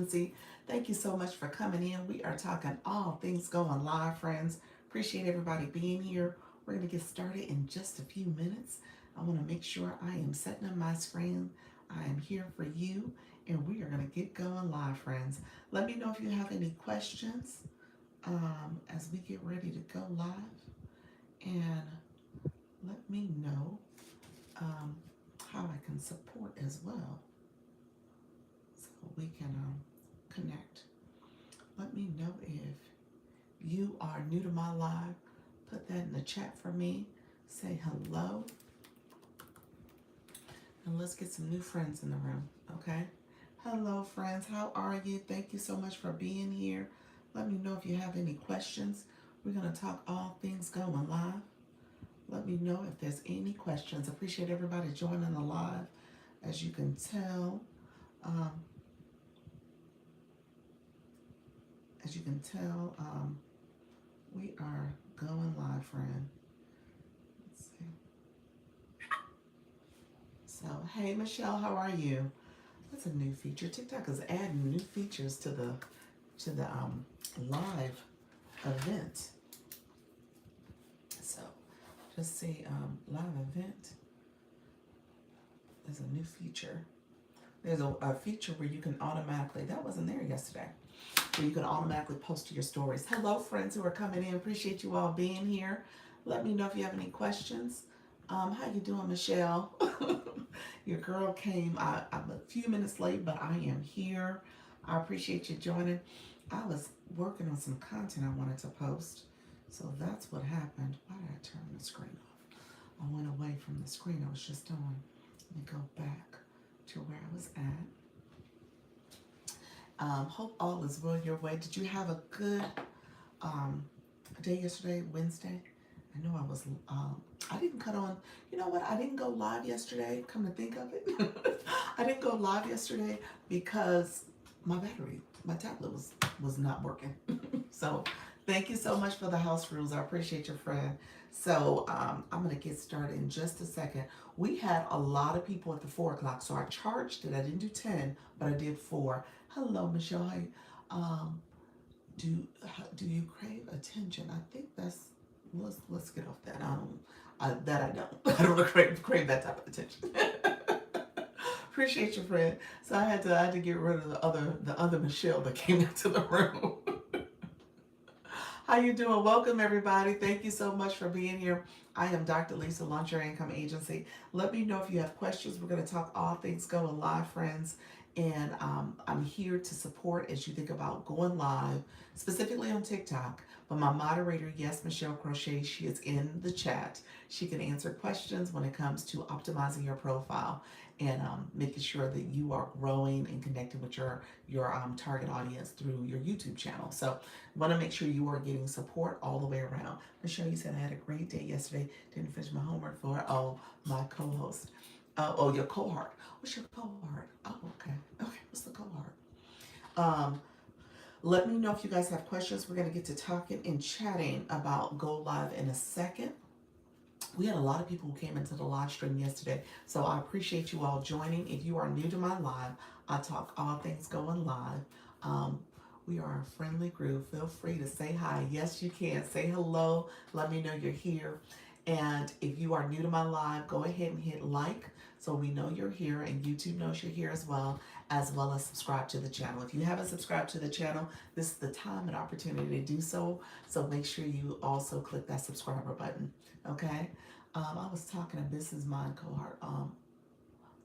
Agency. Thank you so much for coming in. We are talking all things going live, friends. Appreciate everybody being here. We're going to get started in just a few minutes. I want to make sure I am setting up my screen. I am here for you, and we are going to get going live, friends. Let me know if you have any questions as we get ready to go live, and let me know how I can support as well so we can connect. Let me know if you are new to my live. Put that in the chat for me. Say hello. And let's get some new friends in the room, okay? Hello, friends. How are you? Thank you so much for being here. Let me know if you have any questions. We're going to talk all things going live. Let me know if there's any questions. Appreciate everybody joining the live. As you can tell, we are going live, friend. Let's see. So, hey, Michelle, how are you? That's a new feature. TikTok is adding new features to the live event. So, just say live event. There's a new feature. There's a feature where you can automatically, that wasn't there yesterday, where you can automatically post to your stories. Hello, friends who are coming in. Appreciate you all being here. Let me know if you have any questions. How you doing, Michelle? Your girl came. I'm a few minutes late, but I am here. I appreciate you joining. I was working on some content I wanted to post, so that's what happened. Why did I turn the screen off? I went away from the screen I was just on. Let me go back to where I was at. Hope all is well your way. Did you have a good day yesterday, Wednesday? I know I was, I didn't cut on, you know what, I didn't go live yesterday, come to think of it. I didn't go live yesterday because my tablet was not working. So thank you so much for the house rules. I appreciate your friend. So I'm going to get started in just a second. We had a lot of people at the 4 o'clock, so I charged it. I didn't do 10, but I did 4. Hello, Michelle. Do you crave attention? I think that's, let's get off that. I don't. I don't crave that type of attention. Appreciate your friend. So I had to get rid of the other Michelle that came into the room. How you doing? Welcome, everybody. Thank you so much for being here. I am Dr. Lisa, Launch Your Income Agency. Let me know if you have questions. We're going to talk all things going live, friends. And I'm here to support as you think about going live, specifically on TikTok. But my moderator, yes, Michelle Crochet, she is in the chat. She can answer questions when it comes to optimizing your profile and making sure that you are growing and connecting with your target audience through your YouTube channel. So want to make sure you are getting support all the way around. Michelle, you said I had a great day yesterday. Didn't finish my homework for, my co-host. Your cohort. What's your cohort? Oh, okay. Okay, what's the cohort? Let me know if you guys have questions. We're going to get to talking and chatting about Go Live in a second. We had a lot of people who came into the live stream yesterday, so I appreciate you all joining. If you are new to my live, I talk all things going live. We are a friendly group. Feel free to say hi. Yes, you can. Say hello. Let me know you're here. And if you are new to my live, go ahead and hit like so we know you're here and YouTube knows you're here as well as subscribe to the channel. If you haven't subscribed to the channel, this is the time and opportunity to do so. So make sure you also click that subscriber button, okay? I was talking a business mind cohort,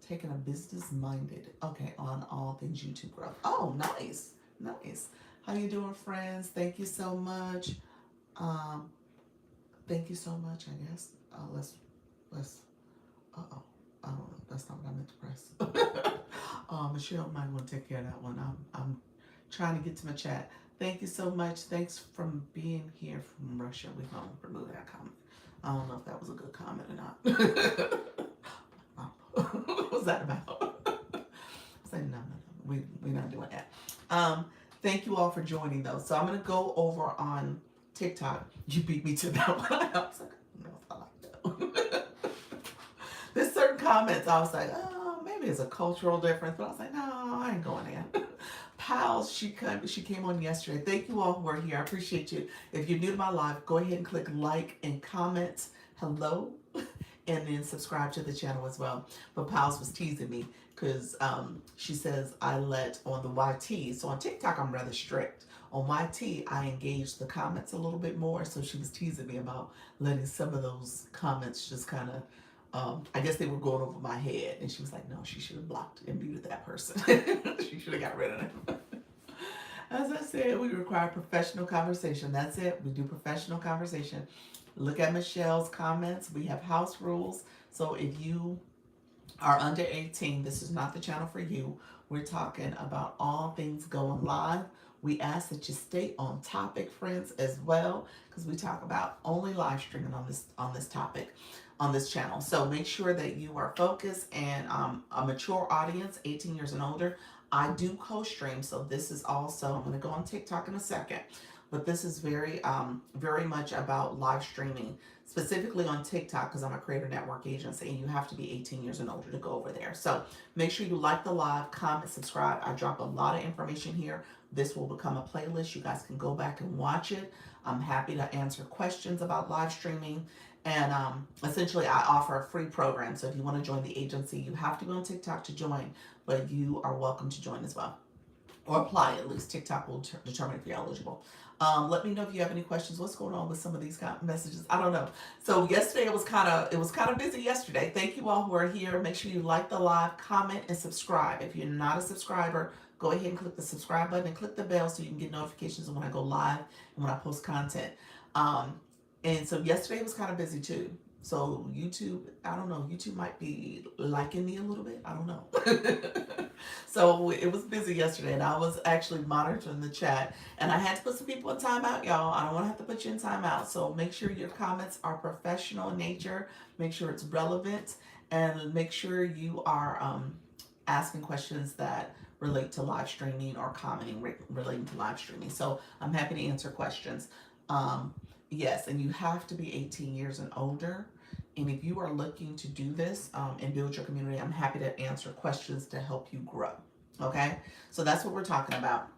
taking a business minded, okay, on all things YouTube growth. Oh, nice, nice. How you doing, friends? Thank you so much. Thank you so much, I guess. Let's, uh-oh. I don't know. That's not what I meant to press. Michelle might want to take care of that one. I'm trying to get to my chat. Thank you so much. Thanks for being here from Russia. We're going to remove that comment. I don't know if that was a good comment or not. What was that about? Say no. We're not doing that. Thank you all for joining, though. So I'm going to go over on TikTok. You beat me to that one. I was like, no, I like that. There's certain comments I was like, oh, maybe it's a cultural difference, but I was like, no, I ain't going in. Pals, she came on yesterday. Thank you all who are here. I appreciate you. If you're new to my live, go ahead and click like and comment hello, and then subscribe to the channel as well. But Pals was teasing me because she says I let on the YT. So on TikTok, I'm rather strict. On YT, I engage the comments a little bit more. So she was teasing me about letting some of those comments just kind of, I guess they were going over my head. And she was like, no, she should have blocked and muted that person. She should have got rid of them. As I said, we require professional conversation. That's it. We do professional conversation. Look at Michelle's comments. We have house rules. So if you are under 18, this is not the channel for you. We're talking about all things going live. We ask that you stay on topic, friends, as well, because we talk about only live streaming on this topic, on this channel. So make sure that you are focused and a mature audience, 18 years and older. I do co-stream, so this is also, I'm going to go on TikTok in a second, but this is very much about live streaming, specifically on TikTok, because I'm a creator network agency, and you have to be 18 years and older to go over there. So make sure you like the live, comment, subscribe. I drop a lot of information here. This will become a playlist. You guys can go back and watch it. I'm happy to answer questions about live streaming. And essentially, I offer a free program. So if you want to join the agency, you have to go on TikTok to join, but you are welcome to join as well. Or apply, at least. TikTok will determine if you're eligible. Let me know if you have any questions. What's going on with some of these messages? I don't know. So yesterday it was kind of busy yesterday. Thank you all who are here. Make sure you like the live, comment, and subscribe. If you're not a subscriber, go ahead and click the subscribe button and click the bell so you can get notifications when I go live and when I post content. And so yesterday was kind of busy too. So YouTube, I don't know, YouTube might be liking me a little bit. I don't know. So it was busy yesterday, and I was actually monitoring the chat, and I had to put some people in timeout, y'all. I don't want to have to put you in timeout. So make sure your comments are professional in nature. Make sure it's relevant, and make sure you are asking questions that relate to live streaming or commenting relating to live streaming. So I'm happy to answer questions. Yes, and you have to be 18 years and older. And if you are looking to do this and build your community, I'm happy to answer questions to help you grow. Okay? So that's what we're talking about.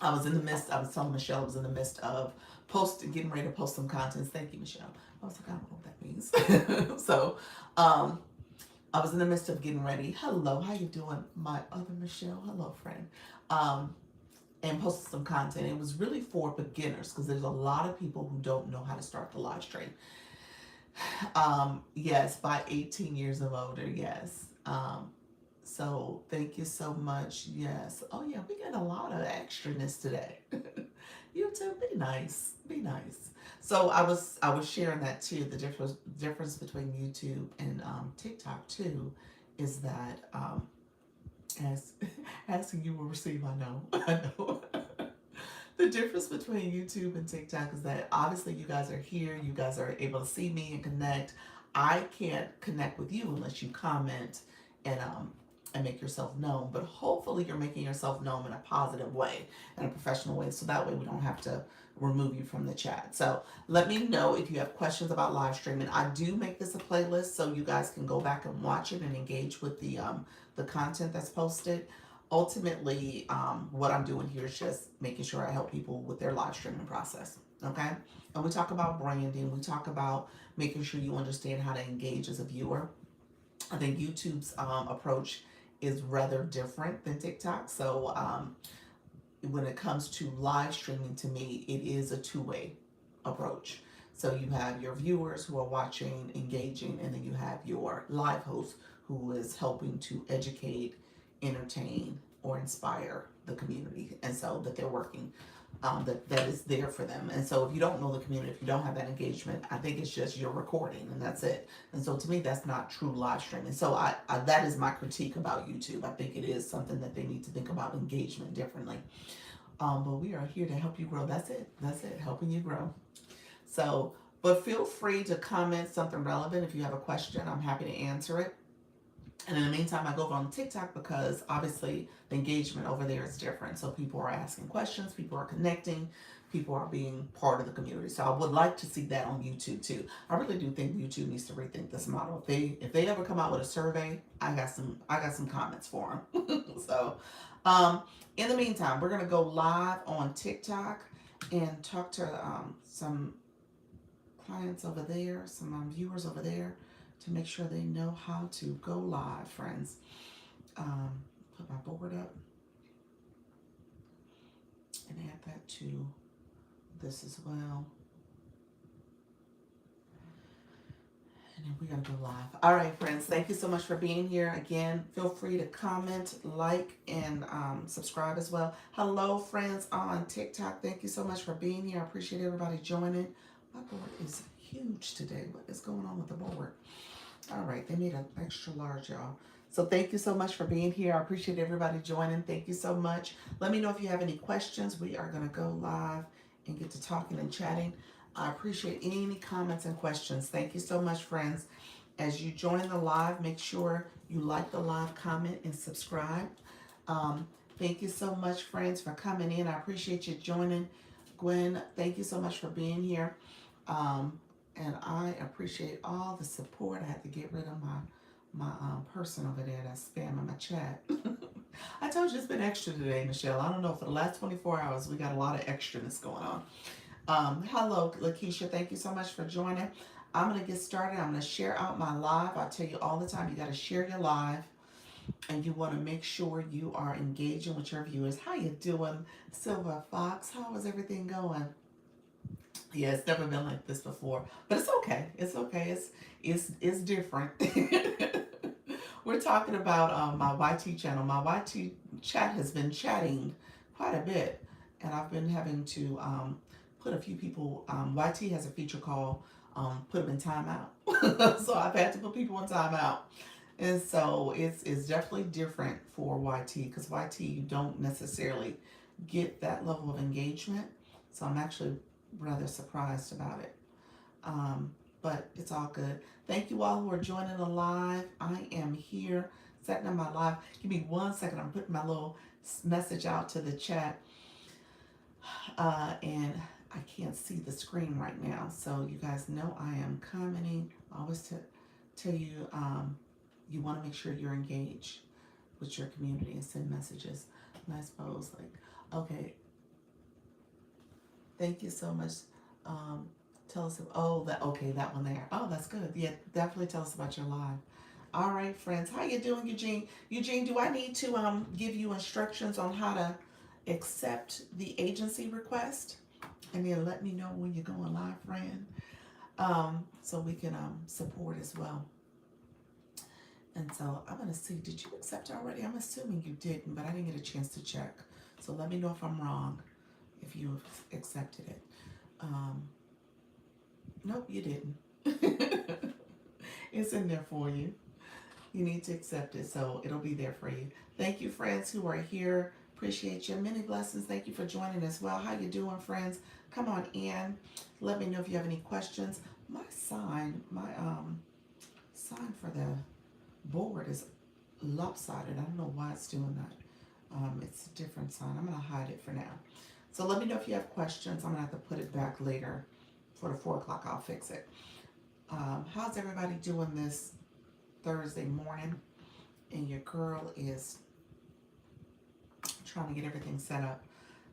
I was telling Michelle I was in the midst of getting ready to post some content. Thank you, Michelle. I was like, I don't know what that means. So I was in the midst of getting ready. Hello, how you doing? My other Michelle. Hello, friend. And posted some content. It was really for beginners because there's a lot of people who don't know how to start the live stream. Yes, by 18 years of older, yes. So thank you so much. Yes. Oh yeah, we got a lot of extraness today. YouTube, be nice. Be nice. So I was sharing that too. The difference between YouTube and TikTok too is that as you will receive, I know. I know. The difference between YouTube and TikTok is that obviously you guys are here, you guys are able to see me and connect. I can't connect with you unless you comment and make yourself known. But hopefully you're making yourself known in a positive way, in a professional way, so that way we don't have to remove you from the chat. So let me know if you have questions about live streaming. I do make this a playlist so you guys can go back and watch it and engage with the content that's posted. Ultimately, what I'm doing here is just making sure I help people with their live streaming process, okay? And we talk about branding. We talk about making sure you understand how to engage as a viewer. I think YouTube's approach is rather different than TikTok. So when it comes to live streaming, to me, it is a two-way approach. So you have your viewers who are watching, engaging, and then you have your live host who is helping to educate, entertain, or inspire the community, and so that they're working, that is there for them. And so if you don't know the community, if you don't have that engagement, I think it's just you're recording and that's it. And so to me, that's not true live streaming. So I that is my critique about YouTube. I think it is something that they need to think about engagement differently. But we are here to help you grow. That's it. That's it. Helping you grow. So, but feel free to comment something relevant if you have a question. I'm happy to answer it. And in the meantime, I go over on TikTok because obviously the engagement over there is different. So people are asking questions, people are connecting, people are being part of the community. So I would like to see that on YouTube too. I really do think YouTube needs to rethink this model. If they ever come out with a survey, I got some comments for them. So in the meantime, we're gonna go live on TikTok and talk to some clients over there, some viewers over there, to make sure they know how to go live, friends. Put my board up and add that to this as well. And then we're going to go live. All right, friends, thank you so much for being here. Again, feel free to comment, like, and subscribe as well. Hello, friends on TikTok. Thank you so much for being here. I appreciate everybody joining. My board is huge today. What is going on with the board? All right, they made an extra large, y'all. So thank you so much for being here. I appreciate everybody joining. Thank you so much. Let me know if you have any questions. We are going to go live and get to talking and chatting. I appreciate any comments and questions. Thank you so much, friends. As you join the live, make sure you like the live, comment, and subscribe. Thank you so much, friends, for coming in. I appreciate you joining. Gwen, thank you so much for being here. And I appreciate all the support. I had to get rid of my person over there that's spamming my chat. I told you it's been extra today, Michelle. I don't know, for the last 24 hours, we got a lot of extraness going on. Hello, Lakeisha. Thank you so much for joining. I'm going to get started. I'm going to share out my live. I tell you all the time, you got to share your live. And you want to make sure you are engaging with your viewers. How you doing, Silver Fox? How is everything going? Yeah, it's never been like this before, but it's okay. It's okay. It's different. We're talking about my YT channel. My YT chat has been chatting quite a bit, and I've been having to put a few people. YT has a feature called put them in timeout, so I've had to put people in timeout, and so it's definitely different for YT because YT you don't necessarily get that level of engagement. So I'm actually rather surprised about it. But it's all good. Thank you all who are joining the live. I am here setting up my live. Give me 1 second. I'm putting my little message out to the chat. And I can't see the screen right now. So you guys know I am commenting. I always tell you, you want to make sure you're engaged with your community and send messages. And I suppose, like, okay, thank you so much. Tell us, that one there. Oh, that's good. Yeah, definitely tell us about your live. All right, friends. How you doing, Eugene? Eugene, do I need to give you instructions on how to accept the agency request? And then let me know when you're going live, friend. So we can support as well. And so I'm going to see, did you accept already? I'm assuming you didn't, but I didn't get a chance to check. So let me know if I'm wrong, if you have accepted it. Nope, you didn't. It's in there for you. You need to accept it, so it'll be there for you. Thank you, friends who are here. Appreciate you. Many blessings. Thank you for joining as well. How you doing, friends? Come on in. Let me know if you have any questions. My sign for the board is lopsided. I don't know why it's doing that. It's a different sign. I'm going to hide it for now. So let me know if you have questions. I'm going to have to put it back later. For the 4 o'clock, I'll fix it. How's everybody doing this Thursday morning? And your girl is trying to get everything set up.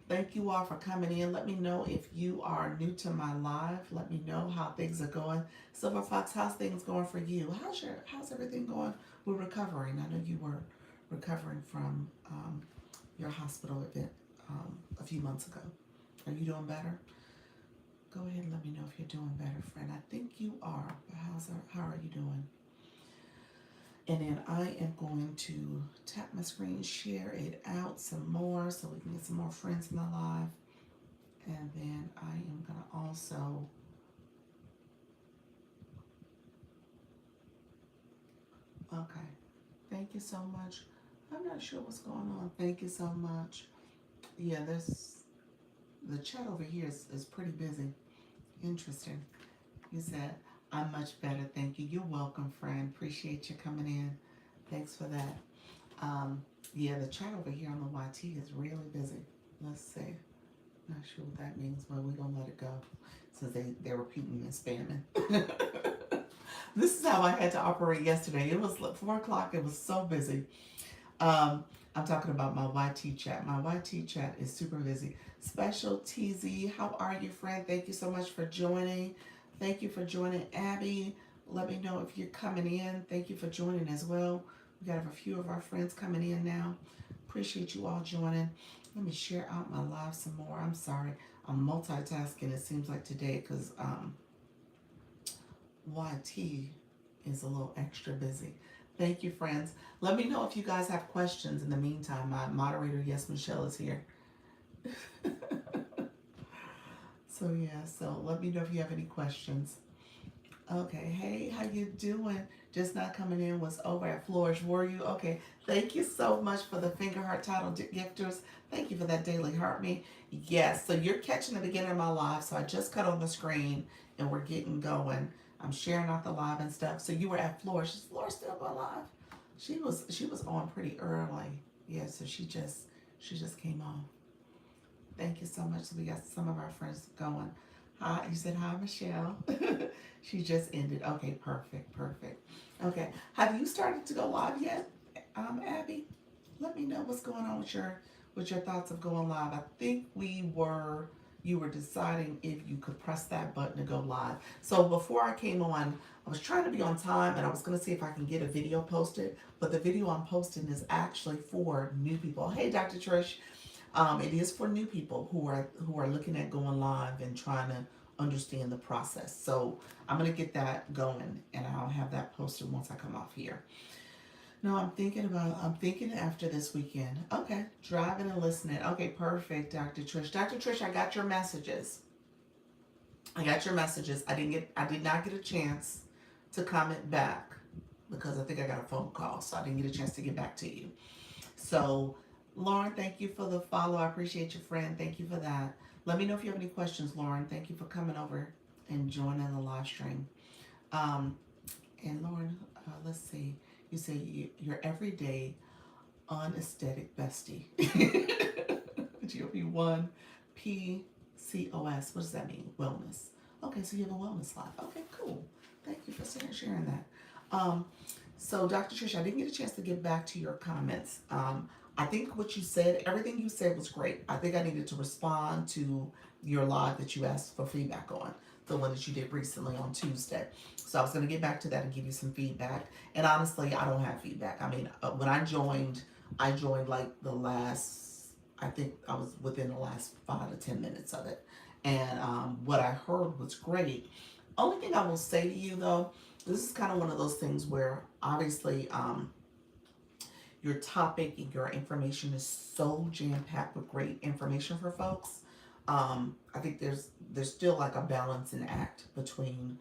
Thank you all for coming in. Let me know if you are new to my live. Let me know how things are going. Silver Fox, how's things going for you? How's everything going with recovering? I know you were recovering from your hospital event a few months ago. Are you doing better? Go ahead and let me know if you're doing better, friend. I think you are, but how are you doing? And then I am going to tap my screen, share it out some more so we can get some more friends in the live. And then I am going to also okay. Thank you so much. I'm not sure what's going on. Thank you so much. Yeah, the chat over here is pretty busy. Interesting. You said, I'm much better, thank you. You're welcome, friend. Appreciate you coming in. Thanks for that. Yeah, the chat over here on the YT is really busy. Let's see. Not sure what that means, but we're gonna let it go since they're repeating and spamming. This is how I had to operate yesterday. It was like 4 o'clock. It was so busy. Um, I'm talking about my YT chat. My YT chat is super busy. Special TZ, how are you, friend? Thank you so much for joining. Thank you for joining, Abby. Let me know if you're coming in. Thank you for joining as well. We got a few of our friends coming in now. Appreciate you all joining. Let me share out my live some more. I'm sorry. I'm multitasking, it seems like today, because YT is a little extra busy. Thank you, friends. Let me know if you guys have questions in the meantime. My moderator, Yes Michelle, is here. So yeah, so let me know if you have any questions. Okay, hey, how you doing? Just not coming in, was over at Flourish, were you? Okay, thank you so much for the finger heart title gifters. Thank you for that daily heart me. Yes, so you're catching the beginning of my live, so I just cut on the screen and we're getting going. I'm sharing out the live and stuff. So you were at Flourish. Is Flourish still going live? She was on pretty early. Yeah, so she just came on. Thank you so much. So we got some of our friends going. Hi, you said hi, Michelle. She just ended. Okay, perfect, perfect. Okay, have you started to go live yet, Abby? Let me know what's going on with your thoughts of going live. I think you were deciding if you could press that button to go live. So before I came on, I was trying to be on time and I was going to see if I can get a video posted, but the video I'm posting is actually for new people. Hey, Dr. Trish. It is for new people who are looking at going live and trying to understand the process. So I'm gonna get that going, and I'll have that posted once I come off here. No, I'm thinking after this weekend. Okay, driving and listening. Okay, perfect, Dr. Trish. Dr. Trish, I got your messages. I got your messages. I did not get a chance to comment back because I think I got a phone call, so I didn't get a chance to get back to you. So, Lauren, thank you for the follow. I appreciate your friend. Thank you for that. Let me know if you have any questions, Lauren. Thank you for coming over and joining the live stream. Um, and Lauren, let's see. You say your everyday unesthetic bestie. GOP1 PCOS. What does that mean? Wellness. Okay, so you have a wellness life. Okay, cool. Thank you for sharing that. Um, so, Dr. Trish, I didn't get a chance to get back to your comments. I think what you said, everything you said was great. I think I needed to respond to your live that you asked for feedback on, the one that you did recently on Tuesday. So I was going to get back to that and give you some feedback. And honestly, I don't have feedback. I mean, when I joined like I think I was within the last 5 to 10 minutes of it. And what I heard was great. Only thing I will say to you though, this is kind of one of those things where obviously your topic and your information is so jam-packed with great information for folks. I think there's still like a balancing act between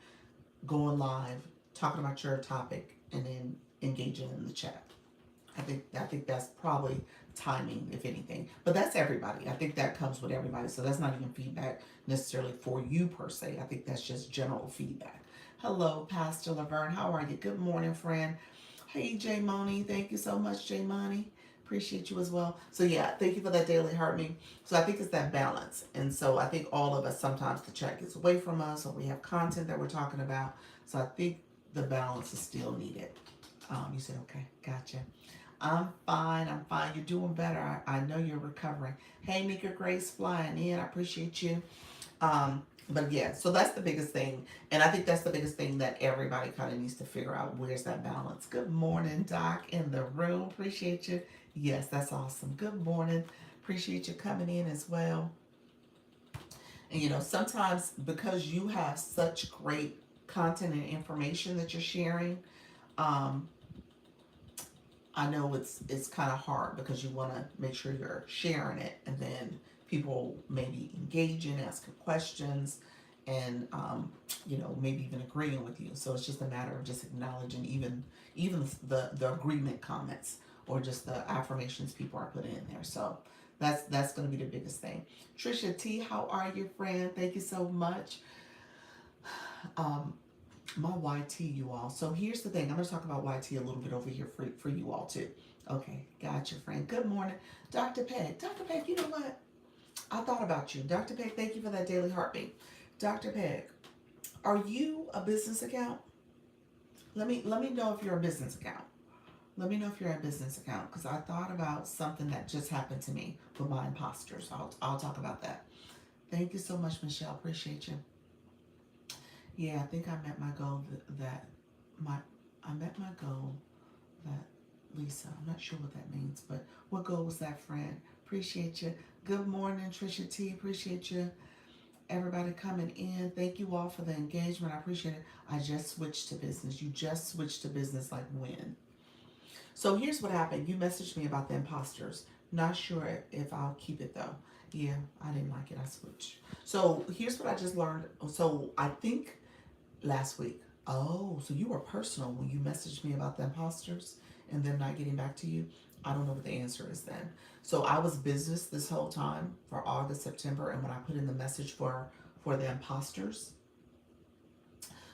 going live, talking about your topic, and then engaging in the chat. I think that's probably timing, if anything. But that's everybody. I think that comes with everybody. So that's not even feedback necessarily for you per se. I think that's just general feedback. Hello, Pastor Laverne. How are you? Good morning, friend. Hey, Jay Money. Thank you so much, Jay Money. Appreciate you as well. So yeah, thank you for that daily heart me. So I think it's that balance. And so I think all of us, sometimes the chat gets away from us or we have content that we're talking about. So I think the balance is still needed. You said, okay, gotcha. I'm fine. I'm fine. You're doing better. I know you're recovering. Hey, Nika Grace flying in. I appreciate you. But yeah, so that's the biggest thing. And I think that's the biggest thing that everybody kind of needs to figure out. Where's that balance? Good morning, Doc, in the room. Appreciate you. Yes, that's awesome. Good morning. Appreciate you coming in as well. And sometimes because you have such great content and information that you're sharing, um, I know it's kind of hard because you want to make sure you're sharing it, and then people maybe engaging, asking questions, and maybe even agreeing with you. So it's just a matter of just acknowledging even the agreement comments or just the affirmations people are putting in there. So that's going to be the biggest thing. Trisha T, how are you, friend? Thank you so much. Um, My YT, you all. So here's the thing. I'm going to talk about YT a little bit over here for you all too. Okay, gotcha, friend. Good morning, Dr. Peg. Dr. Peg, you know what? I thought about you. Dr. Peg, thank you for that daily heartbeat. Dr. Peg, are you a business account? Let me know if you're a business account. Let me know if you're a business account because I thought about something that just happened to me with my imposters. I'll talk about that. Thank you so much, Michelle. Appreciate you. Yeah, I think I met my goal that my I met my goal that Lisa. I'm not sure what that means, but what goal was that, friend? Appreciate you. Good morning, Trisha T. Appreciate you. Everybody coming in. Thank you all for the engagement. I appreciate it. I just switched to business. You just switched to business like when? So here's what happened. You messaged me about the imposters. Not sure if I'll keep it though. Yeah, I didn't like it. I switched. So here's what I just learned. So I think last week. Oh, so you were personal when you messaged me about the imposters and them not getting back to you. I don't know what the answer is then. So I was business this whole time for August, September, and when I put in the message for the imposters,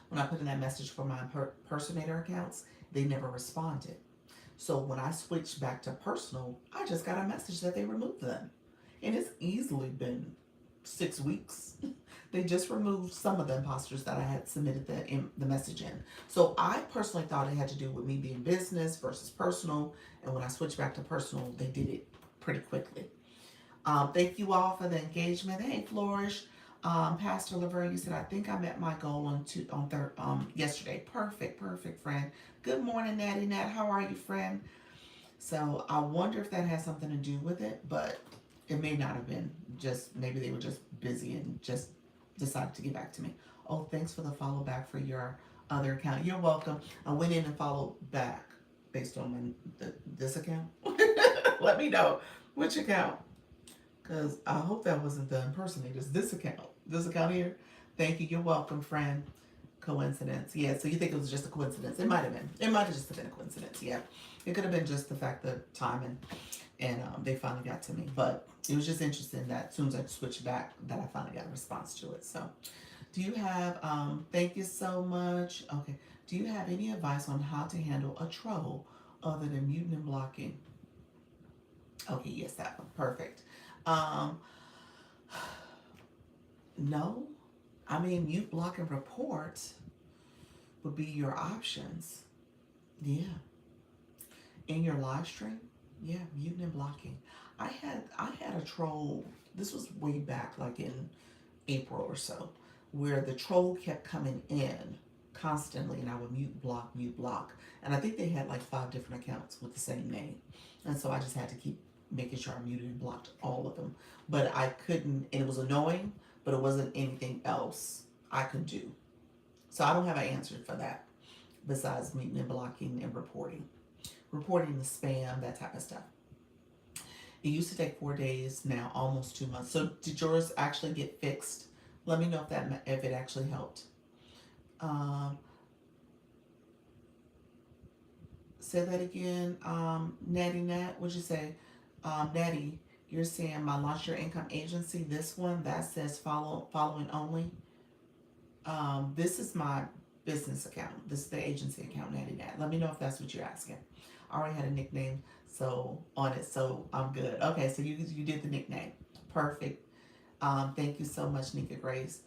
when I put in that message for my impersonator accounts, they never responded. So when I switched back to personal, I just got a message that they removed them. And it's easily been 6 weeks. They just removed some of the imposters that I had submitted the message in. So I personally thought it had to do with me being business versus personal. And when I switched back to personal, they did it pretty quickly. Thank you all for the engagement. Hey, Flourish. Pastor Laverne, you said, I think I met my goal yesterday. Perfect, perfect, friend. Good morning, Natty Nat. How are you, friend? So I wonder if that has something to do with it, but it may not have been. Just maybe they were just busy and just decided to get back to me. Oh, thanks for the follow back for your other account. You're welcome. I went in and followed back based on this account. Let me know which account. Because I hope that wasn't the impersonators. This account here. Thank you. You're welcome, friend. Coincidence. Yeah, so you think it was just a coincidence. It might have been. It might have just been a coincidence. Yeah. It could have been just the fact that time and they finally got to me. But it was just interesting that as soon as I switched back that I finally got a response to it. So do you have thank you so much. Okay. Do you have any advice on how to handle a troll other than muting and blocking? Okay, yes, that one. Perfect. Um, no. I mean, mute, block, and report would be your options. Yeah. In your live stream, yeah, muting and blocking. I had a troll. This was way back, like in April or so, where the troll kept coming in constantly, and I would mute, block, and I think they had like 5 different accounts with the same name, and so I just had to keep making sure I muted and blocked all of them. But I couldn't, and it was annoying, but it wasn't anything else I could do. So I don't have an answer for that besides muting and blocking and reporting the spam, that type of stuff. It used to take 4 days, now almost 2 months. So did yours actually get fixed? Let me know if it actually helped. Um, say that again, Natty Nat. What'd you say, Natty? You're saying my Launch Your Income agency. This one that says following only. This is my business account. This is the agency account, Natty Nat. Let me know if that's what you're asking. I already had a nickname on it, so I'm good. Okay, so you did the nickname. Perfect. Thank you so much, Nika Grace.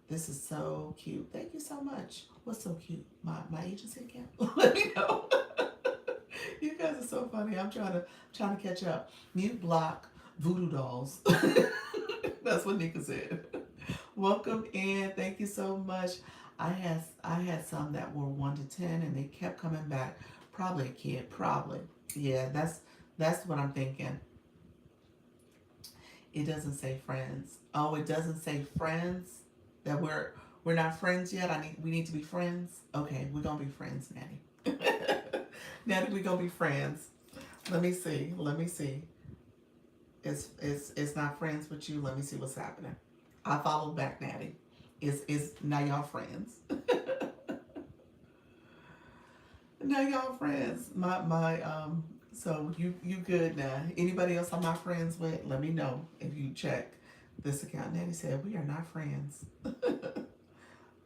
This is so cute. Thank you so much. What's so cute? My agency account? Let me know. You guys are so funny. I'm trying to catch up. Mute, block, voodoo dolls. That's what Nika said. Welcome in. Thank you so much. I had some that were 1 to 10 and they kept coming back. Probably a kid. Probably. Yeah, that's what I'm thinking. It doesn't say friends. Oh, it doesn't say friends? That we're not friends yet? We need to be friends? Okay, we're gonna be friends, Natty. Natty, we're gonna be friends. Let me see. It's not friends with you. Let me see what's happening. I followed back, Natty. Is now y'all friends. Now y'all friends. So you good now. Anybody else I'm not friends with, let me know if you check this account. Natty said we are not friends.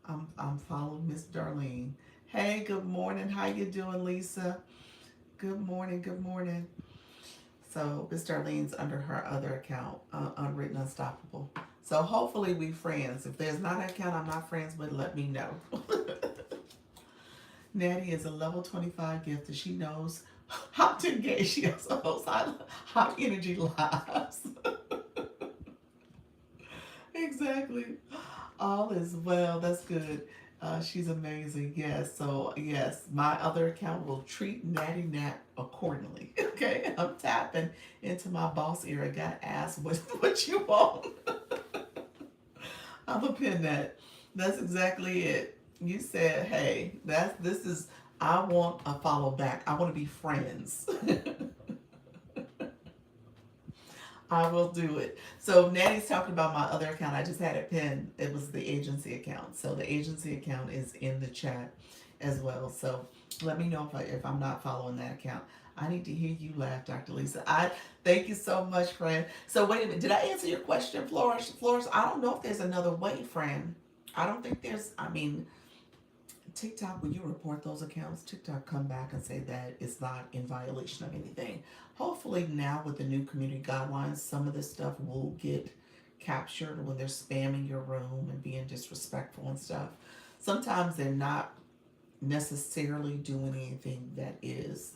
I'm following Miss Darlene. Hey, good morning. How you doing, Lisa? Good morning. Good morning. So Miss Darlene's under her other account, Unwritten Unstoppable. So hopefully we friends. If there's not an account I'm not friends with, let me know. Natty is a level 25 gifter. She knows how to engage. She also hosts high energy lives. Exactly. All is well. That's good. She's amazing. Yes. So yes, my other account will treat Natty Nat accordingly. Okay. I'm tapping into my boss era. Got asked what you want. I'm a pin that. That's exactly it. You said, hey, this is I want a follow back. I want to be friends. I will do it. So Natty's talking about my other account. I just had it pinned. It was the agency account. So the agency account is in the chat as well. So let me know if I'm not following that account. I need to hear you laugh, Dr. Lisa. I thank you so much, friend. So wait a minute. Did I answer your question, Flores? Flores, I don't know if there's another way, friend. I don't think there's. I mean, TikTok, when you report those accounts, TikTok come back and say that it's not in violation of anything. Hopefully now with the new community guidelines, some of this stuff will get captured when they're spamming your room and being disrespectful and stuff. Sometimes they're not necessarily doing anything that is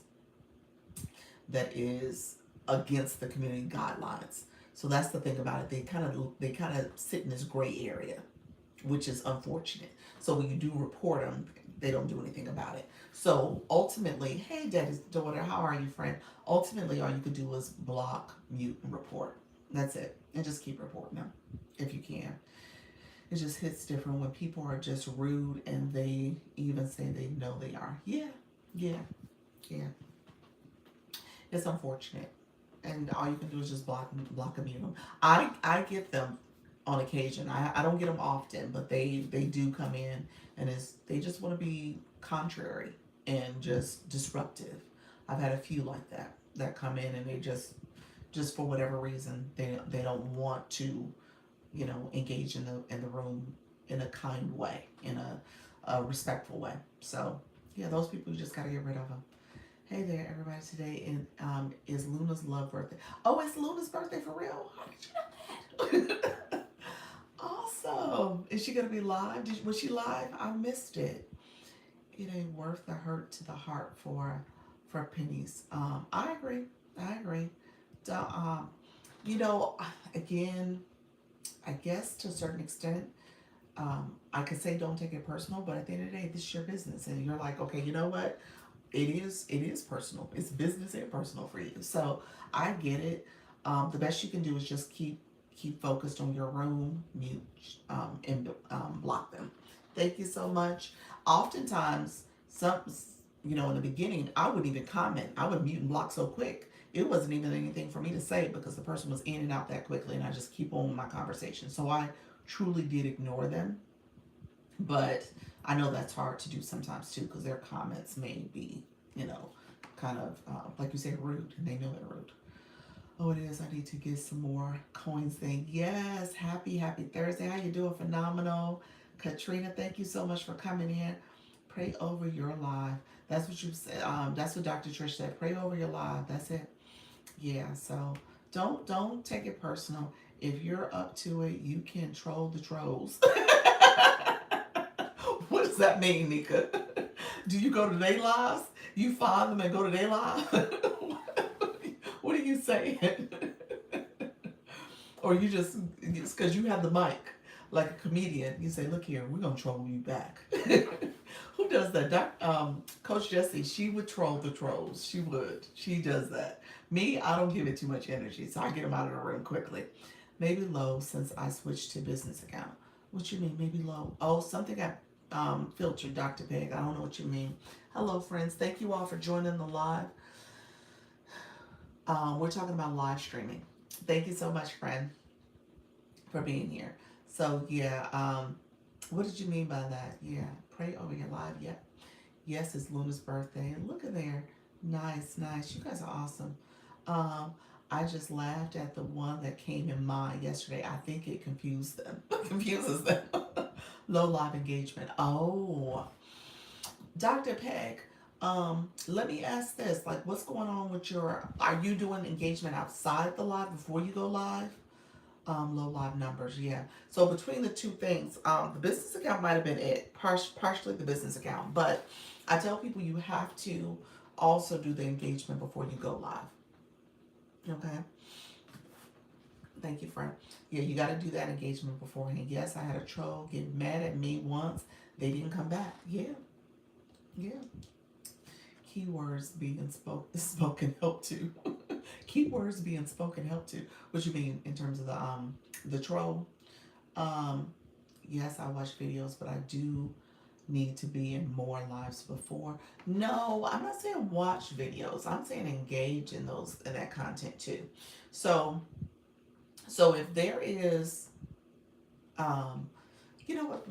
against the community guidelines. So that's the thing about it. They kind of sit in this gray area, which is unfortunate. So when you do report them, they don't do anything about it. So ultimately, hey, daddy's daughter, how are you, friend? Ultimately, all you could do is block, mute, and report. That's it. And just keep reporting them if you can. It just hits different when people are just rude and they even say they know they are. Yeah, yeah, yeah. It's unfortunate. And all you can do is just block and mute them. I get them on occasion. I don't get them often, but they do come in and they just want to be contrary and just disruptive. I've had a few like that come in and they just for whatever reason they don't want to engage in the room in a kind way, in a respectful way. So yeah, those people you just got to get rid of them. Hey there, everybody. Today is Luna's love birthday. Oh, it's Luna's birthday for real? How did you know that? Awesome. Is she gonna be live? Was she live? I missed it. It ain't worth the hurt to the heart for pennies. I agree. I agree. Um, you know, again, I guess to a certain extent, I could say don't take it personal, but at the end of the day, this is your business, and you're like, okay, you know what? It is personal. It's business and personal for you. So I get it. The best you can do is just keep focused on your room, mute, and block them. Thank you so much. Oftentimes, in the beginning, I wouldn't even comment. I would mute and block so quick. It wasn't even anything for me to say because the person was in and out that quickly, and I just keep on with my conversation. So I truly did ignore them, but I know that's hard to do sometimes too because their comments may be, kind of like you said, rude, and they know they're rude. Oh, it is. I need to get some more coins. Thing. Yes, happy Thursday. How you doing? Phenomenal, Katrina. Thank you so much for coming in. Pray over your life. That's what you said. That's what Dr. Trish said. Pray over your life. That's it. Yeah. So don't take it personal. If you're up to it, you can troll the trolls. What does that mean, Nika? Do you go to their lives? You find them and go to their lives? What are you saying? Or you just because you have the mic, like a comedian, you say, "Look here, we're gonna troll you back." Who does that? Coach Jessie, she would troll the trolls. She would. She does that. Me, I don't give it too much energy, so I get them out of the room quickly. Maybe low since I switched to business account. What you mean? Maybe low? Oh, something got filtered, Dr. Peg. I don't know what you mean. Hello, friends. Thank you all for joining the live. We're talking about live streaming. Thank you so much, friend, for being here. So yeah, what did you mean by that? Yeah, pray over your live. Yeah, yes, it's Luna's birthday, and look at there. Nice, nice. You guys are awesome. Um, I just laughed at the one that came in mind yesterday. I think it confused them. Confuses them. Low live engagement. Oh, Dr. Peg, let me ask this. Like, what's going on with your, are you doing engagement outside the live before you go live? Low live numbers, yeah. So between the two things, the business account might have been it, partially the business account, but I tell people you have to also do the engagement before you go live. Okay. Thank you, friend. Yeah, you got to do that engagement beforehand. Yes, I had a troll get mad at me once. They didn't come back. Yeah, yeah. Keywords being spoken help too. Keywords being spoken help too. What you mean in terms of the troll? Um, yes, I watch videos, but I do need to be in more lives before. No, I'm not saying watch videos. I'm saying engage in those in that content too. So so if there is um you know what,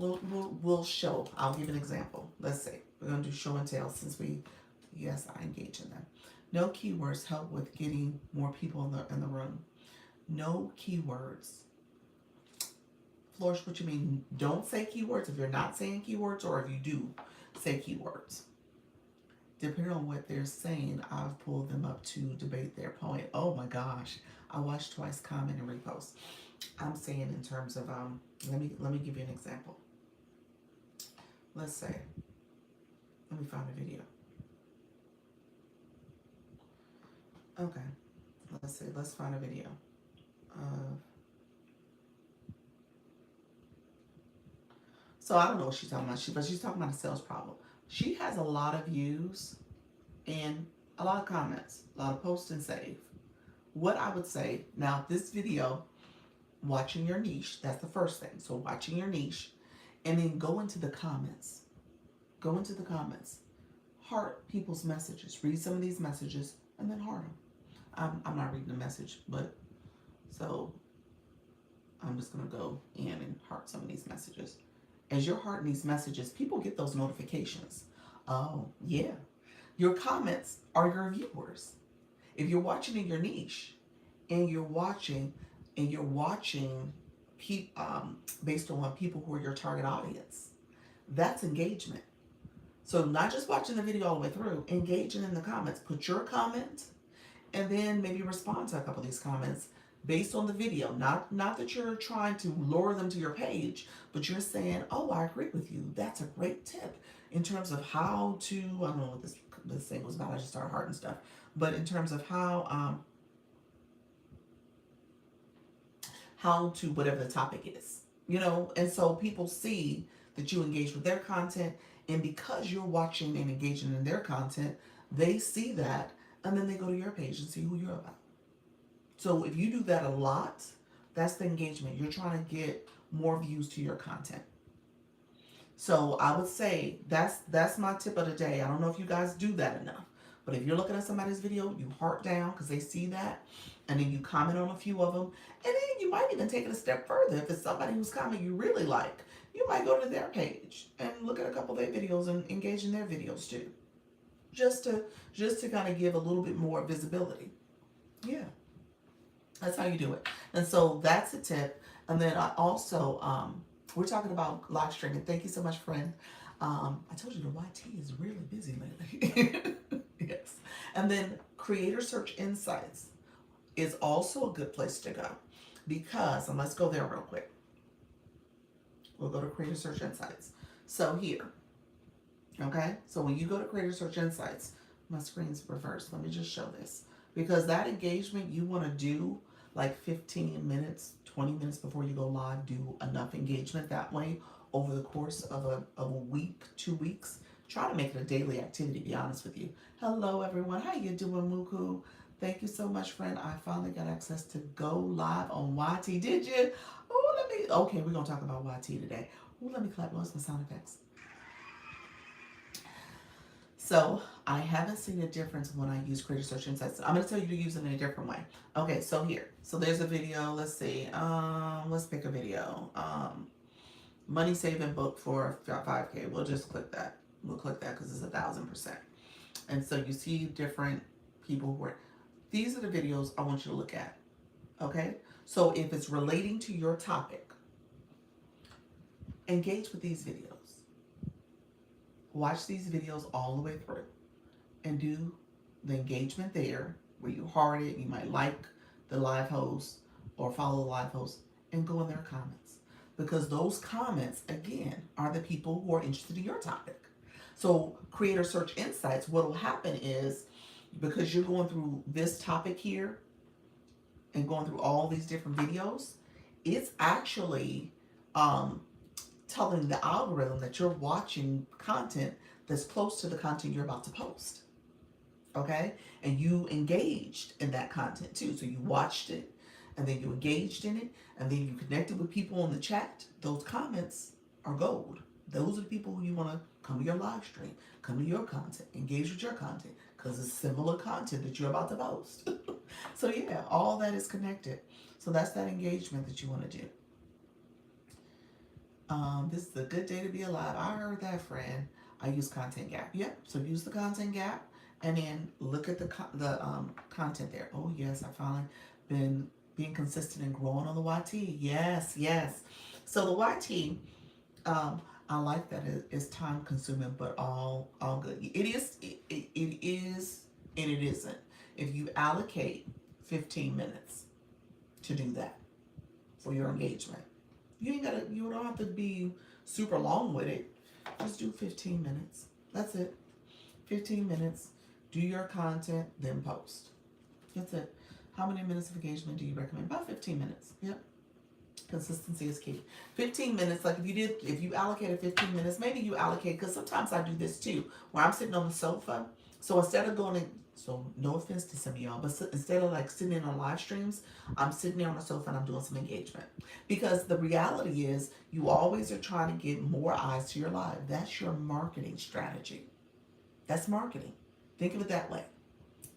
we'll show. I'll give an example. Let's say we're gonna do show and tell since we, yes, I engage in them. No keywords help with getting more people in the room. No keywords. Flourish, what you mean? Don't say keywords if you're not saying keywords, or if you do say keywords. Depending on what they're saying, I've pulled them up to debate their point. Oh my gosh. I watched twice, comment and repost. I'm saying in terms of let me give you an example. Let's say, let me find a video. Okay. Let's see, let's find a video. So I don't know what she's talking about, but she's talking about a sales problem. She has a lot of views and a lot of comments, a lot of posts and save. What I would say, now this video, watching your niche, that's the first thing. So watching your niche, and then go into the comments. Go into the comments. Heart people's messages. Read some of these messages and then heart them. I'm not reading the message, but so I'm just going to go in and heart some of these messages. As you're hearting these messages, people get those notifications. Oh, yeah. Your comments are your viewers. If you're watching in your niche and you're watching based on people who are your target audience, that's engagement. So not just watching the video all the way through, engaging in the comments. Put your comment and then maybe respond to a couple of these comments based on the video. Not that you're trying to lure them to your page, but you're saying, oh, I agree with you. That's a great tip in terms of how to, I don't know what this thing was about. I just started hearting stuff. But in terms of how to, whatever the topic is, and so people see that you engage with their content, and because you're watching and engaging in their content, they see that, and then they go to your page and see who you're about. So if you do that a lot, that's the engagement. You're trying to get more views to your content. So I would say that's my tip of the day. I don't know if you guys do that enough, but if you're looking at somebody's video, you heart down because they see that, and then you comment on a few of them, and then you might even take it a step further. If it's somebody whose comment you really like, you might go to their page and look at a couple of their videos and engage in their videos too, just to kind of give a little bit more visibility. Yeah, that's how you do it. And so that's a tip. And then I also we're talking about live streaming. Thank you so much, friend. I told you the YT is really busy lately. Yes. And then Creator Search Insights is also a good place to go because, and let's go there real quick. We'll go to Creator Search Insights. So here, okay? So when you go to Creator Search Insights, my screen's reversed. Let me just show this. Because that engagement you want to do like 15 minutes, 20 minutes before you go live, do enough engagement that way over the course of a week, 2 weeks. Try to make it a daily activity, to be honest with you. Hello, everyone. How you doing, Muku? Thank you so much, friend. I finally got access to go live on YT. Did you? Oh, okay, we're going to talk about YT today. Oh, let me clap. What's my sound effects? So I haven't seen a difference when I use Creator Search Insights. I'm going to tell you to use it in a different way. Okay, so here. So there's a video. Let's see. Let's pick a video. Money saving book for 5K. We'll just click that. We'll click that because it's 1,000%. And so you see different people who are. These are the videos I want you to look at. Okay? So if it's relating to your topic, engage with these videos. Watch these videos all the way through and do the engagement there where you heart it. You might like the live host or follow the live host and go in their comments. Because those comments, again, are the people who are interested in your topic. So, Creator Search Insights, what will happen is because you're going through this topic here and going through all these different videos, it's actually um, telling the algorithm that you're watching content that's close to the content you're about to post. Okay? And you engaged in that content too. So you watched it and then you engaged in it and then you connected with people in the chat. Those comments are gold. Those are the people who you want to come to your live stream, come to your content, engage with your content because it's similar content that you're about to post. So yeah, all that is connected. So that's that engagement that you want to do. This is a good day to be alive. I heard that, friend. I use Content Gap. Yep. So use the Content Gap and then look at the content there. Oh yes, I finally been being consistent and growing on the YT. Yes, yes. So the YT, I like that it's time consuming, but all good. It is, it is, and it isn't. If you allocate 15 minutes to do that for your engagement, you don't have to be super long with it. Just do 15 minutes. That's it. 15 minutes. Do your content, then post. That's it. How many minutes of engagement do you recommend? About 15 minutes. Yep. Consistency is key. 15 minutes, like if you allocated 15 minutes, maybe you allocate, because sometimes I do this too, where I'm sitting on the sofa. So instead of going in, so no offense to some of y'all, but instead of like sitting in on live streams, I'm sitting there on the sofa and I'm doing some engagement. Because the reality is you always are trying to get more eyes to your live. That's your marketing strategy. That's marketing. Think of it that way.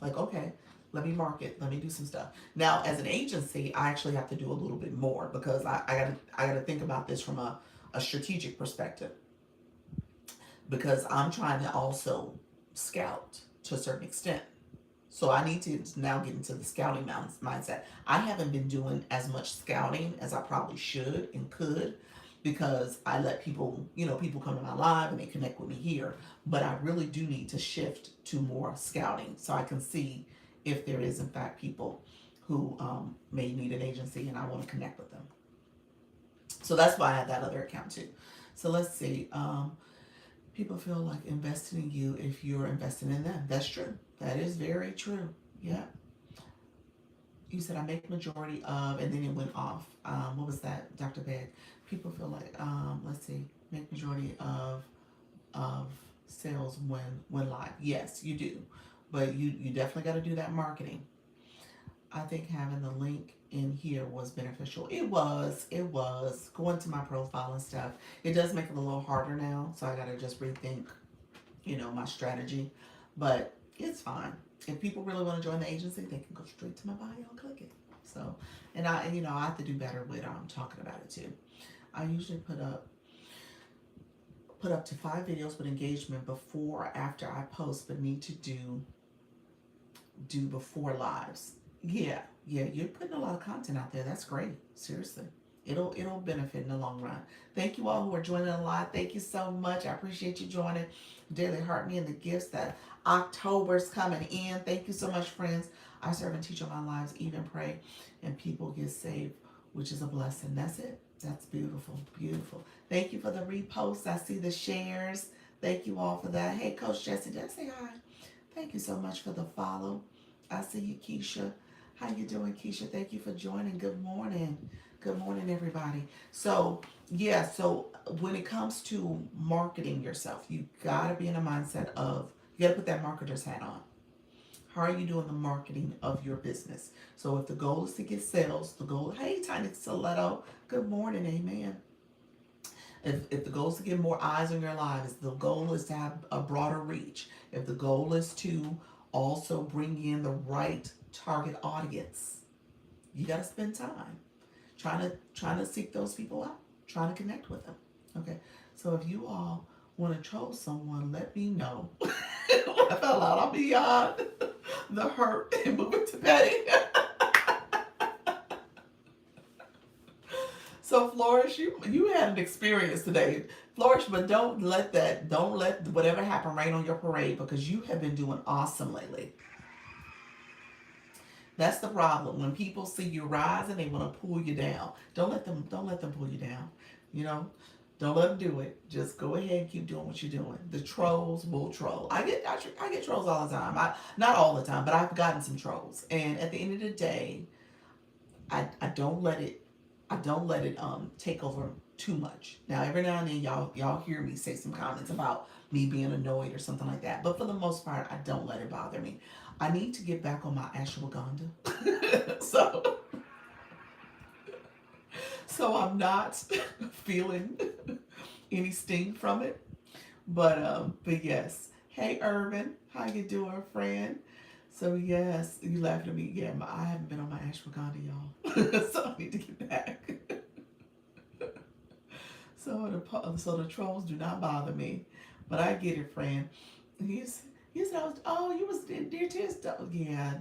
Like, okay, let me market, let me do some stuff. Now, as an agency, I actually have to do a little bit more because I gotta think about this from a strategic perspective. Because I'm trying to also scout to a certain extent. So I need to now get into the scouting mindset. I haven't been doing as much scouting as I probably should and could because I let people, people come to my live and they connect with me here. But I really do need to shift to more scouting so I can see if there is in fact people who may need an agency and I want to connect with them. So that's why I have that other account too. So let's see. People feel like investing in you if you're investing in them. That's true. That is very true. Yeah. You said I make majority of, and then it went off. What was that, Dr. Beg? People feel like, let's see, make majority of sales when live. Yes, you do. But you definitely got to do that marketing. I think having the link in here was beneficial. It was going to my profile and stuff. It does make it a little harder now, so I got to just rethink, my strategy. But it's fine. If people really want to join the agency, they can go straight to my bio and click it. So, and I have to do better with talking about it too. I usually put up to 5 videos with engagement before or after I post, but need to do before lives. Yeah, you're putting a lot of content out there. That's great. Seriously. It'll benefit in the long run. Thank you all who are joining a lot. Thank you so much. I appreciate you joining Daily Heart Me and the gifts that October's coming in. Thank you so much, friends. I serve and teach on my lives, even pray, and people get saved, which is a blessing. That's it. That's beautiful. Beautiful. Thank you for the reposts. I see the shares. Thank you all for that. Hey, Coach Jessie, did I say hi? Thank you so much for the follow. I see you, Keisha. How you doing, Keisha? Thank you for joining. Good morning. Good morning, everybody. So, yeah, so when it comes to marketing yourself, you got to be in a mindset of, you got to put that marketer's hat on. How are you doing the marketing of your business? So if the goal is to get sales, hey, Tiny Stiletto, good morning, amen. If the goal is to get more eyes on your live, if the goal is to have a broader reach, if the goal is to also bring in the right target audience, you got to spend time trying to seek those people out, trying to connect with them. Okay, so if you all want to troll someone, let me know. When I fell out, I'll be on the hurt and move it to petty. So Flourish, you had an experience today. Flourish, but don't let whatever happened rain on your parade because you have been doing awesome lately. That's the problem. When people see you rising, they want to pull you down. Don't let them pull you down. You know, don't let them do it. Just go ahead and keep doing what you're doing. The trolls will troll. I get trolls all the time. Not all the time, but I've gotten some trolls. And at the end of the day, I don't let it take over too much. Now every now and then y'all hear me say some comments about me being annoyed or something like that. But for the most part, I don't let it bother me. I need to get back on my ashwagandha. So I'm not feeling any sting from it. But yes. Hey Urban, how you doing, friend? So yes, you laughing at me. Yeah, I haven't been on my ashwagandha, y'all. So I need to get back. So the trolls do not bother me, but I get it, friend. He said, oh, you was dear to his stuff. Yeah,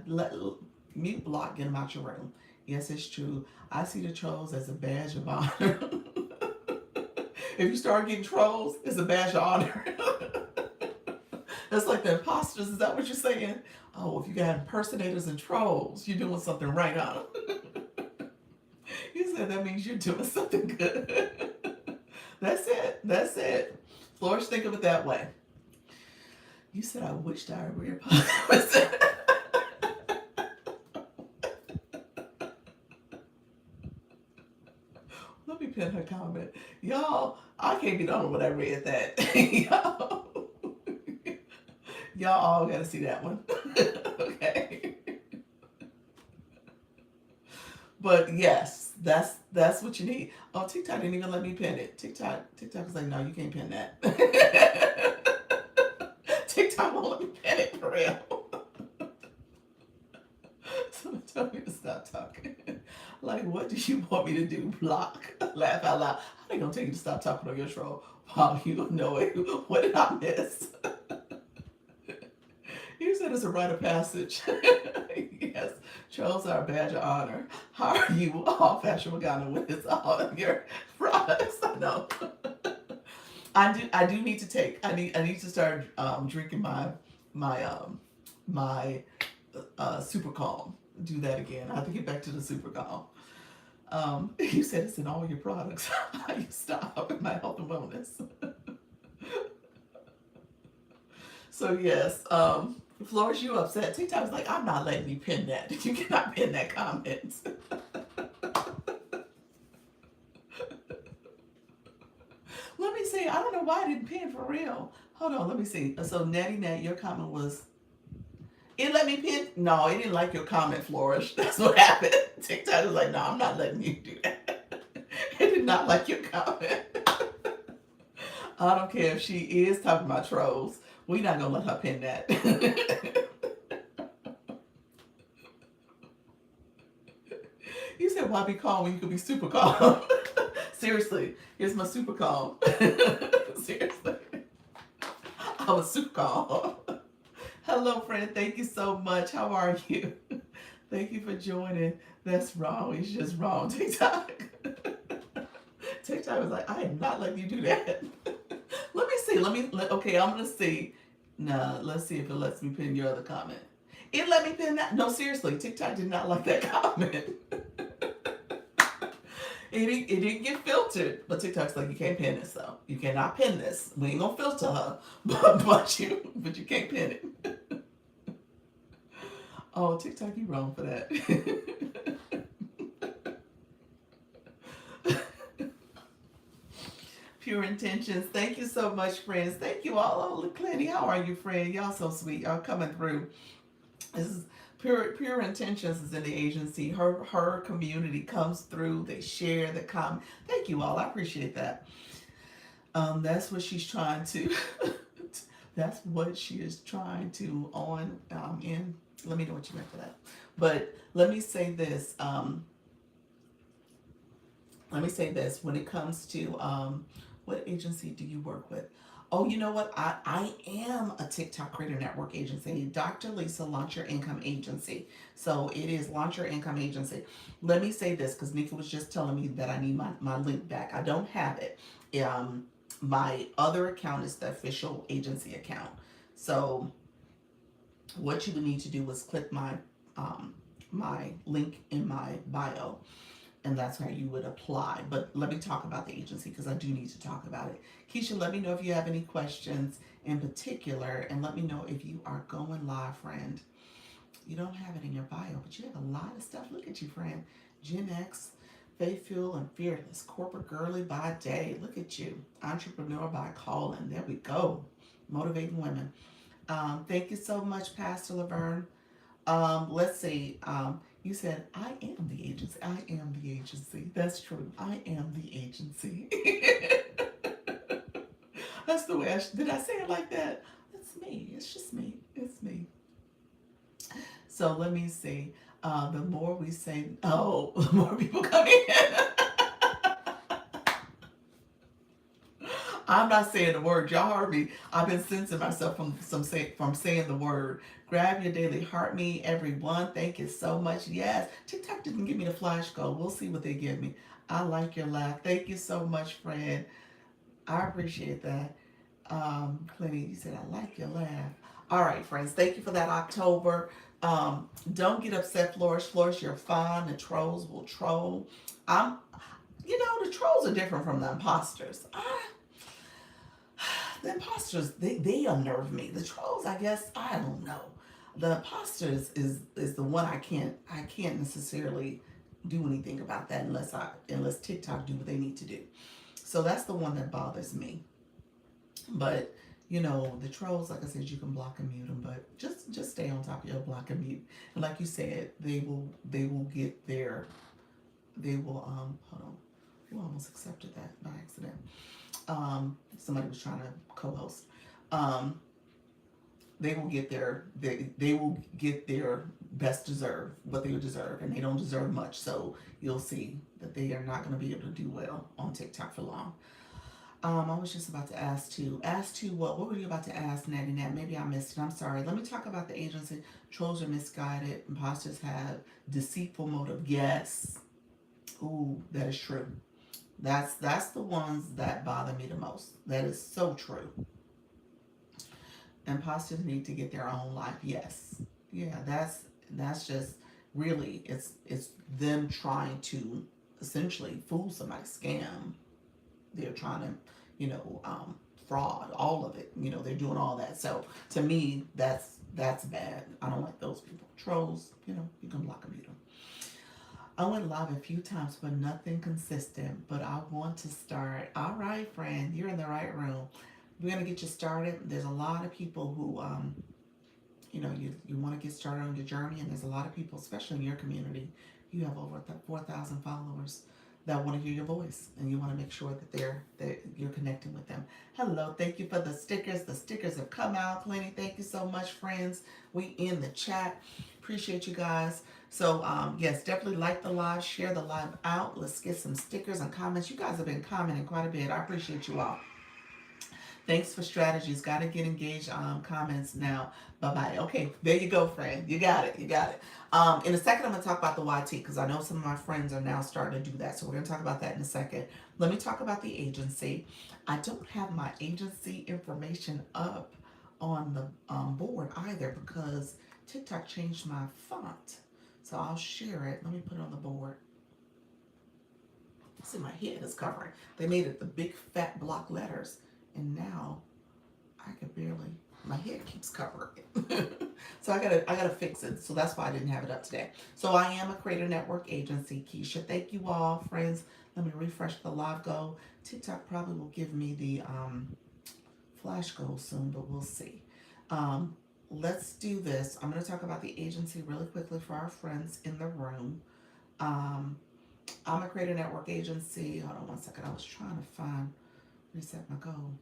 mute block, get them out your room. Yes, it's true. I see the trolls as a badge of honor. If you start getting trolls, it's a badge of honor. That's like the imposters. Is that what you're saying? Oh, if you got impersonators and trolls, you're doing something right, huh? You said that means you're doing something good. That's it. That's it. Flourish, think of it that way. You said I wish diarrhea was. Let me pin her comment. Y'all, I can't be the only one that read that. Y'all all gotta see that one. Okay. But yes, that's what you need. Oh, TikTok didn't even let me pin it. TikTok was like, no, you can't pin that. TikTok won't let me pin it for real. Someone told me to stop talking. Like, what do you want me to do? Block? Laugh out loud. How they gonna tell you to stop talking on your troll? Wow, you know it. What did I miss? You said it's a rite of passage. Yes, trolls are a badge of honor. How are you off ashwagandha with this all of your products? I know. I do need to take. I need to start drinking my super calm. Do that again. I have to get back to the super calm. You said it's in all your products. How you stop in my health and wellness. So yes, Flourish, you upset. TikTok's like, I'm not letting you pin that. You cannot pin that comment. Let me see. I don't know why I didn't pin for real. Hold on, let me see. So Natty Nat, your comment was, it let me pin? No, it didn't like your comment, Flourish. That's what happened. TikTok was like, no, I'm not letting you do that. It did not like your comment. I don't care if she is talking about trolls. We're not going to let her pin that. You said, why be calm when you could be super calm? Seriously, here's my super calm. Seriously. I was super calm. Hello, friend. Thank you so much. How are you? Thank you for joining. That's wrong. It's just wrong, TikTok. TikTok was like, I am not letting you do that. Let me see. Okay, I'm going to see. Nah, let's see if it lets me pin your other comment. It let me pin that. No, seriously. TikTok did not like that comment. It didn't get filtered. But TikTok's like, you can't pin this, though. You cannot pin this. We ain't going to filter her. But you can't pin it. Oh, TikTok, you wrong for that. Pure intentions. Thank you so much, friends. Thank you all. Oh, Clenny, how are you, friend? Y'all so sweet. Y'all coming through. This is Pure Intentions is in the agency. Her community comes through. They share, they comment. Thank you all. I appreciate that. That's what she's trying to. That's what she is trying to in. Let me know what you meant for that. But let me say this. When it comes to what agency do you work with? Oh, you know what? I am a TikTok Creator Network agency. Dr. Lisa, Launch Your Income Agency. So it is Launch Your Income Agency. Let me say this because Nika was just telling me that I need my link back. I don't have it. Um, my other account is the official agency account. So what you would need to do is click um, my link in my bio, and that's how you would apply. But let me talk about the agency because I do need to talk about it. Keisha, let me know if you have any questions in particular, and let me know if you are going live, friend. You don't have it in your bio, but you have a lot of stuff. Look at you, friend. Gen X, faithful and fearless, corporate girly by day. Look at you, entrepreneur by calling. There we go, motivating women. Thank you so much, Pastor Laverne. Let's see. You said, I am the agency. I am the agency. That's true. I am the agency. That's the way did I say it like that? It's me. It's just me. It's me. So let me see. The more we say, oh, the more people come in. I'm not saying the word. Y'all heard me. I've been censoring myself from saying the word. Grab your daily heart me, everyone. Thank you so much. Yes, TikTok didn't give me the flash code. We'll see what they give me. I like your laugh. Thank you so much, friend. I appreciate that. Clinty, you said I like your laugh. All right, friends. Thank you for that, October. Don't get upset, Flourish. Flourish, you're fine. The trolls will troll. I'm, the trolls are different from the imposters. The imposters, they unnerve me. The trolls, I guess, I don't know. The imposters is the one I can't necessarily do anything about that unless TikTok do what they need to do. So that's the one that bothers me. But the trolls, like I said, you can block and mute them, but just stay on top of your block and mute. And like you said, they will get their they will hold on. You almost accepted that by accident. Somebody was trying to co-host. Um, they will get their best deserve what they deserve, and they don't deserve much. So you'll see that they are not going to be able to do well on TikTok for long. I was just about to ask too. Ask too what? What were you about to ask, Natty Nat? Maybe I missed it. I'm sorry. Let me talk about the agency. Trolls are misguided. Imposters have deceitful motive. Yes. Ooh, that is true. That's the ones that bother me the most. That is so true. Imposters need to get their own life. Yes. Yeah, that's just really it's them trying to essentially fool somebody, scam. They're trying to, fraud, all of it. They're doing all that. So to me, that's bad. I don't like those people. Trolls, you can block them, mute them. I went live a few times, but nothing consistent. But I want to start. All right, friend, you're in the right room. We're gonna get you started. There's a lot of people who, you want to get started on your journey, and there's a lot of people, especially in your community. You have over 4,000 followers that want to hear your voice, and you want to make sure that you're connecting with them. Hello, thank you for the stickers. The stickers have come out plenty. Thank you so much, friends. We in the chat. Appreciate you guys. So yes, definitely like the live, share the live out. Let's get some stickers and comments. You guys have been commenting quite a bit. I appreciate you all. Thanks for strategies. Got to get engaged. Comments now. Bye bye. Okay, there you go, friend. You got it. You got it. In a second, I'm going to talk about the YT because I know some of my friends are now starting to do that. So we're going to talk about that in a second. Let me talk about the agency. I don't have my agency information up on the board either because TikTok changed my font. So I'll share it. Let me put it on the board. See, my head is covering. They made it the big fat block letters. And now I can barely, my head keeps covering it. So I gotta fix it. So that's why I didn't have it up today. So I am a Creator Network agency, Keisha. Thank you all, friends. Let me refresh the live go. TikTok probably will give me the flash goal soon, but we'll see. Let's do this. I'm gonna talk about the agency really quickly for our friends in the room. I'm a Creator Network agency. Hold on one second. I was trying to reset my goal.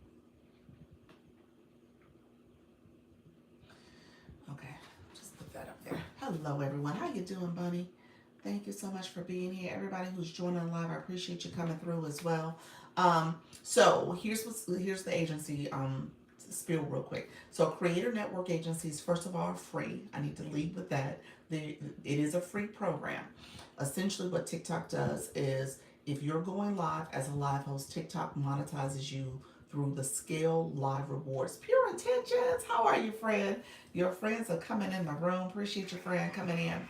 Okay, just put that up there. Hello, everyone. How you doing, Bunny? Thank you so much for being here. Everybody who's joining live, I appreciate you coming through as well. So here's the agency spiel real quick. So creator network agencies, first of all, are free. I need to lead with that. It is a free program. Essentially, what TikTok does is if you're going live as a live host, TikTok monetizes you through the scale live rewards. Pure intentions. How are you, friend? Your friends are coming in the room. Appreciate your friend coming in.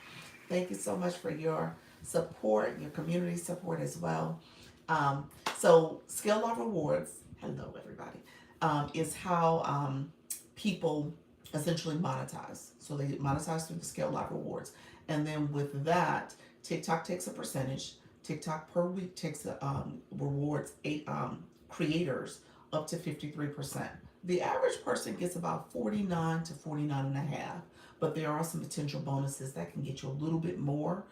Thank you so much for your support, your community support as well. Um, so, Scale Live Rewards, hello everybody, is how people essentially monetize. So, they monetize through the Scale Live Rewards. And then with that, TikTok takes a percentage. TikTok per week takes rewards eight creators up to 53%. The average person gets about 49 to 49 and a half, but there are some potential bonuses that can get you a little bit more,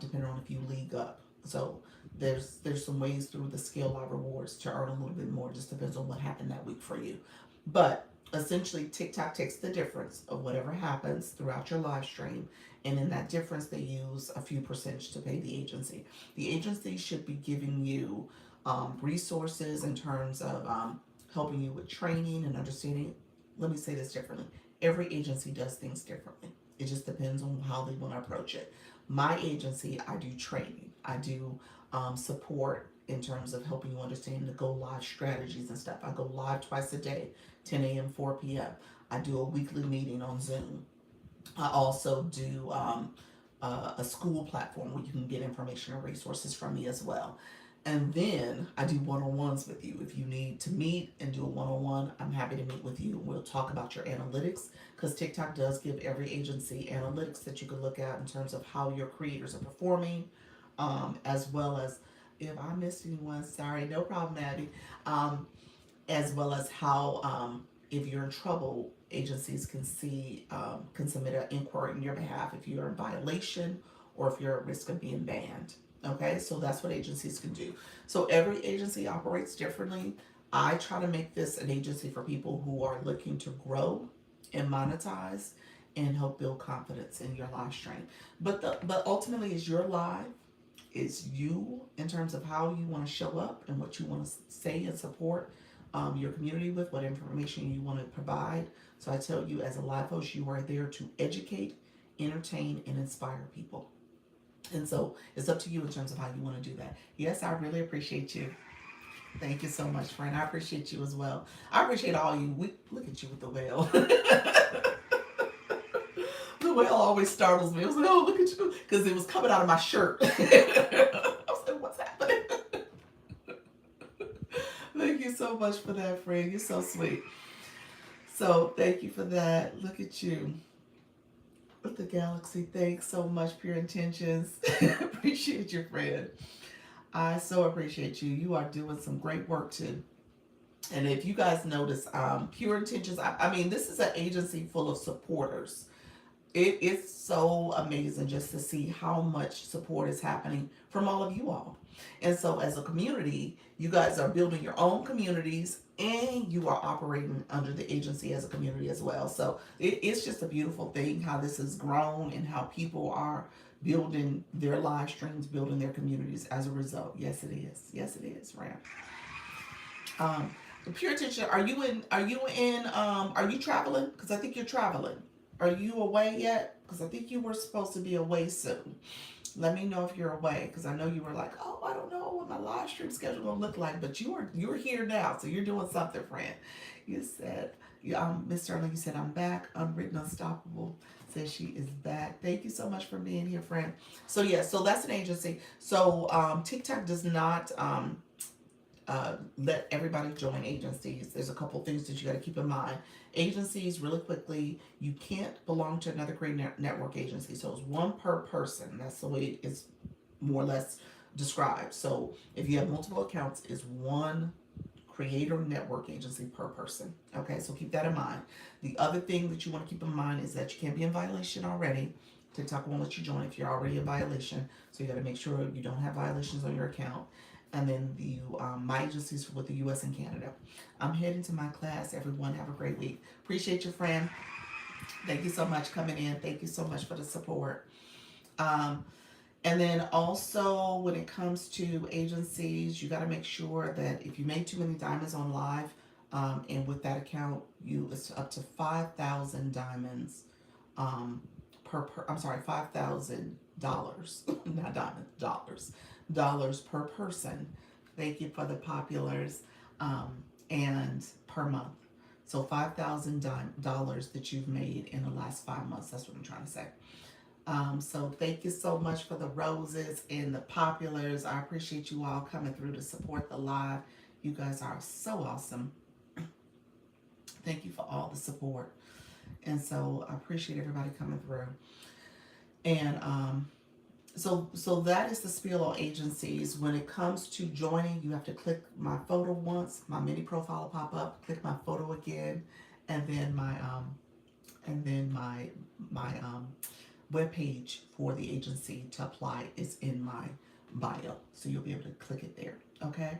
depending on if you league up. So there's some ways through the scale live rewards to earn a little bit more. Just depends on what happened that week for you. But essentially, TikTok takes the difference of whatever happens throughout your live stream, and in that difference, they use a few percentage to pay the agency. The agency should be giving you resources in terms of helping you with training and understanding. Let me say this differently. Every agency does things differently. It just depends on how they want to approach it. My agency, I do training. I do support in terms of helping you understand the go live strategies and stuff. I go live twice a day, 10 a.m., 4 p.m. I do a weekly meeting on Zoom. I also do a school platform where you can get information and resources from me as well. And then I do one on ones with you. If you need to meet and do a one on one, I'm happy to meet with you. We'll talk about your analytics because TikTok does give every agency analytics that you can look at in terms of how your creators are performing, as well as if I missed anyone, sorry, no problem, Abby. Um, as well as how if you're in trouble, agencies can see can submit an inquiry on your behalf if you're in violation or if you're at risk of being banned. Okay, so that's what agencies can do. So every agency operates differently. I try to make this an agency for people who are looking to grow and monetize and help build confidence in your live stream. But ultimately, is your live is you in terms of how you want to show up and what you want to say and support your community with, what information you want to provide. So I tell you, as a live host, you are there to educate, entertain, and inspire people. And so it's up to you in terms of how you want to do that. Yes, I really appreciate you. Thank you so much, friend. I appreciate you as well. I appreciate all you. Look at you with the whale. The whale always startles me. I was like, oh, look at you. Because it was coming out of my shirt. I was like, what's happening? Thank you so much for that, friend. You're so sweet. So thank you for that. Look at you with the galaxy. Thanks so much, Pure Intentions. Appreciate your friend. I so appreciate you. You are doing some great work too. And if you guys notice, Pure Intentions, I mean, this is an agency full of supporters. It is so amazing just to see how much support is happening from all of you all. And so, as a community, you guys are building your own communities and you are operating under the agency as a community as well. So, it's just a beautiful thing how this has grown and how people are building their live streams, building their communities as a result. Yes, it is. Yes, it is, Ram. Um, Pure Attention, are you traveling? Because I think you're traveling. Are you away yet? Because I think you were supposed to be away soon. Let me know if you're away, because I know you were like, oh, I don't know what my live stream schedule gonna look like, but you're here now, so you're doing something, friend. You said, Miss Sterling, you said I'm back. Unwritten Unstoppable says she is back. Thank you so much for being here, friend. So yeah, so that's an agency. So TikTok does not let everybody join agencies. There's a couple things that you got to keep in mind. Agencies, really quickly, you can't belong to another network agency. So it's one per person. That's the way it's more or less described. So if you have multiple accounts, it's one creator network agency per person. Okay, so keep that in mind. The other thing that you want to keep in mind is that you can't be in violation already. TikTok won't let you join if you're already in violation. So you got to make sure you don't have violations on your account. And then my agencies with the U.S. and Canada. I'm heading to my class. Everyone have a great week. Appreciate you, friend. Thank you so much coming in. Thank you so much for the support. Um, And then also when it comes to agencies, you got to make sure that if you make too many diamonds on live, and with that account, it's up to 5,000 diamonds, um, I'm sorry, $5,000, not diamonds, dollars per person. Thank you for the populars, and per month. So $5,000 that you've made in the last 5 months. That's what I'm trying to say. So thank you so much for the roses and the populars. I appreciate you all coming through to support the live. You guys are so awesome. Thank you for all the support. And so I appreciate everybody coming through. And so that is the spiel on agencies. When it comes to joining, you have to click my photo once, my mini profile will pop up, click my photo again, and then my web page for the agency to apply is in my bio. So you'll be able to click it there. Okay.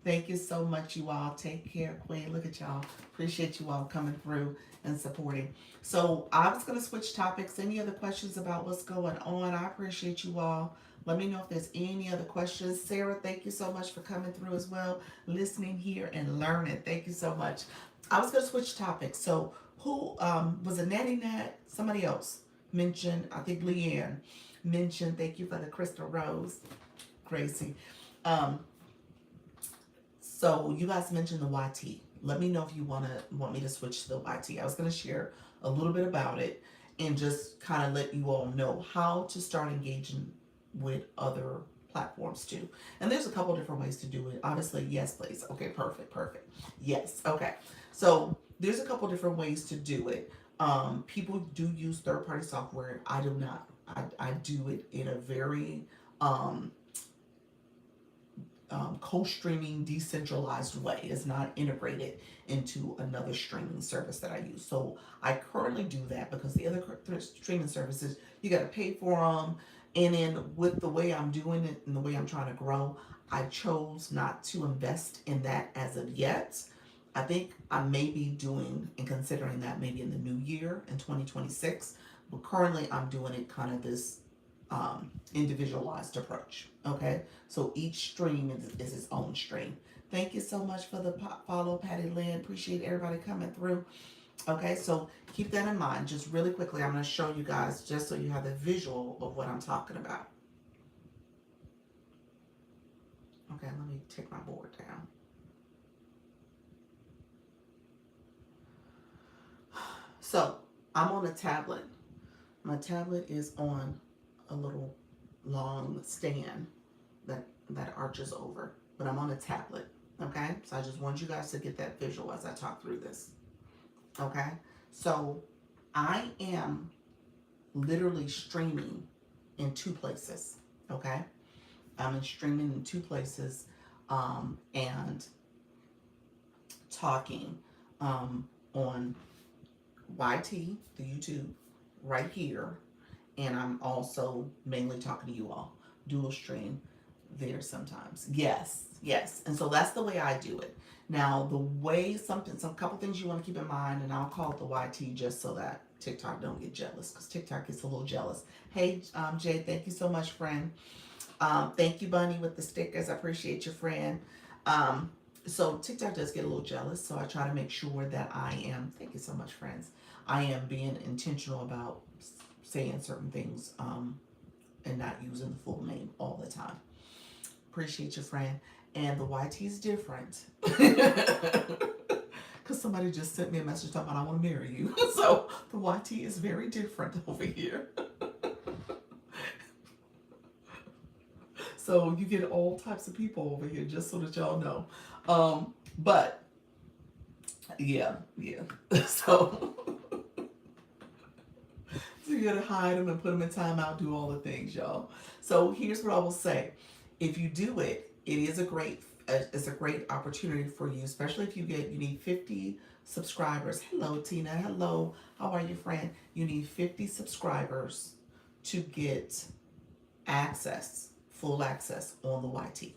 Thank you so much, you all. Take care, Queen. Look at y'all. Appreciate you all coming through and supporting. So I was going to switch topics. Any other questions about what's going on? I appreciate you all. Let me know if there's any other questions. Sarah, thank you so much for coming through as well, listening here and learning. Thank you so much. I was going to switch topics. So who was it? Natty Nat? Somebody else mentioned, I think Leanne mentioned, thank you for the crystal rose, Gracie. Um, so you guys mentioned the YT. Let me know if you want me to switch to the YT. I was going to share a little bit about it and just kind of let you all know how to start engaging with other platforms too. And there's a couple different ways to do it. Obviously, yes, please. Okay, perfect. Yes, okay. So there's a couple different ways to do it. People do use third-party software. I do not. I do it in a very co-streaming decentralized way. It's not integrated into another streaming service that I use. So I currently do that because the other streaming services, you got to pay for them. And then with the way I'm doing it and the way I'm trying to grow, I chose not to invest in that as of yet. I think I may be doing and considering that maybe in the new year in 2026. But currently I'm doing it kind of this individualized approach. Okay, so each stream is its own stream. Thank you so much for the follow, Patty Lynn. Appreciate everybody coming through. Okay, so keep that in mind. Just really quickly, I'm going to show you guys just so you have the visual of what I'm talking about. Okay, let me take my board down. So I'm on a tablet. My tablet is on a little long stand that arches over, but I'm on a tablet. Okay, so I just want you guys to get that visual as I talk through this. Okay, so I am literally streaming in two places. Okay, I'm streaming in two places, and talking on YT, the YouTube, right here, and I'm also mainly talking to you all. Dual stream there sometimes. Yes. And so that's the way I do it. Now, the way some couple things you want to keep in mind, and I'll call it the YT just so that TikTok don't get jealous, because TikTok gets a little jealous. Hey, Jay, thank you so much, friend. Thank you, Bunny, with the stickers. I appreciate your friend. So TikTok does get a little jealous, so I try to make sure that I am, thank you so much, friends, I am being intentional about saying certain things, and not using the full name all the time. Appreciate your friend. And the YT is different. Because somebody just sent me a message talking about I want to marry you. So the YT is very different over here. So you get all types of people over here, just so that y'all know. But yeah. So you gotta hide them and put them in timeout, do all the things, y'all. So here's what I will say: if you do it, it's a great opportunity for you, especially if you need 50 subscribers. Hello, Tina. Hello. How are you, friend? You need 50 subscribers to get full access on the YT.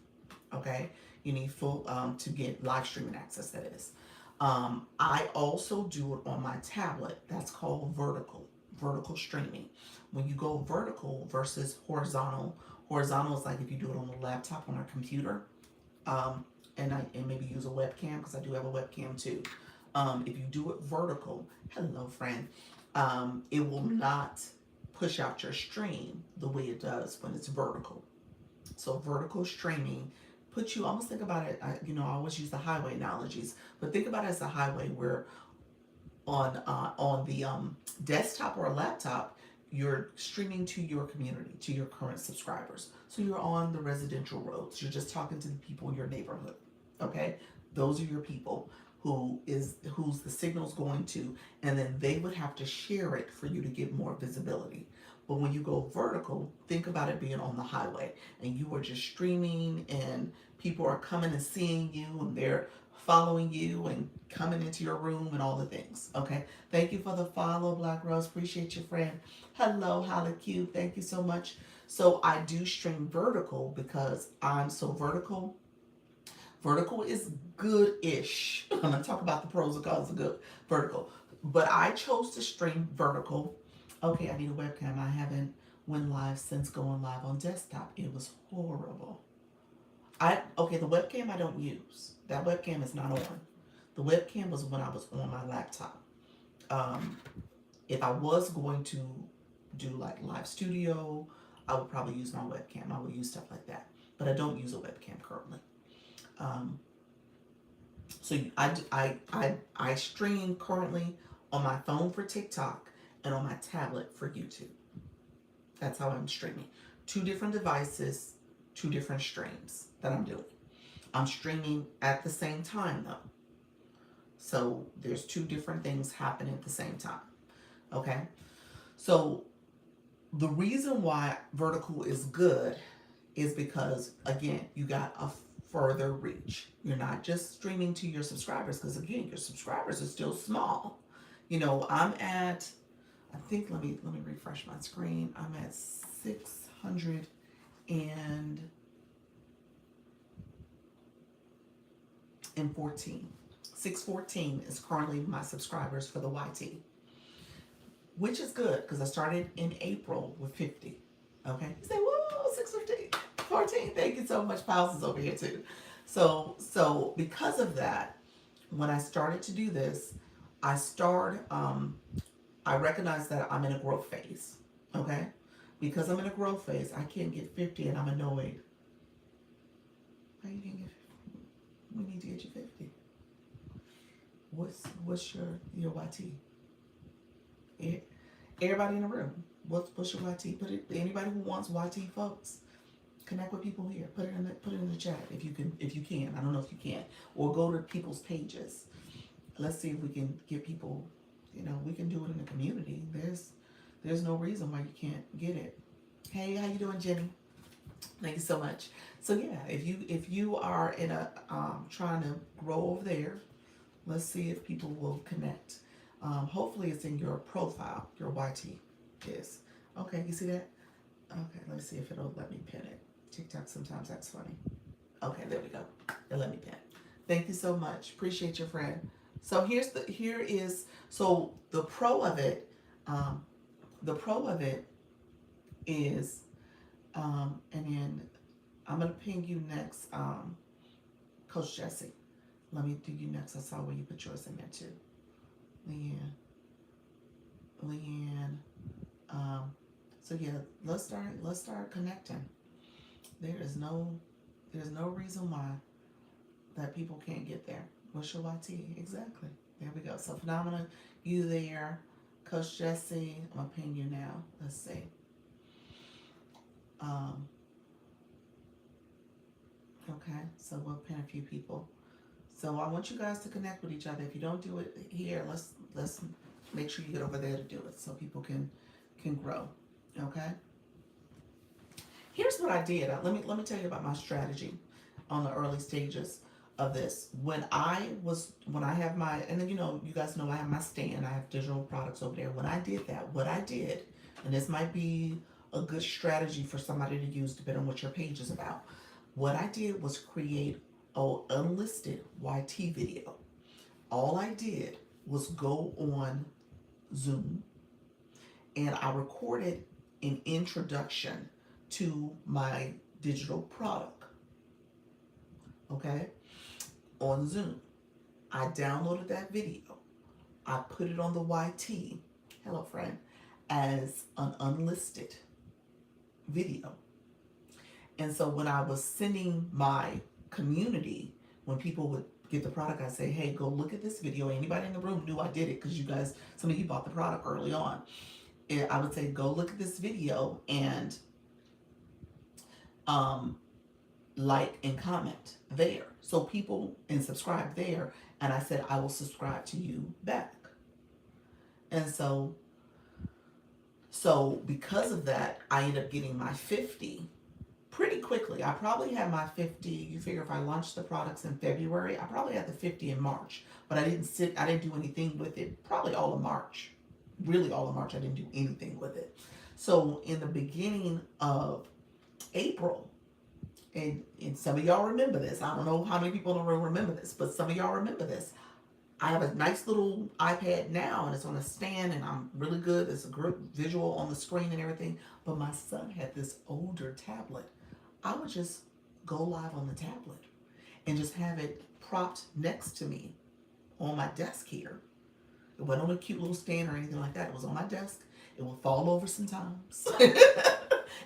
Okay, you need full to get live streaming access. That is. I also do it on my tablet. That's called vertical. vertical streaming. When you go vertical versus horizontal, horizontal is like if you do it on the laptop on a computer, and maybe use a webcam because I do have a webcam too. If you do it vertical, hello friend, it will not push out your stream the way it does when it's vertical. So vertical streaming puts you, almost think about it, I always use the highway analogies, but think about it as a highway where on the desktop or a laptop, you're streaming to your community, to your current subscribers. So you're on the residential roads. You're just talking to the people in your neighborhood. Okay, those are your people who's the signal's going to, and then they would have to share it for you to get more visibility. But when you go vertical, think about it being on the highway and you are just streaming and people are coming and seeing you and they're following you and coming into your room and all the things. Okay. Thank you for the follow, Black Rose. Appreciate your friend. Hello, Holly Q. Thank you so much. So I do stream vertical because I'm so vertical. Vertical is good-ish. I'm gonna talk about the pros and cons of good vertical. But I chose to stream vertical. Okay, I need a webcam. I haven't went live since going live on desktop. It was horrible. The webcam I don't use. That webcam is not on. The webcam was when I was on my laptop. If I was going to do like live studio, I would probably use my webcam. I would use stuff like that. But I don't use a webcam currently. So I stream currently on my phone for TikTok and on my tablet for YouTube. That's how I'm streaming. 2 different devices, 2 different streams that I'm doing. I'm streaming at the same time though. So there's 2 different things happening at the same time. Okay. So the reason why vertical is good is because, again, you got a further reach. You're not just streaming to your subscribers because, again, your subscribers are still small. I'm at, I think, let me refresh my screen. I'm at 614. 614 is currently my subscribers for the YT, which is good because I started in April with 50. Okay, you say, whoa, 615, 14. Thank you so much. Pals is over here too. So because of that, when I started to do this, I recognize that I'm in a growth phase. Okay, because I'm in a growth phase, I can't get 50 and I'm annoyed. Why you can't get 50? We need to get you 50. What's your YT? Everybody in the room. What's your YT? Put it. Anybody who wants YT, folks, connect with people here. Put it in the chat if you can. I don't know if you can, or go to people's pages. Let's see if we can get people. We can do it in the community. There's no reason why you can't get it. Hey, how you doing, Jenny? Thank you so much. So yeah, if you are in a trying to grow over there, let's see if people will connect. Hopefully it's in your profile, your YT is. Okay, you see that? Okay, let me see if it'll let me pin it. TikTok sometimes that's funny. Okay, there we go. It let me pin. Thank you so much. Appreciate your friend. So so the pro of it, is, and then I'm gonna ping you next, Coach Jesse. Let me do you next. I saw where you put yours in there too. Leanne. So yeah, let's start connecting. There's no reason why that people can't get there. What's your YT? Exactly. There we go. So Phenomena, you there. Coach Jesse, I'm gonna ping you now. Let's see. Okay, so we'll pin a few people. So I want you guys to connect with each other. If you don't do it here, let's make sure you get over there to do it so people can grow. Okay. Here's what I did. Let me tell you about my strategy on the early stages of this. When I have my, and then you guys know I have my stand. I have digital products over there. When I did that, what I did, and this might be a good strategy for somebody to use depending on what your page is about. What I did was create an unlisted YT video. All I did was go on Zoom and I recorded an introduction to my digital product, okay, on Zoom. I downloaded that video. I put it on the YT, hello friend, as an unlisted video. And so when I was sending my community, when people would get the product, I'd say, hey, go look at this video. Anybody in the room knew I did it because you guys, some of you bought the product early on. And I would say, go look at this video and um, like and comment there. So people, and subscribe there. And I said, I will subscribe to you back. And so because of that, I ended up getting my 50 pretty quickly. I probably had my 50, you figure if I launched the products in February, I probably had the 50 in March, but I didn't do anything with it, probably all of March. Really all of March, I didn't do anything with it. So in the beginning of April, and some of y'all remember this, I don't know how many people in the room remember this, but some of y'all remember this. I have a nice little iPad now, and it's on a stand, and I'm really good. It's a good visual on the screen and everything. But my son had this older tablet. I would just go live on the tablet and just have it propped next to me on my desk here. It wasn't on a cute little stand or anything like that. It was on my desk. It would fall over sometimes.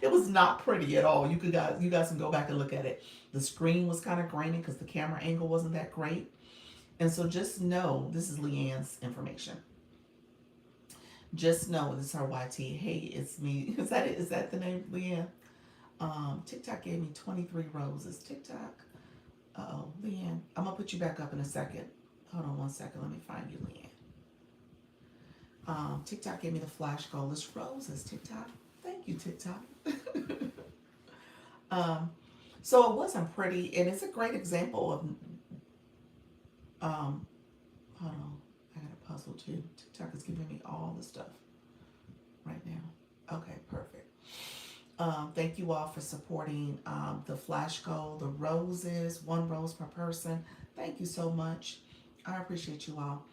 It was not pretty at all. You guys can go back and look at it. The screen was kind of grainy because the camera angle wasn't that great. And so just know, this is Leanne's information. Just know, this is her YT. Hey, it's me. Is that it? Is that the name, Leanne? TikTok gave me 23 roses. TikTok. Uh-oh, Leanne. I'm going to put you back up in a second. Hold on one second. Let me find you, Leanne. TikTok gave me the flash goal. It's roses, TikTok. Thank you, TikTok. So it wasn't pretty, and it's a great example of hold on, I got a puzzle too. TikTok is giving me all the stuff right now. Okay, perfect. Thank you all for supporting the flash goal, the roses, 1 rose per person. Thank you so much. I appreciate you all.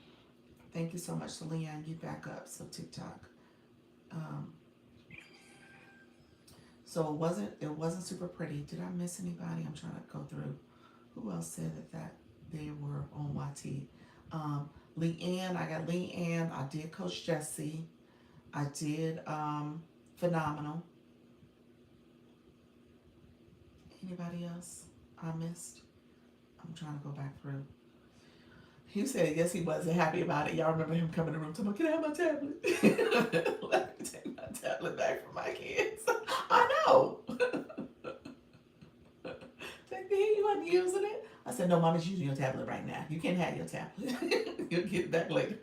Thank you so much. So Leanne, get back up. So TikTok. So it wasn't super pretty. Did I miss anybody? I'm trying to go through. Who else said that they were on YT? Leanne, I got Leanne. I did Coach Jesse. I did Phenomenal. Anybody else I missed? I'm trying to go back through. He said yes, he wasn't happy about it. Y'all remember him coming in the room telling me, can I have my tablet? Let me take my tablet back from my kids. I know. You wasn't using it? I said, no, Mommy's using your tablet right now. You can't have your tablet. You'll get it back later.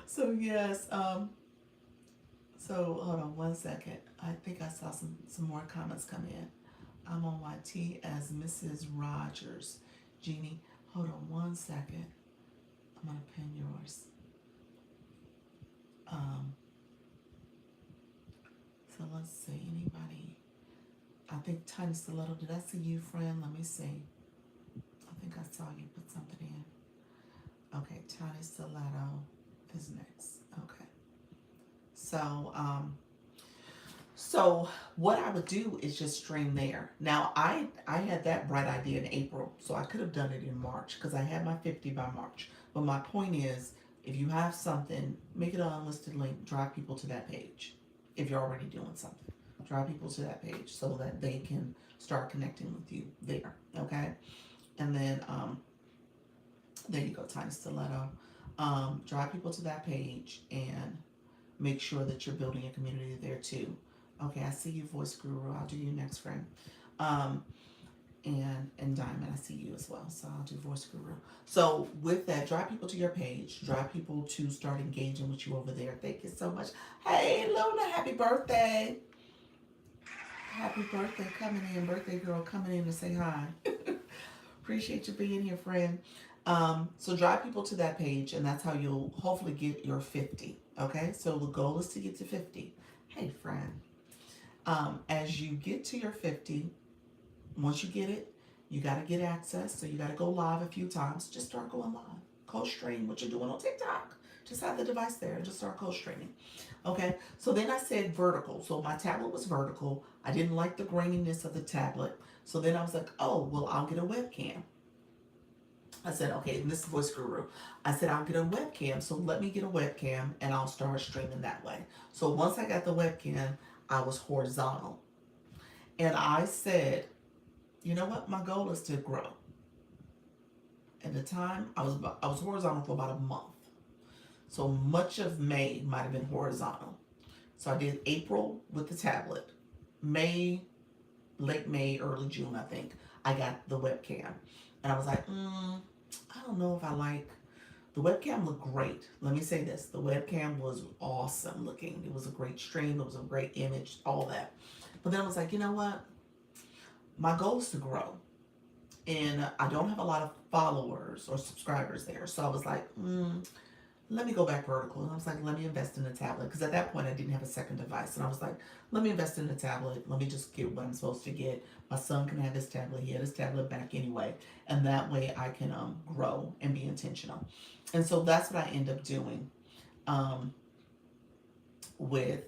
So yes, so hold on one second. I think I saw some more comments come in. I'm on YT as Mrs. Rogers. Jeannie, hold on one second. I'm gonna pin yours. So let's see, anybody? I think Tiny Stiletto, did I see you, friend? Let me see. I think I saw you put something in. Okay, Tiny Stiletto is next. Okay. So what I would do is just stream there. Now I had that bright idea in April, so I could have done it in March because I had my 50 by March. But my point is, if you have something, make it an unlisted link, drive people to that page. If you're already doing something, drive people to that page so that they can start connecting with you there. Okay, and then there you go, Tiny Stiletto. Drive people to that page and make sure that you're building a community there too. Okay, I see you, Voice Guru. I'll do you next, friend. And Diamond, I see you as well. So I'll do Voice Guru. So with that, drive people to your page. Drive people to start engaging with you over there. Thank you so much. Hey, Luna, happy birthday. Happy birthday coming in. Birthday girl coming in to say hi. Appreciate you being here, friend. So drive people to that page, and that's how you'll hopefully get your 50. Okay, so the goal is to get to 50. Hey, friend. As you get to your 50, once you get it, you got to get access. So you got to go live a few times. Just start going live. Co-stream what you're doing on TikTok. Just have the device there and just start co-streaming. Okay, so then I said vertical. So my tablet was vertical. I didn't like the graininess of the tablet. So then I was like, oh, well, I'll get a webcam. I said, okay, and this is Voice Guru. I said, I'll get a webcam. So let me get a webcam and I'll start streaming that way. So once I got the webcam, I was horizontal. And I said, you know what? My goal is to grow. At the time, I was horizontal for about a month. So much of May might have been horizontal. So I did April with the tablet. May, late May, early June, I think, I got the webcam. And I was like, I don't know if I like, the webcam looked great. Let me say this, the webcam was awesome looking. It was a great stream, it was a great image, all that. But then I was like, you know what? My goal is to grow. And I don't have a lot of followers or subscribers there. So I was like, let me go back vertical. And I was like, let me invest in a tablet. Because at that point, I didn't have a second device. And I was like, let me invest in a tablet. Let me just get what I'm supposed to get. My son can have his tablet. He had his tablet back anyway. And that way I can grow and be intentional. And so that's what I end up doing with,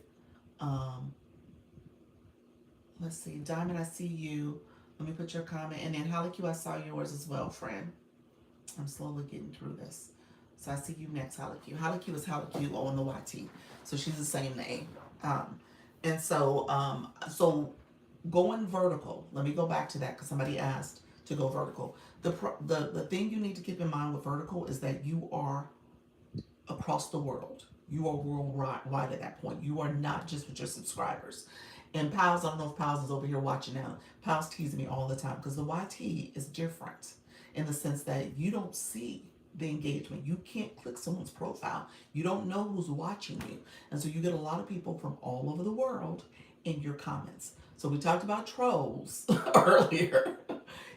um, let's see, Diamond, I see you. Let me put your comment. And then Haliku, I saw yours as well, friend. I'm slowly getting through this. So I see you next, Haliku. Haliku is Haliku on the YT. So she's the same name. And so going vertical, let me go back to that because somebody asked to go vertical. The thing you need to keep in mind with vertical is that you are across the world. You are worldwide at that point. You are not just with your subscribers. And Pals, I don't know if Pals is over here watching now. Pals teases me all the time because the YT is different in the sense that you don't see the engagement. You can't click someone's profile. You don't know who's watching you. And so you get a lot of people from all over the world in your comments. So we talked about trolls earlier.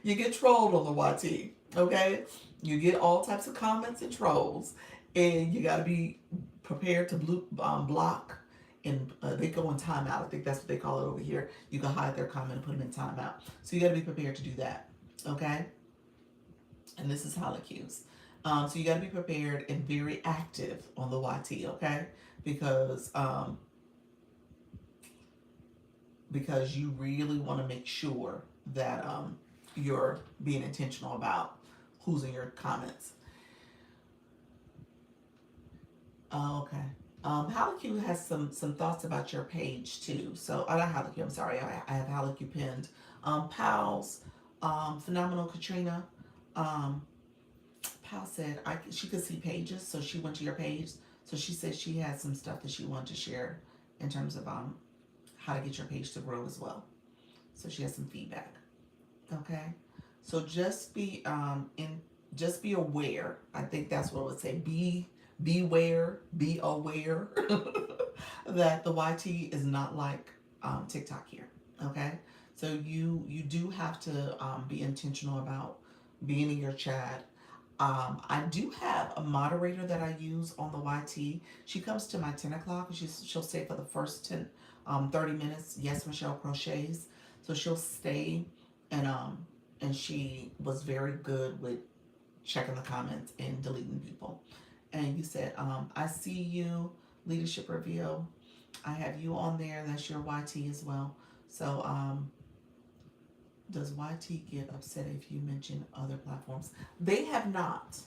You get trolled on the YT, okay? You get all types of comments and trolls. And you got to be prepared to block. And they go in timeout. I think that's what they call it over here. You can hide their comment and put them in timeout. So you got to be prepared to do that, okay? And this is Holocues. So you got to be prepared and very active on the YT, okay? Because you really want to make sure that you're being intentional about who's in your comments. Okay. Haliku has some thoughts about your page too. So, not Haliku, I'm sorry. I have Haliku pinned. Pals, Phenomenal Katrina. Pal said she could see pages, so she went to your page. So she said she had some stuff that she wanted to share in terms of how to get your page to grow as well. So she has some feedback. Okay. So just be just be aware. I think that's what I would say. Beware, be aware that the YT is not like TikTok here. Okay, so you do have to be intentional about being in your chat. I do have a moderator that I use on the YT. She comes to my 10 o'clock and she'll stay for the first 30 minutes. Yes, Michelle crochets. So she'll stay and she was very good with checking the comments and deleting people. And you said, I see you, Leadership Reveal. I have you on there. That's your YT as well. So, does YT get upset if you mention other platforms? They have not.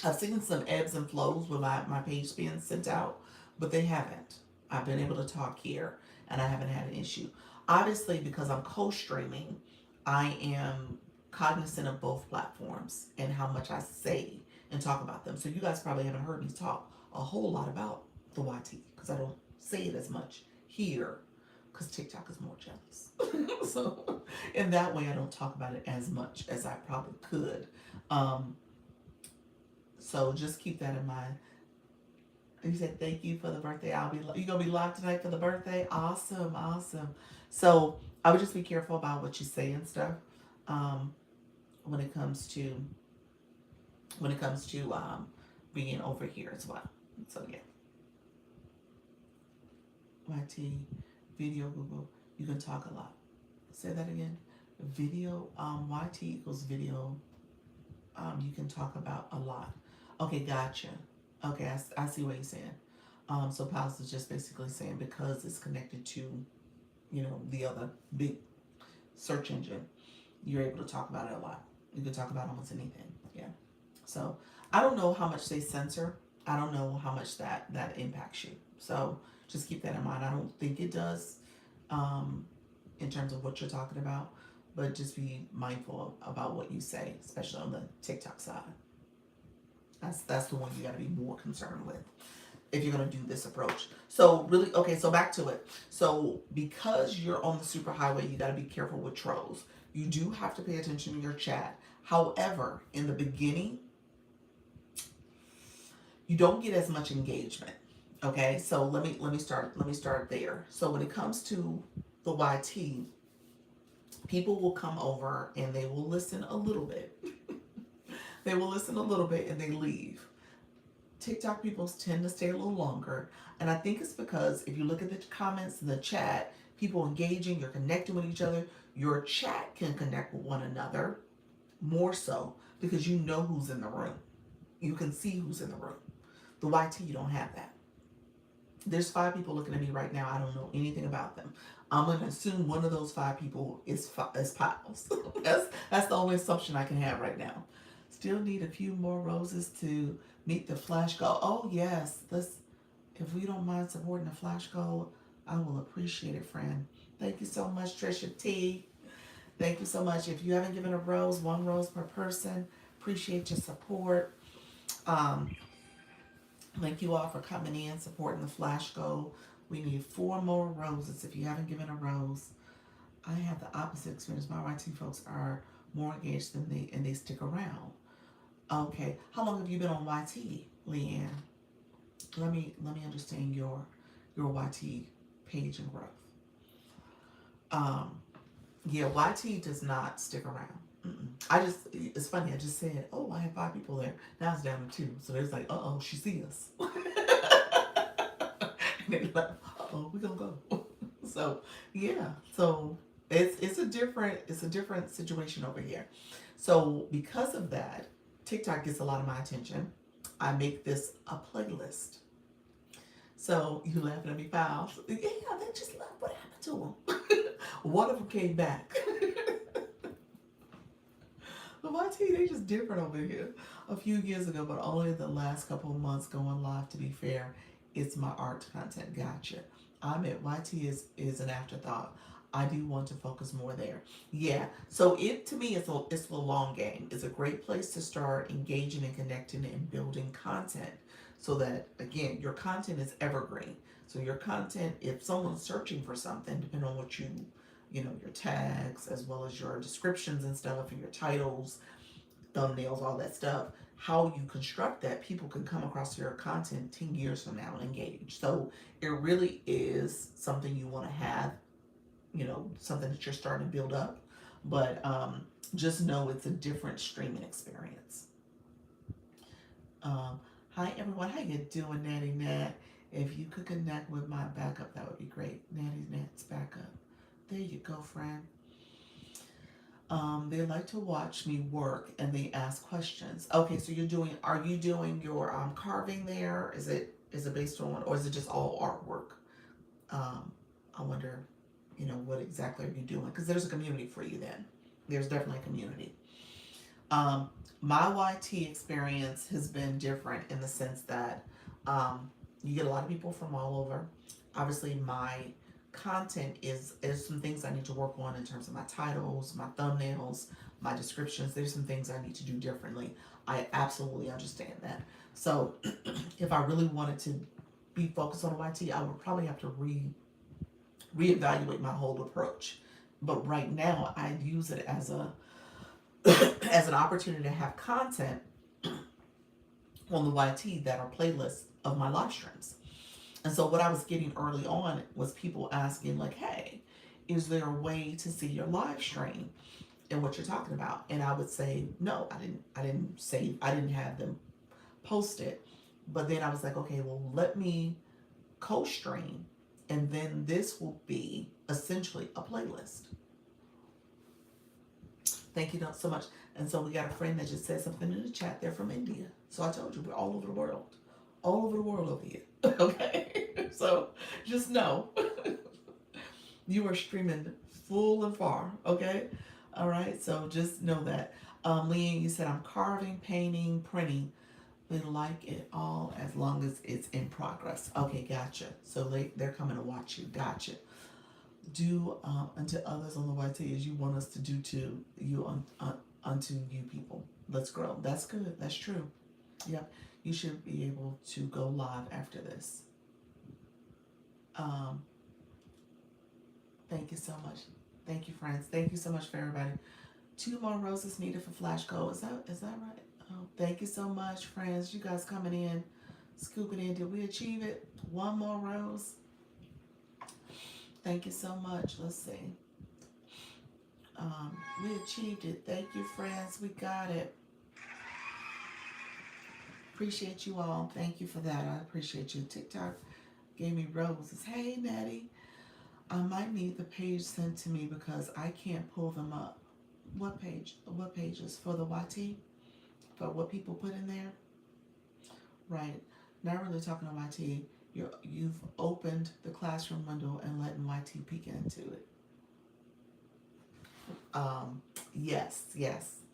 I've seen some ebbs and flows with my page being sent out, but they haven't. I've been able to talk here and I haven't had an issue. Obviously, because I'm co-streaming, I am cognizant of both platforms and how much I say and talk about them. So you guys probably haven't heard me talk a whole lot about the YT because I don't say it as much here because TikTok is more jealous. So in that way, I don't talk about it as much as I probably could. So just keep that in mind. You said thank you for the birthday. You gonna be live tonight for the birthday? Awesome, awesome. So I would just be careful about what you say and stuff when it comes to being over here as well. So yeah. YT, video, Google, you can talk a lot. Say that again. Video, YT equals video. You can talk about a lot. Okay, gotcha. Okay, I see what you're saying. So Palace is just basically saying because it's connected to, the other big search engine, you're able to talk about it a lot. You can talk about almost anything. Yeah. So I don't know how much they censor. I don't know how much that impacts you. So just keep that in mind. I don't think it does, um, in terms of what you're talking about, but just be mindful about what you say, especially on the TikTok side. That's the one you got to be more concerned with if you're going to do this approach. So really, okay, so back to it. So because you're on the superhighway, you got to be careful with trolls. You do have to pay attention to your chat. However, in the beginning, you don't get as much engagement. Okay, so let me start there. So when it comes to the YT, people will come over and they will listen a little bit. They will listen a little bit and they leave. TikTok people tend to stay a little longer. And I think it's because if you look at the comments in the chat, people engaging, you're connecting with each other. Your chat can connect with one another more so because you know who's in the room. You can see who's in the room. The YT, you don't have that. There's 5 people looking at me right now. I don't know anything about them. I'm going to assume one of those 5 people is Piles. that's the only assumption I can have right now. Still need a few more roses to meet the flash goal. Oh yes, if we don't mind supporting the flash goal, I will appreciate it, friend. Thank you so much, Trisha T. Thank you so much. If you haven't given a rose, 1 rose per person. Appreciate your support. Um, Thank you all for coming in, supporting the flash goal. We need 4 more roses. If you haven't given a rose, I have the opposite experience. My YT folks are more engaged than they stick around. Okay, how long have you been on YT, Leanne? Let me understand your YT page and growth. Um, yeah, YT does not stick around. It's funny. I just said, oh, I have 5 people there. Now it's down to 2. So there's like, oh, she sees us. And they're like, oh, we gonna go. So yeah, so it's a different situation over here. So because of that, TikTok gets a lot of my attention. I make this a playlist. So you laughing at me, pal? Yeah, they just left. What happened to them? One of them came back. But my tea, they just different over here. A few years ago, but only the last couple of months going live. To be fair, it's my art content. Gotcha. I'm at YT is an afterthought. I do want to focus more there. Yeah. So it to me it's a long game. It's a great place to start engaging and connecting and building content, so that again your content is evergreen. So your content, if someone's searching for something, depending on what your tags as well as your descriptions and stuff and your titles, thumbnails, all that stuff, how you construct that, people can come across your content 10 years from now and engage. So it really is something you want to have, something that you're starting to build up. But just know it's a different streaming experience. Hi everyone, how you doing, Natty Nat? If you could connect with my backup, that would be great. Natty Nat's backup. There you go, friend. They like to watch me work and they ask questions. Okay, so are you doing your carving there? Is it based on, or is it just all artwork? I wonder, what exactly are you doing? Because there's a community for you then. There's definitely a community. My YT experience has been different in the sense that you get a lot of people from all over. Obviously, my content is some things I need to work on in terms of my titles, my thumbnails, my descriptions. There's some things I need to do differently. I absolutely understand that. So if I really wanted to be focused on YT, I would probably have to reevaluate my whole approach. But right now, I use it as a as an opportunity to have content on the YT that are playlists of my live streams. And so what I was getting early on was people asking like, hey, is there a way to see your live stream and what you're talking about? And I would say, no, I didn't have them post it. But then I was like, okay, well, let me co-stream, and then this will be essentially a playlist. Thank you so much. And so we got a friend that just said something in the chat. They're from India. So I told you, we're all over the world. all over the world over here. Okay? So just know you are streaming full and far. Okay? All right? So just know that. Leanne, you said I'm carving, painting, printing. They like it all as long as it's in progress. Okay, gotcha. So they're coming to watch you. Gotcha. Do unto others on the YT as you want us to do to you unto you people. Let's grow. That's good. That's true. Yep. You should be able to go live after this. Um, thank you so much. Thank you, friends. Thank you so much for everybody. 2 more roses needed for flash gold. Is that right? Oh, thank you so much, friends. You guys coming in, scooping in. Did we achieve it? 1 more rose. Thank you so much. Let's see. We achieved it. Thank you, friends. We got it. Appreciate you all. Thank you for that. I appreciate you. TikTok gave me roses. Hey, Nettie. I might need the page sent to me because I can't pull them up. What page? What pages? For the YT? For what people put in there? Right. Not really talking to YT. You've opened the classroom window and letting YT peek into it. Yes.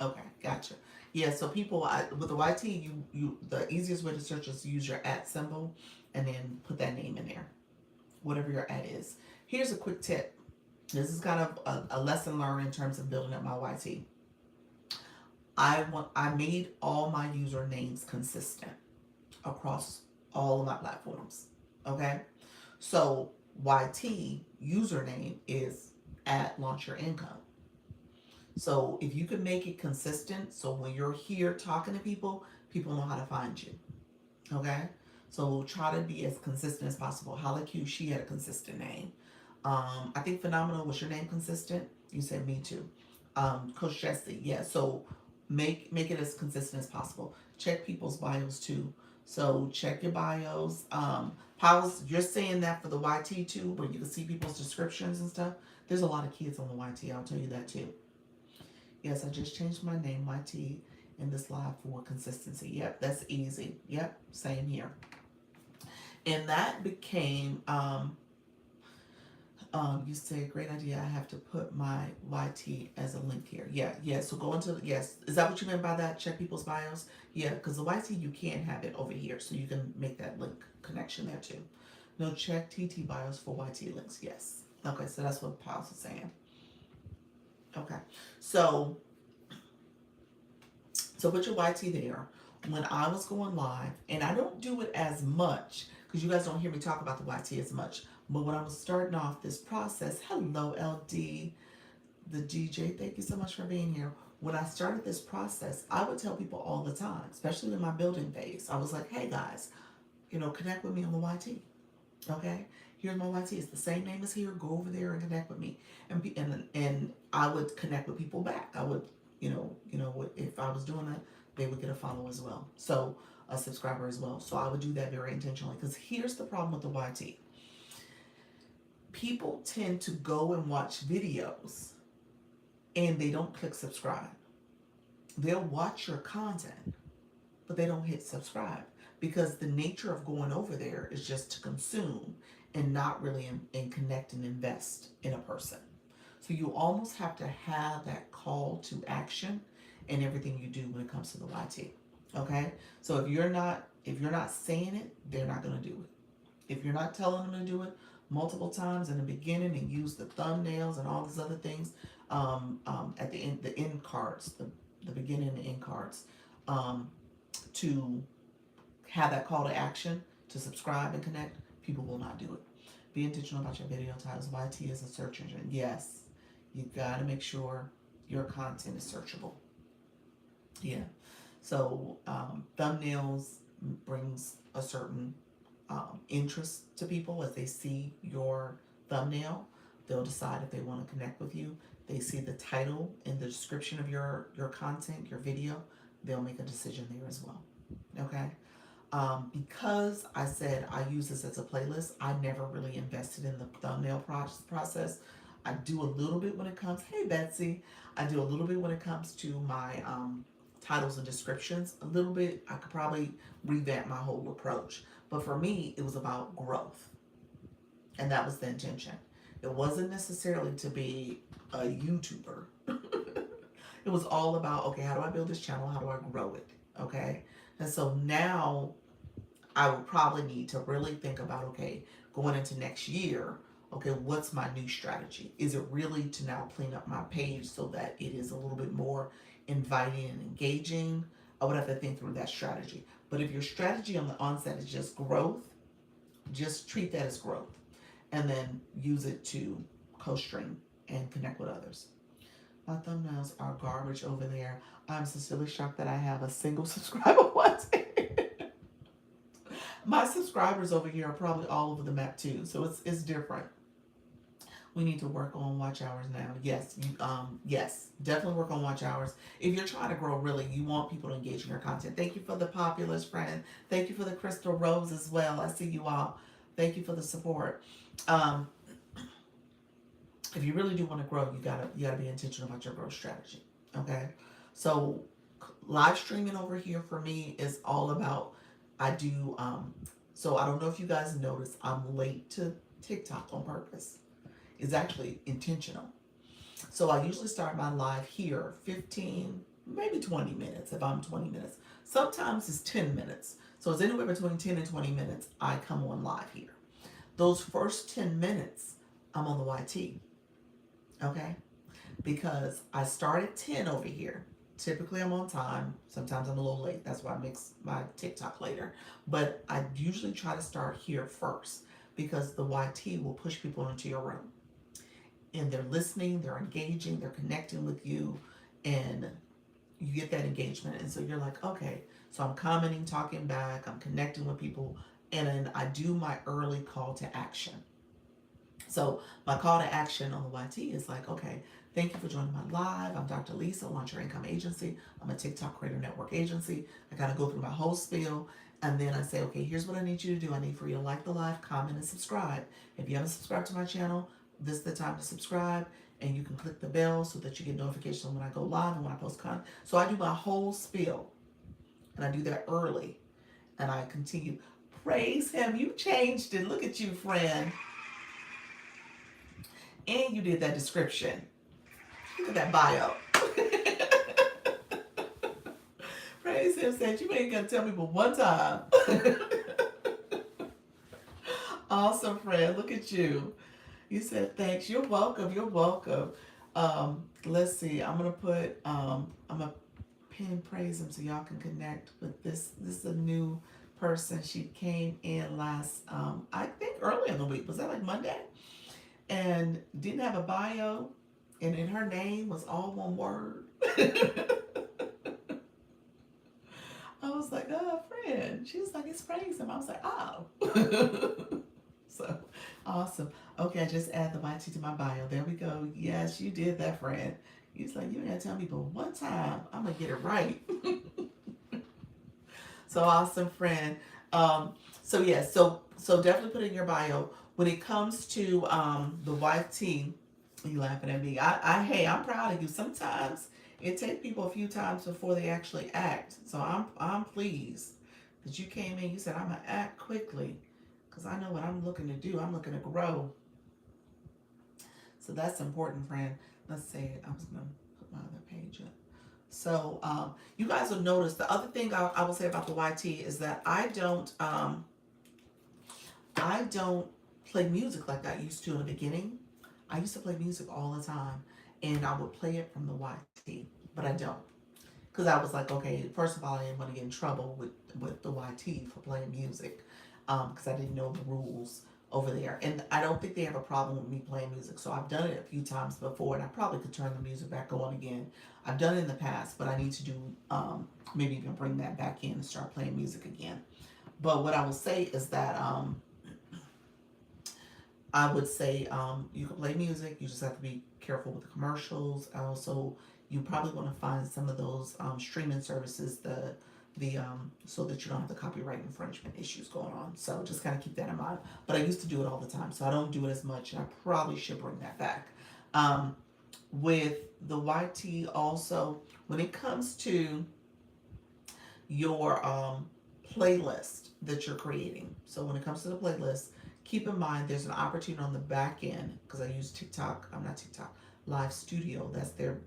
Okay, gotcha. Yeah, so people with the YT, you the easiest way to search is to use your @ symbol and then put that name in there, whatever your @ is. Here's a quick tip. This is kind of a lesson learned in terms of building up my YT. I made all my usernames consistent across all of my platforms. Okay, so YT username is @launch your income. So if you can make it consistent, so when you're here talking to people, people know how to find you. Okay? So try to be as consistent as possible. Hala Q, she had a consistent name. I think Phenomenal, was your name consistent? You said me too. Coach Jesse, yeah. So make it as consistent as possible. Check people's bios too. So check your bios. Powell's, you're saying that for the YT too, where you can see people's descriptions and stuff. There's a lot of kids on the YT. I'll tell you that too. Yes, I just changed my name, YT, in this live for consistency. Yep, that's easy. Yep, same here. And that became, you say, great idea. I have to put my YT as a link here. Yeah. So go into, yes. Is that what you meant by that? Check people's bios? Yeah, because the YT, you can have it over here. So you can make that link connection there too. No, check TT bios for YT links. Yes. Okay, so that's what Piles is saying. Okay, so put your YT there. When I was going live, and I don't do it as much because you guys don't hear me talk about the YT as much, but when I was starting off this process, hello LD, the DJ, thank you so much for being here. When I started this process, I would tell people all the time, especially in my building phase, I was like, hey guys, connect with me on the YT. Okay, here's my YT. It's the same name as here. Go over there and connect with me, and I would connect with people back. I would, if I was doing that, they would get a follow as well. So a subscriber as well. So I would do that very intentionally because here's the problem with the YT. People tend to go and watch videos, and they don't click subscribe. They'll watch your content, but they don't hit subscribe. Because the nature of going over there is just to consume and not really in connect and invest in a person. So you almost have to have that call to action in everything you do when it comes to the YT. Okay? So if you're not saying it, they're not going to do it. If you're not telling them to do it multiple times in the beginning and use the thumbnails and all these other things at the end cards, the beginning and the end cards, to have that call to action to subscribe and connect, people will not do it. Be intentional about your video titles. YT is a search engine. Yes, you got to make sure your content is searchable. Yeah. So thumbnails brings a certain interest to people. As they see your thumbnail, they'll decide if they want to connect with you. They see the title and the description of your content, your video, they'll make a decision there as well. Okay? Because I said I use this as a playlist, I never really invested in the thumbnail process. I do a little bit when it comes, hey Betsy, I do a little bit when it comes to my titles and descriptions a little bit, I could probably revamp my whole approach. But for me, it was about growth. And that was the intention. It wasn't necessarily to be a YouTuber. It was all about, okay, how do I build this channel? How do I grow it? Okay. And so now I would probably need to really think about, okay, going into next year, okay, what's my new strategy? Is it really to now clean up my page so that it is a little bit more inviting and engaging? I would have to think through that strategy. But if your strategy on the onset is just growth, just treat that as growth and then use it to co-stream and connect with others. My thumbnails are garbage over there. I'm sincerely shocked that I have a single subscriber. What? My subscribers over here are probably all over the map too, so it's different. We need to work on watch hours now. Yes, yes, definitely work on watch hours. If you're trying to grow, really, you want people to engage in your content. Thank you for the populist friend. Thank you for the crystal rose as well. I see you all. Thank you for the support. Um, if you really do want to grow, you gotta be intentional about your growth strategy. Okay, so live streaming over here for me is all about. I do. So I don't know if you guys noticed, I'm late to TikTok on purpose. It's actually intentional. So I usually start my live here 15, maybe 20 minutes if I'm 20 minutes. Sometimes it's 10 minutes. So it's anywhere between 10 and 20 minutes I come on live here. Those first 10 minutes, I'm on the YT. Okay? Because I start at 10 over here. Typically I'm on time. Sometimes I'm a little late. That's why I mix my TikTok later. But I usually try to start here first because the YT will push people into your room. And they're listening, they're engaging, they're connecting with you, and you get that engagement. And so you're like, okay, so I'm commenting, talking back, I'm connecting with people, and then I do my early call to action. So my call to action on the YT is like, okay, thank you for joining my live. I'm Dr. Lisa, Launch Your Income Agency. I'm a TikTok Creator Network agency. I got to go through my whole spiel. And then I say, okay, here's what I need you to do. I need for you to like the live, comment, and subscribe. If you haven't subscribed to my channel, this is the time to subscribe. And you can click the bell so that you get notifications when I go live and when I post content. So I do my whole spiel. And I do that early. And I continue. Praise him. You changed it. Look at you, friend. And you did that description. Look at that bio. Praise him said, you ain't gonna tell me but one time. Awesome, friend. Look at you. You said thanks. You're welcome. You're welcome. Let's see. I'm gonna put I'm gonna pin praise him so y'all can connect with this. This is a new person. She came in last I think early in the week. Was that like Monday? And didn't have a bio, and in her name was all one word. I was like, oh, friend. She was like, it's praise him. I was like, oh. So awesome. Okay, I just add the YT to my bio. There we go. Yes, you did that, friend. He's like, you ain't gotta tell me but one time. I'm gonna get it right. So awesome, friend. So yes, so definitely put in your bio. When it comes to the YT, you laughing at me. Hey, I'm proud of you. Sometimes it takes people a few times before they actually act. So I'm pleased that you came in. You said I'm gonna act quickly because I know what I'm looking to do. I'm looking to grow. So that's important, friend. Let's see. I was gonna put my other page up. So you guys will notice the other thing I will say about the YT is that I don't play music like I used to in the beginning. I used to play music all the time, and I would play it from the YT, but I don't. Because I was like, okay, first of all, I didn't want to get in trouble with the YT for playing music, because I didn't know the rules over there. And I don't think they have a problem with me playing music. So I've done it a few times before, and I probably could turn the music back on again. I've done it in the past, but I need to do, maybe even bring that back in and start playing music again. But what I will say is that, I would say you can play music. You just have to be careful with the commercials. Also, you probably want to find some of those streaming services, so that you don't have the copyright infringement issues going on. So just kind of keep that in mind. But I used to do it all the time, so I don't do it as much, and I probably should bring that back. With the YT also, when it comes to your playlist that you're creating. So when it comes to the playlist, keep in mind there's an opportunity on the back end, because I use TikTok. I'm not TikTok. Live Studio. That's their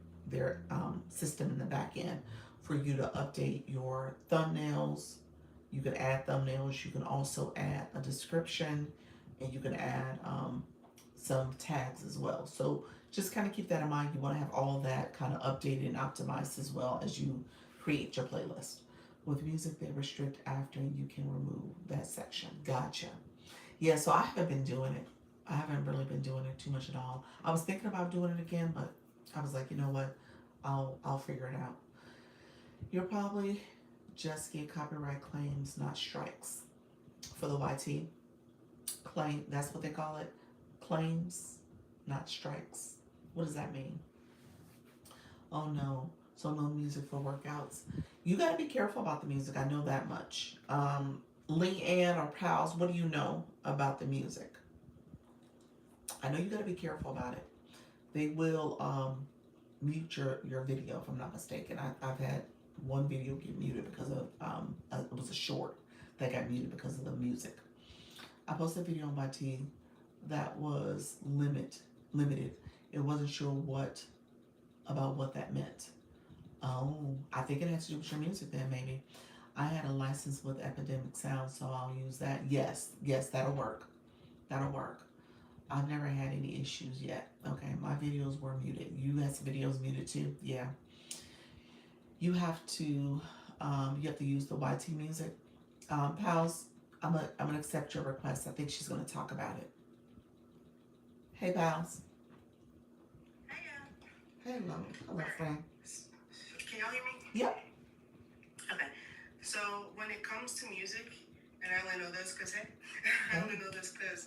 system in the back end for you to update your thumbnails. You can add thumbnails. You can also add a description, and you can add some tags as well. So just kind of keep that in mind. You want to have all that kind of updated and optimized as well as you create your playlist. With music, they restrict after you can remove that section. Gotcha. Yeah, so I haven't been doing it. I haven't really been doing it too much at all. I was thinking about doing it again, but I was like, you know what? I'll figure it out. You'll probably just get copyright claims, not strikes. For the YT claim, that's what they call it. Claims, not strikes. What does that mean? Oh no. So no music for workouts. You got to be careful about the music. I know that much. Lee Ann or Pals, what do you know about the music? I know you got to be careful about it. They will mute your video if I'm not mistaken. I've had one video get muted because of it was a short that got muted because of the music. I posted a video on my team that was limited. It wasn't sure what that meant. Oh, I think it had to do with your music then, maybe. I had a license with Epidemic Sound, so I'll use that. Yes, yes, that'll work. That'll work. I've never had any issues yet. Okay, my videos were muted. You had some videos muted too? Yeah. You have to use the YT music. Pals, I'm gonna accept your request. I think she's gonna talk about it. Hey, Pals. Hiya. Hello. Hello, Alright. friend. Can y'all hear me? Yep. Okay. So when it comes to music, and I only know this because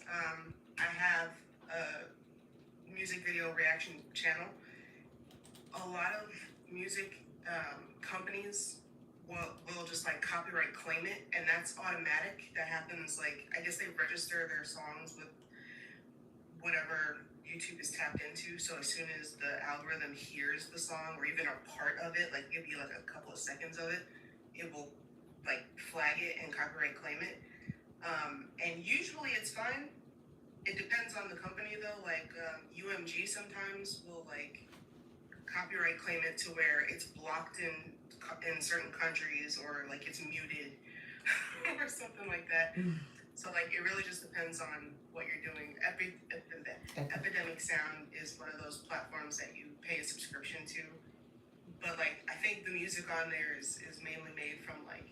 I have a music video reaction channel. A lot of music companies will just like copyright claim it, and that's automatic. That happens like I guess they register their songs with whatever YouTube is tapped into. So as soon as the algorithm hears the song or even a part of it, like give you like a couple of seconds of it, it will like flag it and copyright claim it. And usually it's fine. It depends on the company though. Like UMG sometimes will like copyright claim it to where it's blocked in certain countries or like it's muted or something like that. So like it really just depends on what you're doing. Epidemic Sound is one of those platforms that you pay a subscription to. But like I think the music on there is mainly made from like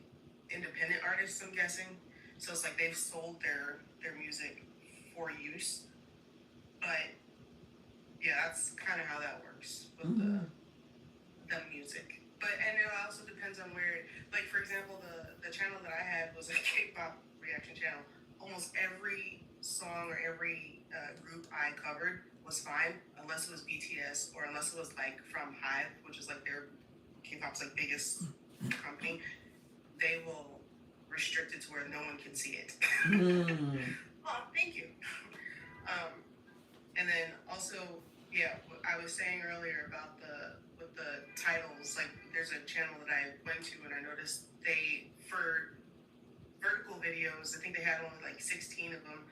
independent artists, I'm guessing. So it's like they've sold their music for use. But yeah, that's kind of how that works with the music. But and it also depends on where, like for example, the channel that I had was a K-pop reaction channel. Almost every song or every group I covered was fine, unless it was BTS or unless it was like from Hive, which is like their K-pop's like biggest company. They will restrict it to where no one can see it. Oh, thank you. And then also, yeah, what I was saying earlier about with the titles, like there's a channel that I went to and I noticed they, for vertical videos, I think they had only like 16 of them.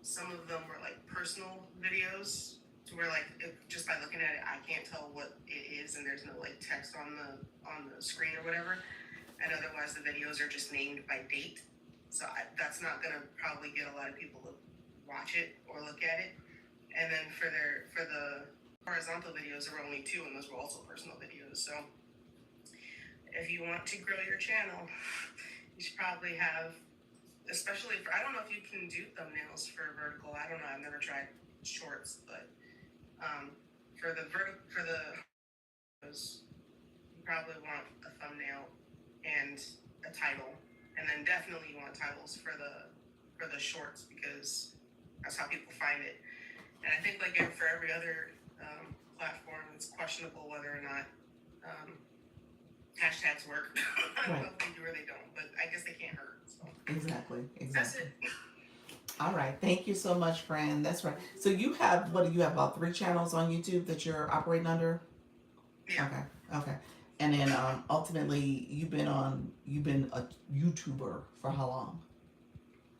Some of them were like personal videos to where like just by looking at it, I can't tell what it is, and there's no like text on the screen or whatever. And otherwise, the videos are just named by date. So that's not gonna probably get a lot of people to watch it or look at it. And then for the horizontal videos, there were only 2, and those were also personal videos. So if you want to grow your channel, you should probably have, especially for, I don't know if you can do thumbnails for vertical. I don't know. I've never tried shorts, but for the videos, you probably want a thumbnail and a title, and then definitely you want titles for the shorts because that's how people find it. And I think like for every other platform, it's questionable whether or not hashtags work. I don't know if they do or they don't, but I guess they can't hurt. So. Exactly. That's it. All right. Thank you so much, friend. That's right. So you have, what do you have, about 3 channels on YouTube that you're operating under? Yeah. Okay. And then ultimately, you've been a YouTuber for how long?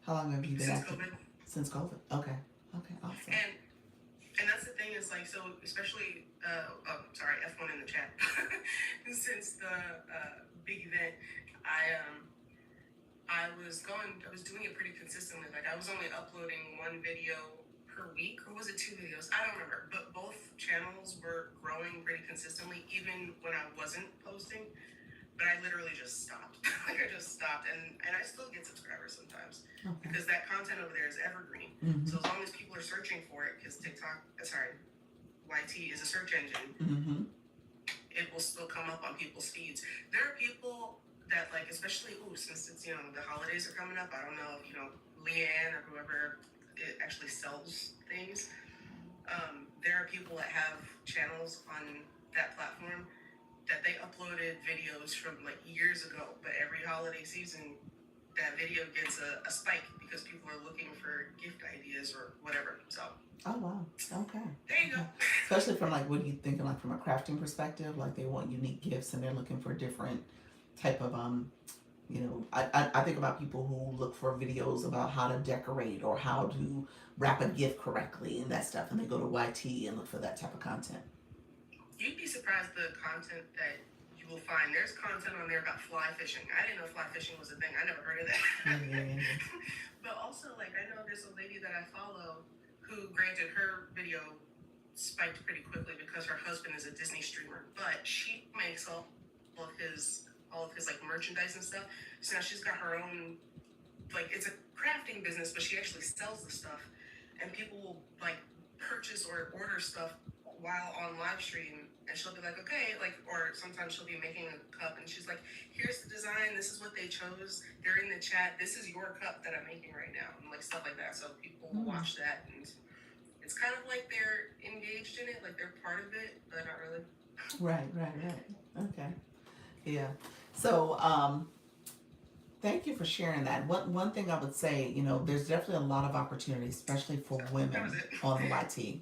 How long have you been Since active? COVID. Since COVID. Okay. Okay. Awesome. And that's the thing is like, so especially oh sorry, F1 in the chat. Since the big event, I I was doing it pretty consistently. Like I was only uploading one video per week, or was it two videos? I don't remember. But both channels were growing pretty consistently, even when I wasn't posting. But I literally just stopped. Like I just stopped, and I still get subscribers sometimes Okay. because that content over there is evergreen. Mm-hmm. So as long as people are searching for it, because YT is a search engine, Mm-hmm. it will still come up on people's feeds. There are people that like, especially since it's the holidays are coming up. I don't know if Leanne or whoever it actually sells things. There are people that have channels on that platform that they uploaded videos from like years ago, but every holiday season that video gets a spike because people are looking for gift ideas or whatever. So Oh wow. Okay. there you go. Especially from like, what are you thinking, like from a crafting perspective? Like they want unique gifts and they're looking for different type of I think about people who look for videos about how to decorate or how to wrap a gift correctly and that stuff, and they go to YT and look for that type of content. You'd be surprised the content that you will find. There's content on there about fly fishing. I didn't know fly fishing was a thing. I never heard of that. Yeah. But also, like, I know there's a lady that I follow who, granted, her video spiked pretty quickly because her husband is a Disney streamer, but she makes all of his like merchandise and stuff. So now she's got her own, like, it's a crafting business, but she actually sells the stuff, and people will like purchase or order stuff while on live stream, and she'll be like, okay, like, or sometimes she'll be making a cup and she's like, here's the design, this is what they chose, they're in the chat, this is your cup that I'm making right now, and like stuff like that. So people will watch that, and it's kind of like they're engaged in it, like they're part of it, but not really. Right. Okay. Yeah. So thank you for sharing that. One thing I would say, there's definitely a lot of opportunity, especially for women on the YT.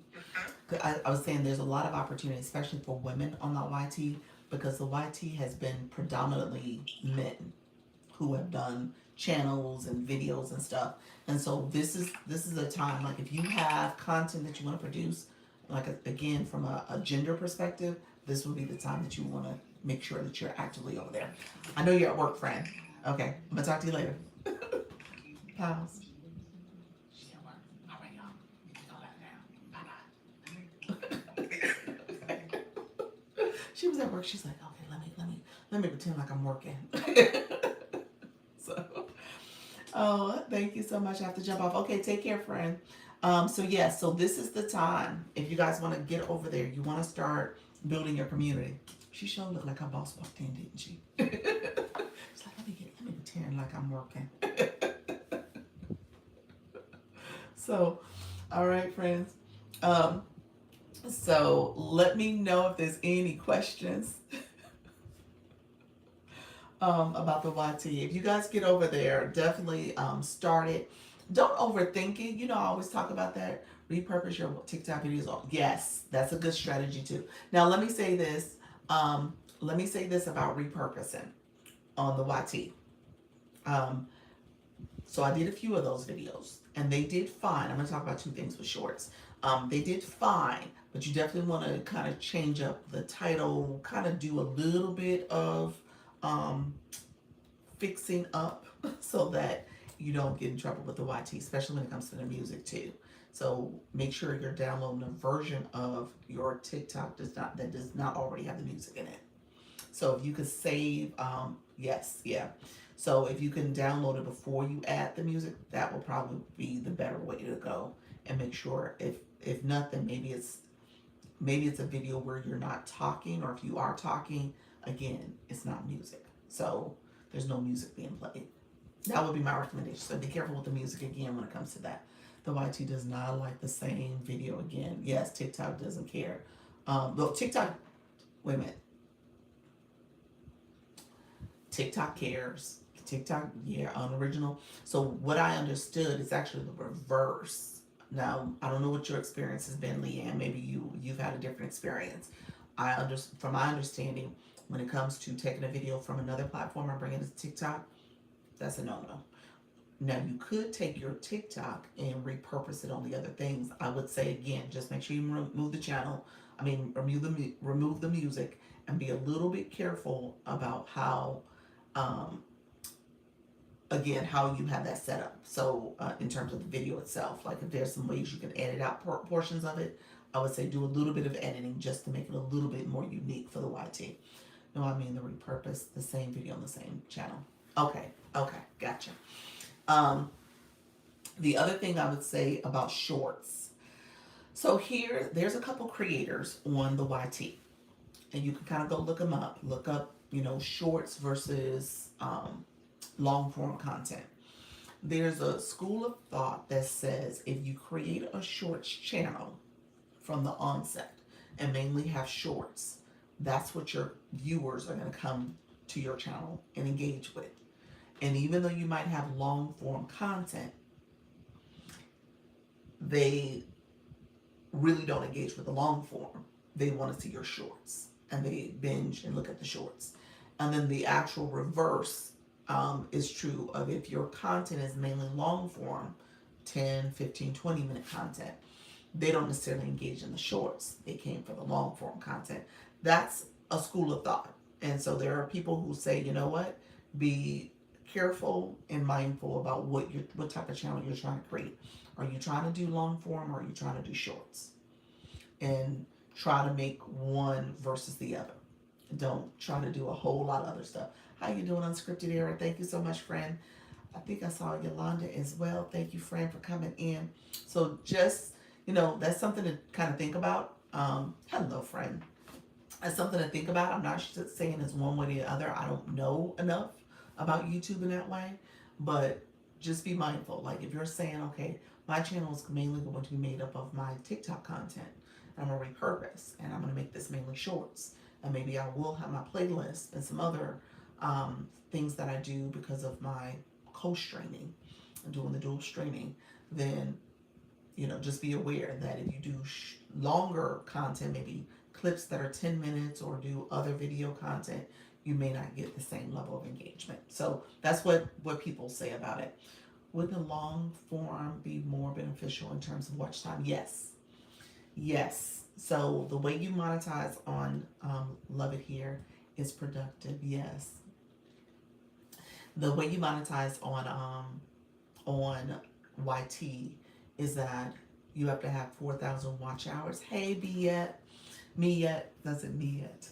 I was saying there's a lot of opportunity, especially for women on the YT, because the YT has been predominantly men who have done channels and videos and stuff. And so this is a time, like, if you have content that you want to produce, like, again, from a gender perspective, this would be the time that you want to make sure that you're actively over there. I know you're at work, friend. Okay, I'm gonna talk to you later. Pals. She was at work. She's like, okay, let me pretend like I'm working. So, oh, thank you so much. I have to jump off. Okay, take care, friend. So this is the time. If you guys want to get over there, you want to start building your community. She sure looked like her boss walked in, didn't she? She's like, let me pretend like I'm working. So, all right, friends. So let me know if there's any questions about the YT. If you guys get over there, definitely start it. Don't overthink it. I always talk about that. Repurpose your TikTok videos. Yes, that's a good strategy too. Now let me say this. About repurposing on the YT. So I did a few of those videos, and they did fine. I'm going to talk about two things with shorts. They did fine, but you definitely want to kind of change up the title, kind of do a little bit of fixing up so that you don't get in trouble with the YT, especially when it comes to the music too. So make sure you're downloading a version of your TikTok that does not already have the music in it. So if you could save, So if you can download it before you add the music, that will probably be the better way to go. And make sure, if nothing, maybe it's a video where you're not talking, or if you are talking, again, it's not music. So there's no music being played. That would be my recommendation. So be careful with the music again when it comes to that. The YT does not like the same video again. Yes, TikTok doesn't care. Wait a minute. TikTok cares. TikTok, unoriginal. So what I understood is actually the reverse. Now, I don't know what your experience has been, Leanne. Maybe you've had a different experience. From my understanding, When it comes to taking a video from another platform and bringing it to TikTok, that's a no-no. Now you could take your TikTok and repurpose it on the other things. I would say again, just make sure you remove the channel. I mean, remove the music, and be a little bit careful about how, um, again, how you have that set up. So in terms of the video itself, like if there's some ways you can edit out portions of it, I would say do a little bit of editing just to make it a little bit more unique for the YT. No, I mean the repurpose the same video on the same channel. Okay, okay, gotcha. Um, the other thing I would say about shorts. So here, there's a couple creators on the YT, and you can kind of go look them up. Look up, shorts versus long form content. There's a school of thought that says if you create a shorts channel from the onset and mainly have shorts, that's what your viewers are going to come to your channel and engage with. And even though you might have long form content, they really don't engage with the long form. They want to see your shorts and they binge and look at the shorts. And then the actual reverse is true of if your content is mainly long form, 10, 15, 20-minute content, they don't necessarily engage in the shorts. They came for the long form content. That's a school of thought. And so there are people who say, you know what, be careful and mindful about what type of channel you're trying to create. Are you trying to do long form or are you trying to do shorts? And try to make one versus the other. Don't try to do a whole lot of other stuff. How you doing, Unscripted Era? Thank you so much, friend. I think I saw Yolanda as well. Thank you, friend, for coming in. So just, that's something to kind of think about. Hello, friend. That's something to think about. I'm not saying it's one way or the other. I don't know enough about YouTube in that way, but just be mindful. Like if you're saying, okay, my channel is mainly going to be made up of my TikTok content, I'm going to repurpose and I'm going to make this mainly shorts, and maybe I will have my playlist and some other things that I do because of my co-streaming and doing the dual streaming, then just be aware that if you do longer content, maybe clips that are 10 minutes, or do other video content, you may not get the same level of engagement. So that's what people say about it. Would the long form be more beneficial in terms of watch time? Yes. So the way you monetize on Love It Here is productive. Yes. The way you monetize on YT is that you have to have 4,000 watch hours. Hey, me yet, doesn't me yet.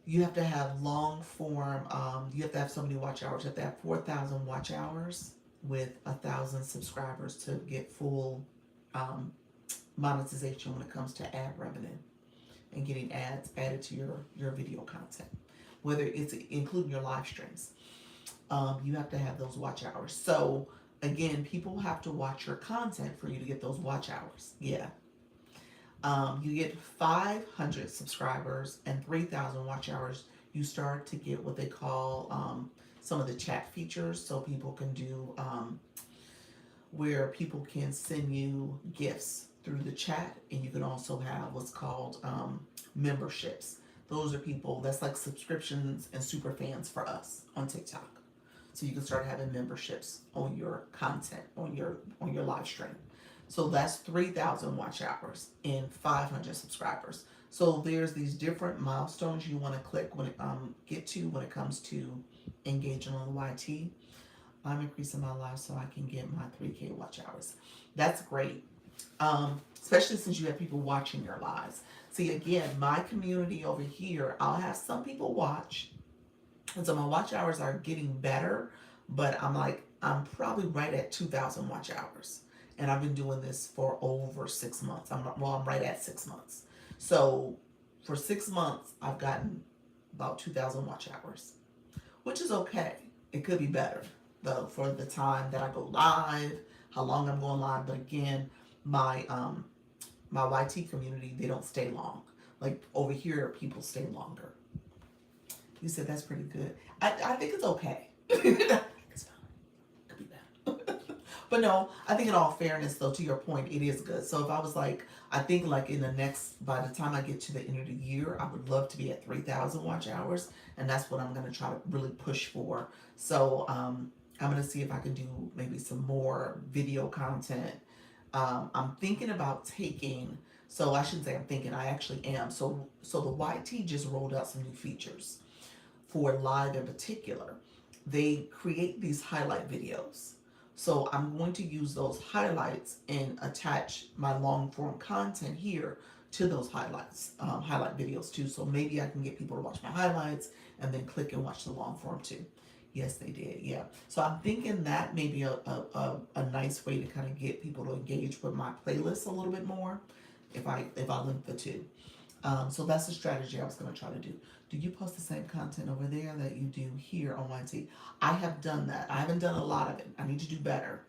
You have to have long form. You have to have so many watch hours. You have to have 4,000 watch hours with 1,000 subscribers to get full monetization when it comes to ad revenue and getting ads added to your video content, whether it's including your live streams. You have to have those watch hours. So again, people have to watch your content for you to get those watch hours. Yeah. You get 500 subscribers and 3,000 watch hours. You start to get what they call some of the chat features, so people can do where people can send you gifts through the chat, and you can also have what's called memberships. Those are people that's like subscriptions and super fans for us on TikTok. So you can start having memberships on your content, on your live stream. So that's 3,000 watch hours and 500 subscribers. So there's these different milestones you want to click when it get to when it comes to engaging on YT. I'm increasing my live so I can get my 3K watch hours. That's great, especially since you have people watching your lives. See, again, my community over here, I'll have some people watch, and so my watch hours are getting better, but I'm probably right at 2,000 watch hours. And I've been doing this for over 6 months. I'm right at 6 months. So for 6 months, I've gotten about 2,000 watch hours, which is okay. It could be better, though, for the time that I go live, how long I'm going live. But again, my YT community, they don't stay long. Like over here, people stay longer. You said that's pretty good. I think it's okay. I think it's fine. Could be better. But no, I think in all fairness, though, to your point, it is good. So if I was like, I think like in the next, by the time I get to the end of the year, I would love to be at 3,000 watch hours, and that's what I'm gonna try to really push for. So I'm gonna see if I can do maybe some more video content. I'm thinking about taking. So I shouldn't say I'm thinking. I actually am. So the YT just rolled out some new features for live in particular. They create these highlight videos. So I'm going to use those highlights and attach my long form content here to those highlights, highlight videos too. So maybe I can get people to watch my highlights and then click and watch the long form too. Yes, they did. Yeah. So I'm thinking that may be a nice way to kind of get people to engage with my playlist a little bit more if I link the two. So that's the strategy I was going to try to do. Do you post the same content over there that you do here on YT? I have done that. I haven't done a lot of it. I need to do better.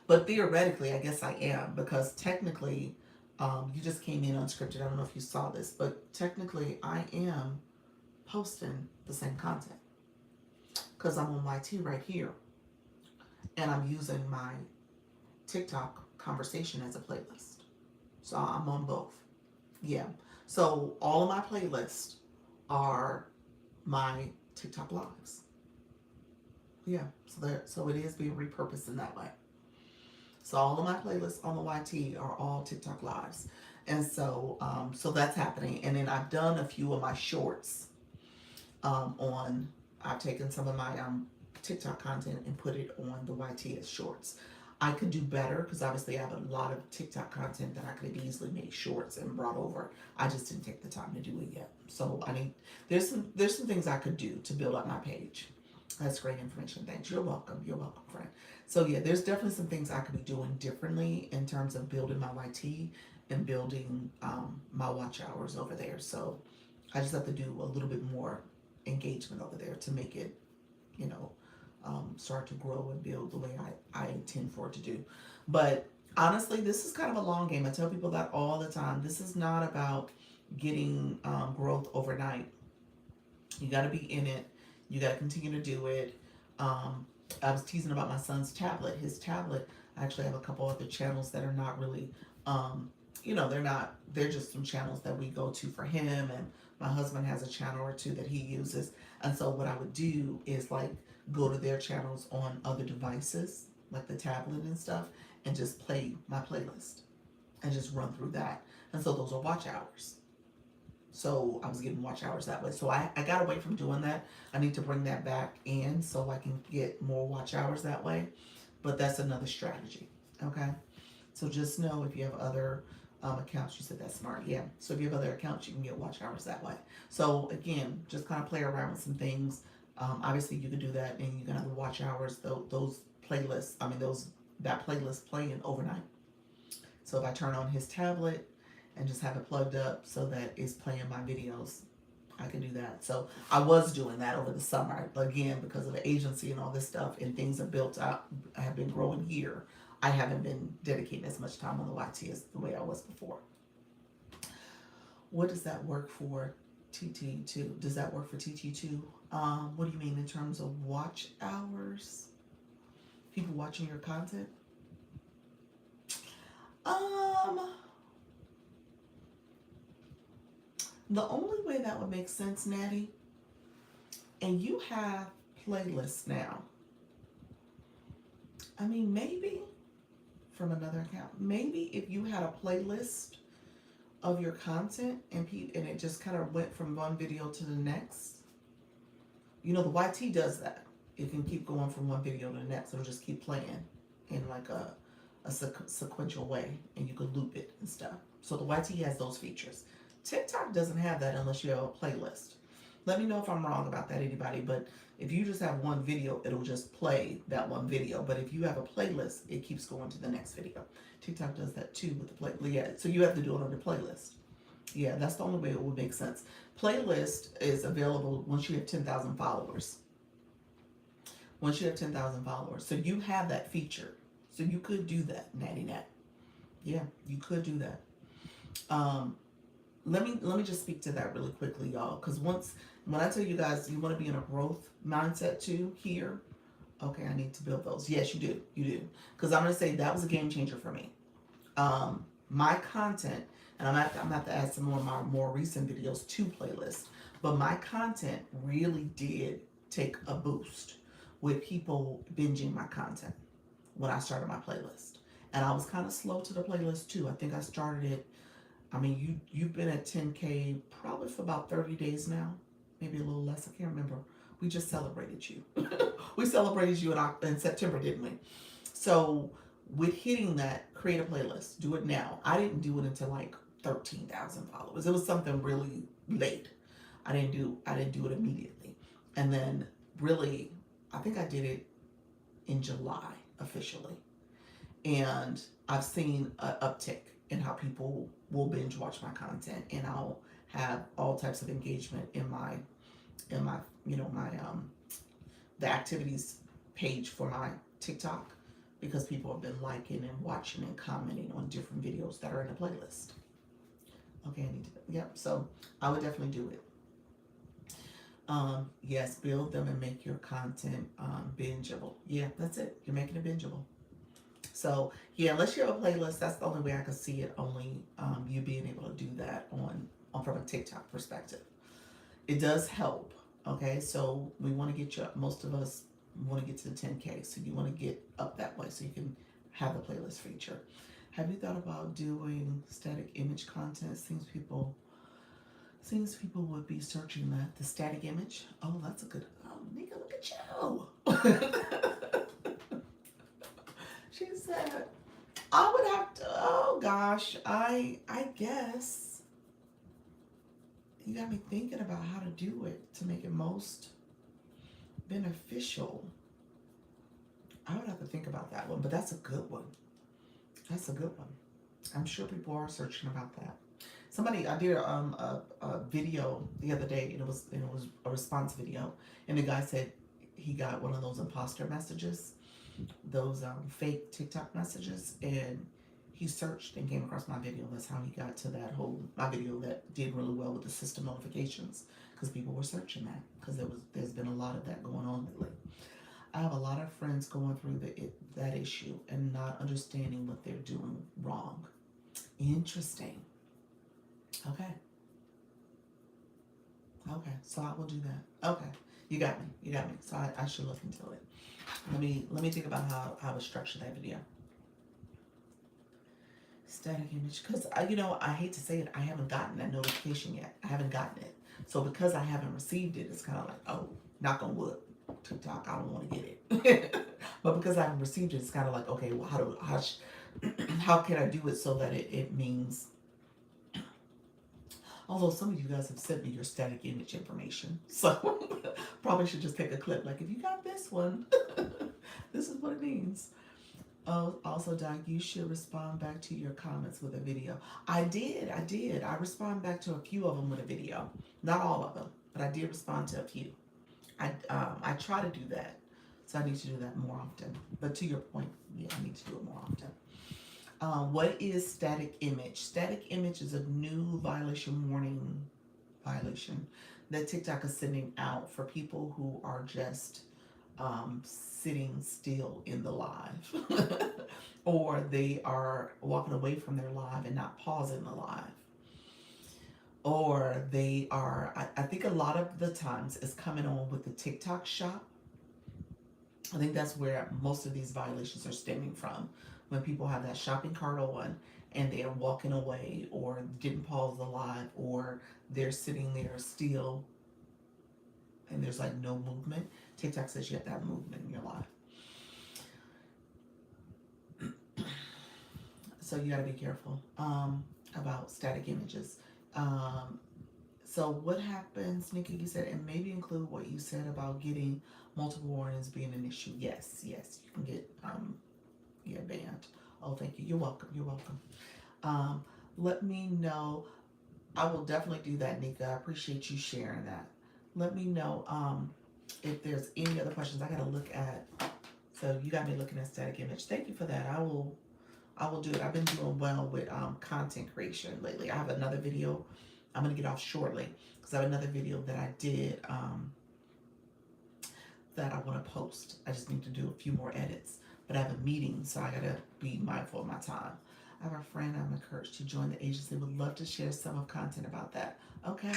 But theoretically, I guess I am because technically, you just came in unscripted. I don't know if you saw this, but technically, I am posting the same content because I'm on YT right here and I'm using my TikTok conversation as a playlist. So I'm on both. Yeah. So all of my playlists are my TikTok lives. Yeah. So it is being repurposed in that way. So all of my playlists on the YT are all TikTok lives. And so that's happening. And then I've done a few of my shorts on I've taken some of my TikTok content and put it on the YT as shorts. I could do better because obviously I have a lot of TikTok content that I could have easily made shorts and brought over. I just didn't take the time to do it yet. So I need there's some things I could do to build up my page. That's great information. Thanks. You're welcome. You're welcome, friend. So yeah, there's definitely some things I could be doing differently in terms of building my YT and building my watch hours over there. So I just have to do a little bit more engagement over there to make it, you know, start to grow and build the way I intend for it to do. But honestly, this is kind of a long game. I tell people that all the time. This is not about getting growth overnight. You got to be in it. You got to continue to do it. I was teasing about my son's tablet. His tablet, I actually have a couple other channels that are not really, they're just some channels that we go to for him. And my husband has a channel or two that he uses. And so what I would do is like go to their channels on other devices, like the tablet and stuff, and just play my playlist and just run through that. And so those are watch hours. So I was getting watch hours that way. So I got away from doing that. I need to bring that back in so I can get more watch hours that way. But that's another strategy. Okay. So just know if you have other accounts, you said that's smart. Yeah. So if you have other accounts, you can get watch hours that way. So again, just kind of play around with some things. Obviously you can do that and you can have the watch hours, those playlists, that playlist playing overnight. So if I turn on his tablet and just have it plugged up so that it's playing my videos, I can do that. So I was doing that over the summer. Again, because of the agency and all this stuff and things have built up, I have been growing here. I haven't been dedicating as much time on the YT as the way I was before. What does that work for TT2? Does that work for TT2? What do you mean in terms of watch hours? People watching your content? The only way that would make sense, Natty, and you have playlists now. I mean, maybe from another account, maybe if you had a playlist of your content and it just kind of went from one video to the next. You know, the YT does that. It can keep going from one video to the next. It'll just keep playing in like a sequential way, and you could loop it and stuff. So the YT has those features. TikTok doesn't have that unless you have a playlist. Let me know if I'm wrong about that, anybody. But if you just have one video, it'll just play that one video. But if you have a playlist, it keeps going to the next video. TikTok does that too with the playlist. Yeah, so you have to do it on the playlist. Yeah, that's the only way it would make sense. Playlist is available once you have 10,000 followers. Once you have 10,000 followers. So you have that feature. So you could do that, Natty Nat. Yeah, you could do that. Let me just speak to that really quickly, y'all. Because when I tell you guys you want to be in a growth mindset too here, Okay, I need to build those. Yes, you do. You do. Because I'm going to say that was a game changer for me. My content, and I'm gonna have to add some more of my more recent videos to playlists, but my content really did take a boost with people binging my content when I started my playlist. And I was kind of slow to the playlist too. I think I started it. I mean, you've been at 10K probably for about 30 days now, maybe a little less. I can't remember. We just celebrated you. We celebrated you in September, didn't we? So with hitting that, create a playlist. Do it now. I didn't do it until like 13,000 followers. It was something really late. I didn't do it immediately. And then really, I think I did it in July officially. And I've seen an uptick in how people will binge watch my content, and I'll have all types of engagement in my my the activities page for my TikTok, because people have been liking and watching and commenting on different videos that are in the playlist. Okay, I need to, yep. So I would definitely do it. Yes, build them and make your content bingeable. Yeah, that's it. You're making it bingeable. So yeah, unless you have a playlist, that's the only way I could see it. Only you being able to do that on from a TikTok perspective. It does help. Okay, so we want to get you. Most of us want to get to the 10K, so you want to get up that way so you can have the playlist feature. Have you thought about doing static image content? Seems people would be searching that, the static image. Oh, that's a good. Oh, nigga, look at you. She said, I would have to. Oh gosh, I guess you got me thinking about how to do it to make it most beneficial. I would have to think about that one, but that's a good one. That's a good one. I'm sure people are searching about that. I did a video the other day, and it was a response video, and the guy said he got one of those imposter messages, those fake TikTok messages, and he searched and came across my video. That's how he got to my video that did really well with the system notifications, because people were searching that, because there's been a lot of that going on lately. I have a lot of friends going through that issue and not understanding what they're doing wrong. Interesting. Okay. Okay. So I will do that. Okay. You got me. You got me. So I should look into it. Let me think about how I would structure that video. Static image, because I hate to say it, I haven't gotten that notification yet. I haven't gotten it. So because I haven't received it, it's kind of like, oh, knock on wood, TikTok, I don't want to get it. But because I haven't received it, it's kind of like, okay, well, how can I do it so that it means, although some of you guys have sent me your static image information, so probably should just take a clip, like, if you got this one, this is what it means. Oh, also, Doc, you should respond back to your comments with a video. I did. I respond back to a few of them with a video. Not all of them, but I did respond to a few. I try to do that, so I need to do that more often. But to your point, yeah, I need to do it more often. What is static image? Static image is a new violation that TikTok is sending out for people who are just sitting still in the live, or they are walking away from their live and not pausing the live, or they are, I think a lot of the times it's coming on with the TikTok shop. I think that's where most of these violations are stemming from, when people have that shopping cart on and they're walking away, or didn't pause the live, or they're sitting there still and there's like no movement. TikTok says you have to have movement in your life. So you gotta be careful about static images. So what happens, Nikki, you said, and maybe include what you said about getting multiple warnings being an issue. Yes, you can get banned. Oh, thank you. You're welcome. Let me know. I will definitely do that, Nika. I appreciate you sharing that. Let me know if there's any other questions. I gotta look at. So you got me looking at static image. Thank you for that. I will do it. I've been doing well with content creation lately. I have another video. I'm gonna get off shortly because I have another video that I did that I want to post. I just need to do a few more edits. But I have a meeting, so I gotta be mindful of my time. I have a friend I'm encouraged to join the agency. Would love to share some of content about that. Okay.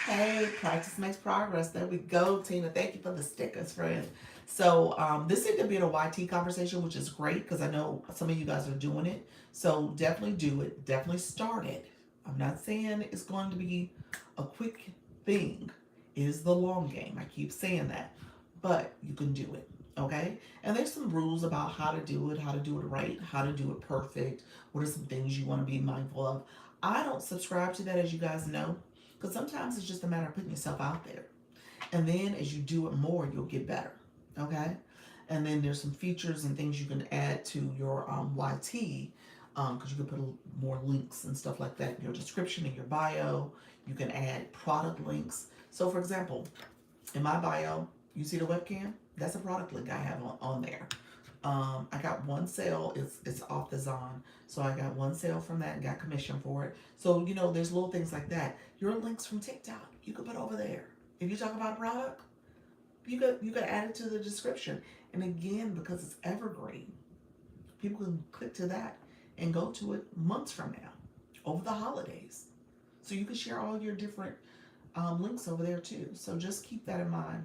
Hey, practice makes progress. There we go, Tina. Thank you for the stickers, friend. So this ended up being a YT conversation, which is great because I know some of you guys are doing it. So definitely do it. Definitely start it. I'm not saying it's going to be a quick thing. It is the long game. I keep saying that, but you can do it. Okay. And there's some rules about how to do it right, how to do it perfect. What are some things you want to be mindful of? I don't subscribe to that, as you guys know, because sometimes it's just a matter of putting yourself out there. And then as you do it more, you'll get better. Okay? And then there's some features and things you can add to your YT, because you can put more links and stuff like that in your description, in your bio. You can add product links. So, for example, in my bio, you see the webcam? That's a product link I have on there. I got one sale. It's off the Zon, so I got one sale from that and got commission for it. So there's little things like that. Your links from TikTok, you could put over there. If you talk about a product, you could add it to the description. And again, because it's evergreen, people can click to that and go to it months from now, over the holidays. So you can share all your different links over there too. So just keep that in mind.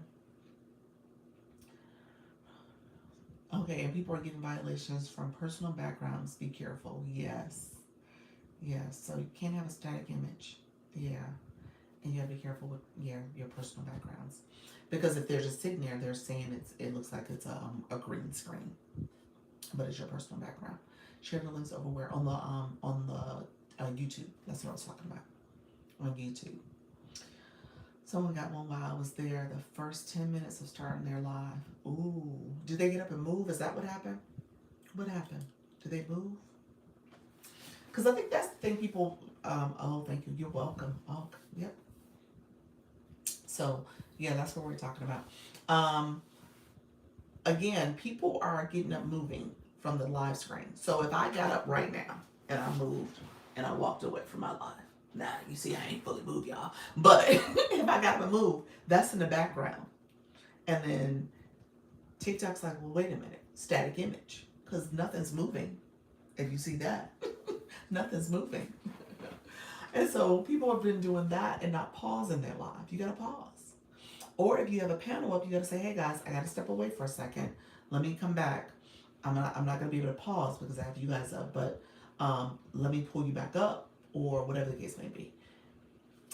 Okay, and people are getting violations from personal backgrounds. Be careful. Yes. Yes. So you can't have a static image. Yeah. And you have to be careful with your personal backgrounds. Because if they're just sitting there, they're saying it looks like it's a green screen. But it's your personal background. Share the links over where on the YouTube. That's what I was talking about. On YouTube. Someone got one while I was there. The first 10 minutes of starting their live. Ooh. Did they get up and move? Is that what happened? What happened? Did they move? Because I think that's the thing people, oh, thank you. You're welcome. Oh, yep. So, yeah, that's what we're talking about. Again, people are getting up moving from the live screen. So if I got up right now and I moved and I walked away from my live, now you see I ain't fully moved, y'all. But if I got to move, that's in the background. And then TikTok's like, well, wait a minute, static image, because nothing's moving. If you see that, nothing's moving. And so people have been doing that and not pausing their live. You got to pause. Or if you have a panel up, you got to say, hey guys, I got to step away for a second. Let me come back. I'm not going to be able to pause because I have you guys up, but let me pull you back up, or whatever the case may be.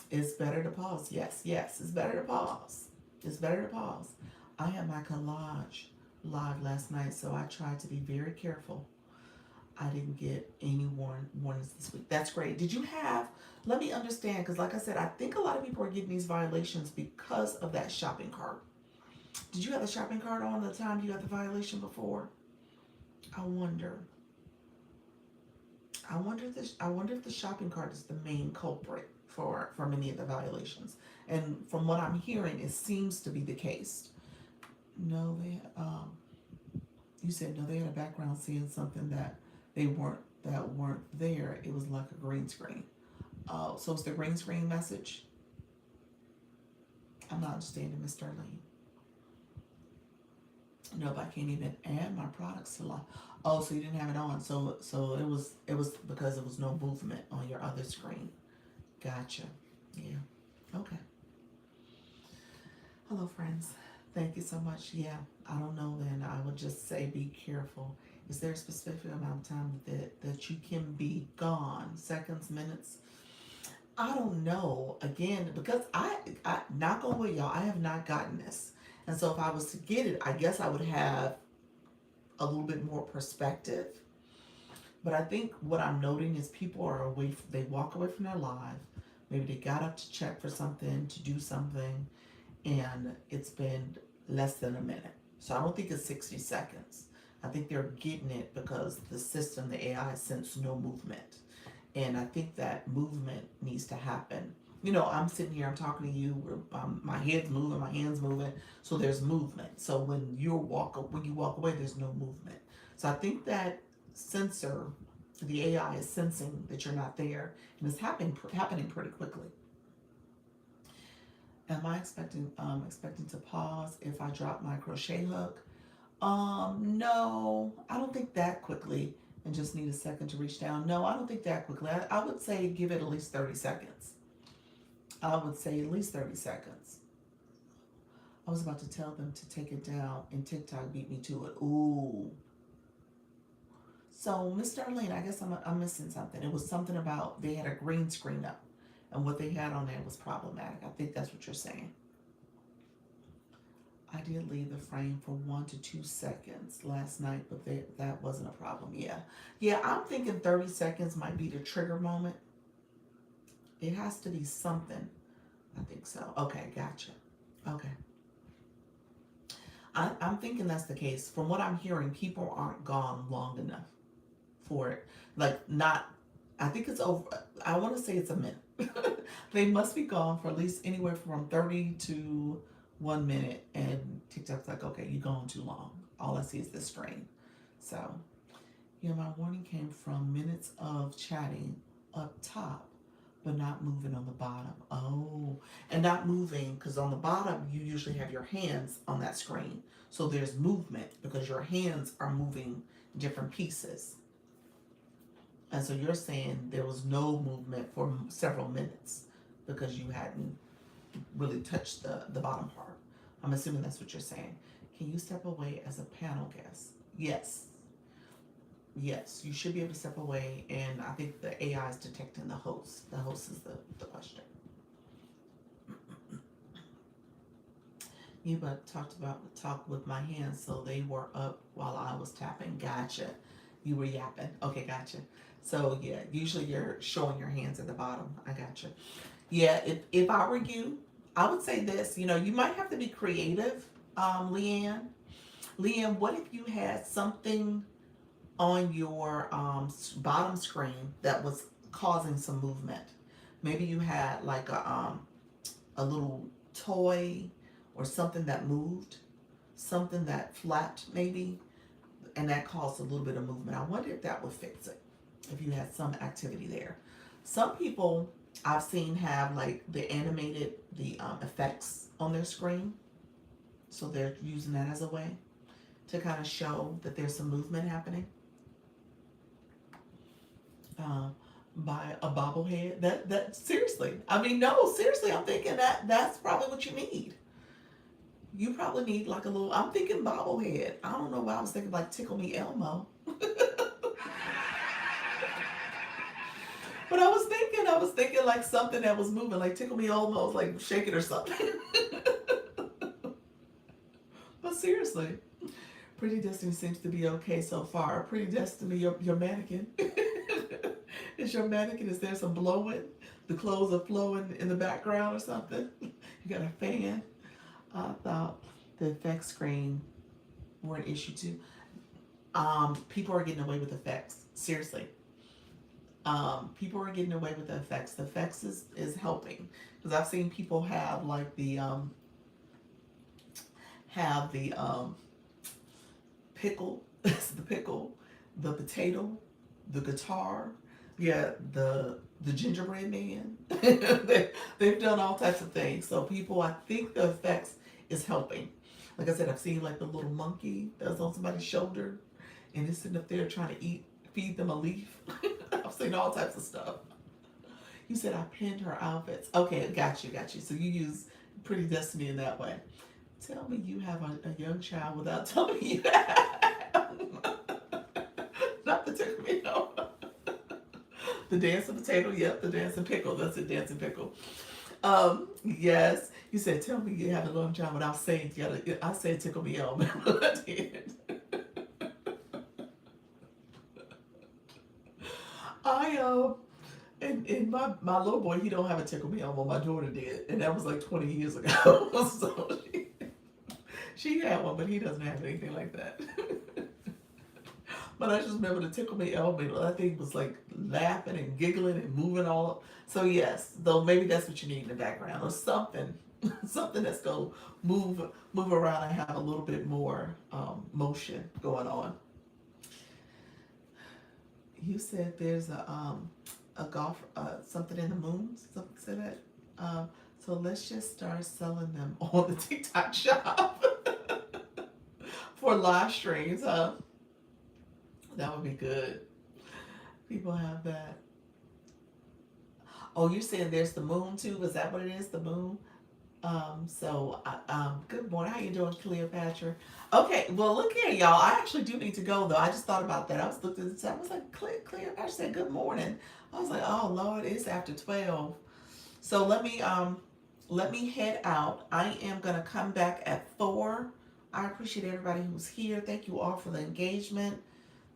It's better to pause. Yes, it's better to pause. It's better to pause. I had my collage live last night, so I tried to be very careful. I didn't get any warnings this week. That's great. Did you have, let me understand, because like I said, I think a lot of people are getting these violations because of that shopping cart. Did you have the shopping cart on the time you got the violation before? I wonder if the shopping cart is the main culprit for many of the violations. And from what I'm hearing, it seems to be the case. No, you said no, they had a background seeing something that weren't there. It was like a green screen. Oh, so it's the green screen message? I'm not understanding, Miss Darlene. Nope, I can't even add my products to live. Oh, so you didn't have it on. So it was because there was no movement on your other screen. Gotcha. Yeah. Okay. Hello, friends. Thank you so much. Yeah, I don't know then. I would just say be careful. Is there a specific amount of time that you can be gone? Seconds, minutes? I don't know. Again, because I not going with y'all, I have not gotten this. And so if I was to get it, I guess I would have a little bit more perspective. But I think what I'm noting is people are away, they walk away from their live. Maybe they got up to check for something, to do something, and it's been less than a minute. So I don't think it's 60 seconds. I think they're getting it because the system, the AI, sense no movement. And I think that movement needs to happen. I'm sitting here, I'm talking to you, my head's moving, my hand's moving, so there's movement. So when you walk away, there's no movement. So I think that sensor, the AI is sensing that you're not there, and it's happening pretty quickly. Am I expecting to pause if I drop my crochet hook? No, I don't think that quickly and just need a second to reach down. No, I don't think that quickly. I would say give it at least 30 seconds. I would say at least 30 seconds. I was about to tell them to take it down and TikTok beat me to it. Ooh. So, Miss Darlene, I guess I'm missing something. It was something about they had a green screen up and what they had on there was problematic. I think that's what you're saying. I did leave the frame for 1 to 2 seconds last night, but that wasn't a problem. Yeah. Yeah, I'm thinking 30 seconds might be the trigger moment. It has to be something. I think so. Okay, gotcha. Okay. I'm thinking that's the case. From what I'm hearing, people aren't gone long enough for it. Like, not, I think it's over. I want to say it's a minute. They must be gone for at least anywhere from 30 to 1 minute. And TikTok's like, okay, you're gone too long. All I see is this strain. So, yeah, my warning came from minutes of chatting up top, but not moving on the bottom. Oh, and not moving because on the bottom, you usually have your hands on that screen. So there's movement because your hands are moving different pieces. And so you're saying there was no movement for several minutes because you hadn't really touched the bottom part. I'm assuming that's what you're saying. Can you step away as a panel guest? Yes. Yes, you should be able to step away, and I think the AI is detecting the host. The host is the question. You but talked with my hands, so they were up while I was tapping. Gotcha. You were yapping. Okay, gotcha. So yeah, usually you're showing your hands at the bottom. I gotcha. Yeah, if I were you, I would say this. You know, you might have to be creative, Leanne. Leanne, what if you had something on your bottom screen that was causing some movement? Maybe you had like a little toy or something that moved, something that flapped maybe, and that caused a little bit of movement. I wonder if that would fix it, if you had some activity there. Some people I've seen have like the effects on their screen, so they're using that as a way to kind of show that there's some movement happening. Uh, by a bobblehead. That seriously. I mean, no, seriously. I'm thinking that's probably what you need. You probably need like a little. I'm thinking bobblehead. I don't know why I was thinking like Tickle Me Elmo, but I was thinking like something that was moving, like Tickle Me Elmo, like shake it or something. But seriously, Pretty Destiny seems to be okay so far. Pretty Destiny, your mannequin. Is your mannequin? Is there some blowing? The clothes are flowing in the background or something. You got a fan. I thought the effects screen were an issue too. People are getting away with effects. Seriously, people are getting away with the effects. The effects is helping because I've seen people have the pickle, the pickle, the potato, the guitar, yeah, the gingerbread man. They've done all types of things. So people, I think the effects is helping. Like I said, I've seen like the little monkey that's on somebody's shoulder, and it's sitting up there trying to feed them a leaf. I've seen all types of stuff. You said I pinned her outfits. Okay, got you. So you use Pretty Destiny in that way. Tell me you have a young child without telling me you have. Not the tomato. The dancing potato, yep, the dancing pickle. That's a dancing pickle. Yes. You said tell me you have a young child without saying together. I said tickle me out. I did. I and my little boy, he don't have a tickle me elmo. My daughter did, and that was like 20 years ago. So she had one, but he doesn't have anything like that. But I just remember the tickle me elmo. That thing was like laughing and giggling and moving all up. So yes, though maybe that's what you need in the background or something, something that's gonna move around and have a little bit more motion going on. You said there's a golf something in the moon. Something said that. So let's just start selling them on the TikTok shop for live streams, huh? That would be good. People have that. Oh, you're saying there's the moon too? Is that what it is? The moon? Good morning. How you doing, Cleopatra? Okay, well, look here, y'all. I actually do need to go though. I just thought about that. I was looking at the time. I was like, Cleopatra said good morning. I was like, oh Lord, it's after 12. So let me head out. I am gonna come back at 4. I appreciate everybody who's here. Thank you all for the engagement,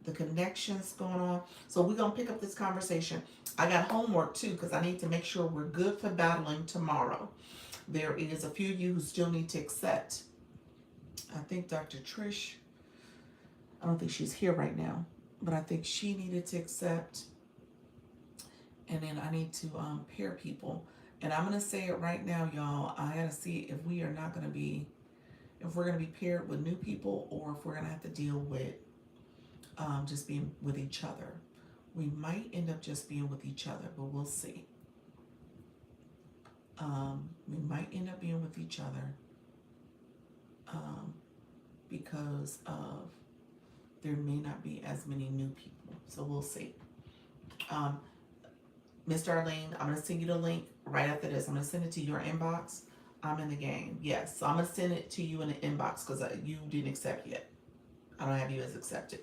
the connections going on. So we're gonna pick up this conversation. I got homework too because I need to make sure we're good for battling tomorrow. There is a few of you who still need to accept. I think Dr. Trish, I don't think she's here right now, but I think she needed to accept. And then I need to pair people. And I'm gonna say it right now, y'all. I gotta see if we are not gonna be, if we're gonna be paired with new people or if we're gonna have to deal with just being with each other. We might end up just being with each other, but we'll see. We might end up being with each other because of there may not be as many new people. So we'll see. Miss Darlene, I'm gonna send you the link right after this. I'm gonna send it to your inbox. I'm in the game. Yes, so I'm gonna send it to you in the inbox because you didn't accept yet. I don't have you as accepted.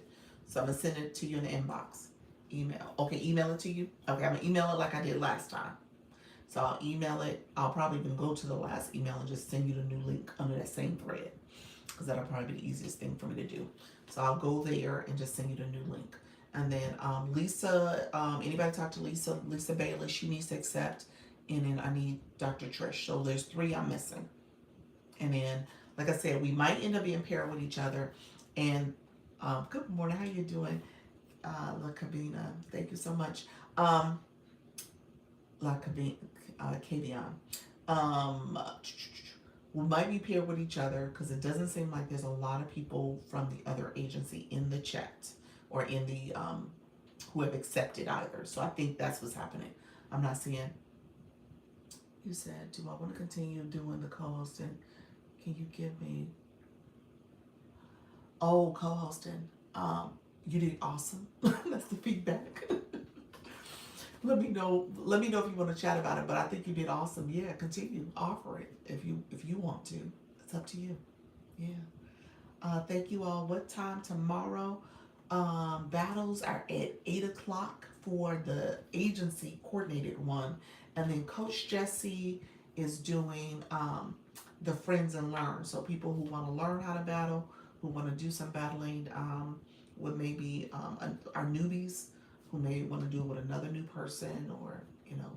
So I'm gonna send it to you in the inbox. Email. Okay, email it to you. Okay, I'm gonna email it like I did last time. So I'll email it. I'll probably even go to the last email and just send you the new link under that same thread because that'll probably be the easiest thing for me to do. So I'll go there and just send you the new link. And then Lisa, anybody talk to Lisa? Lisa Bailey, she needs to accept. And then I need Dr. Trish. So there's 3 I'm missing. And then, like I said, we might end up being paired with each other. And good morning, how you doing? La Cabina, thank you so much. La Cabina, Kavion. We might be paired with each other because it doesn't seem like there's a lot of people from the other agency in the chat or in the who have accepted either. So I think that's what's happening. I'm not seeing. You said, do I want to continue doing the co-hosting? Can you give me? Oh, co-hosting. You did awesome. That's the feedback. Let me know. Let me know if you want to chat about it. But I think you did awesome. Yeah, continue. Offer it if you want to. It's up to you. Yeah. Thank you all. What time tomorrow? Battles are at 8 o'clock for the agency coordinated one, and then Coach Jesse is doing the Friends and Learn. So people who want to learn how to battle, who want to do some battling with maybe our newbies who may want to do it with another new person or